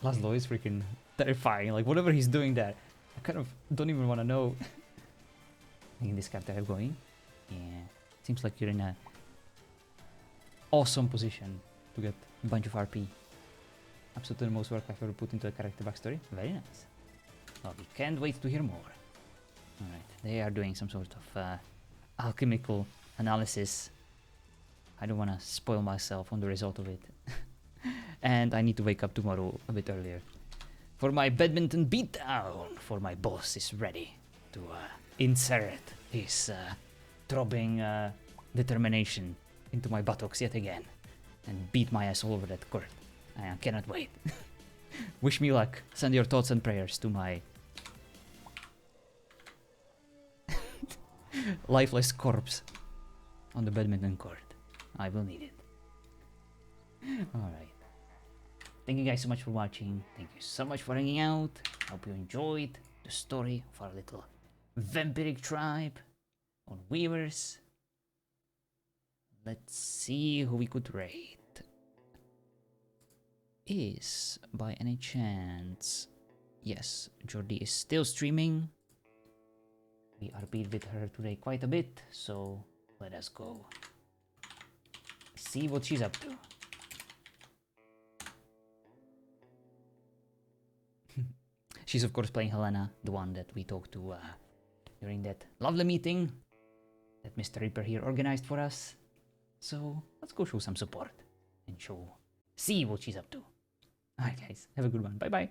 Laszlo is freaking terrifying. Like, whatever he's doing there, I kind of don't even want to know. Making this character have going. Yeah, seems like you're in a awesome position to get a bunch of RP. Absolutely the most work I've ever put into a character backstory. Very nice. Well, we can't wait to hear more. Alright, they are doing some sort of alchemical analysis. I don't want to spoil myself on the result of it. And I need to wake up tomorrow a bit earlier for my badminton beatdown, for my boss is ready to insert his throbbing determination into my buttocks yet again and beat my ass all over that court. I cannot wait. Wish me luck. Send your thoughts and prayers to my lifeless corpse on the badminton court. I will need it. Alright. Thank you guys so much for watching. Thank you so much for hanging out. Hope you enjoyed the story of our little vampiric tribe on Weavers. Let's see who we could raid. Is, by any chance... Yes, Jordi is still streaming. We RP'd with her today quite a bit, so let us go see what she's up to. She's of course playing Helena, the one that we talked to during that lovely meeting that Mr. Reaper here organized for us. So let's go show some support and see what she's up to. Alright guys, have a good one. Bye bye.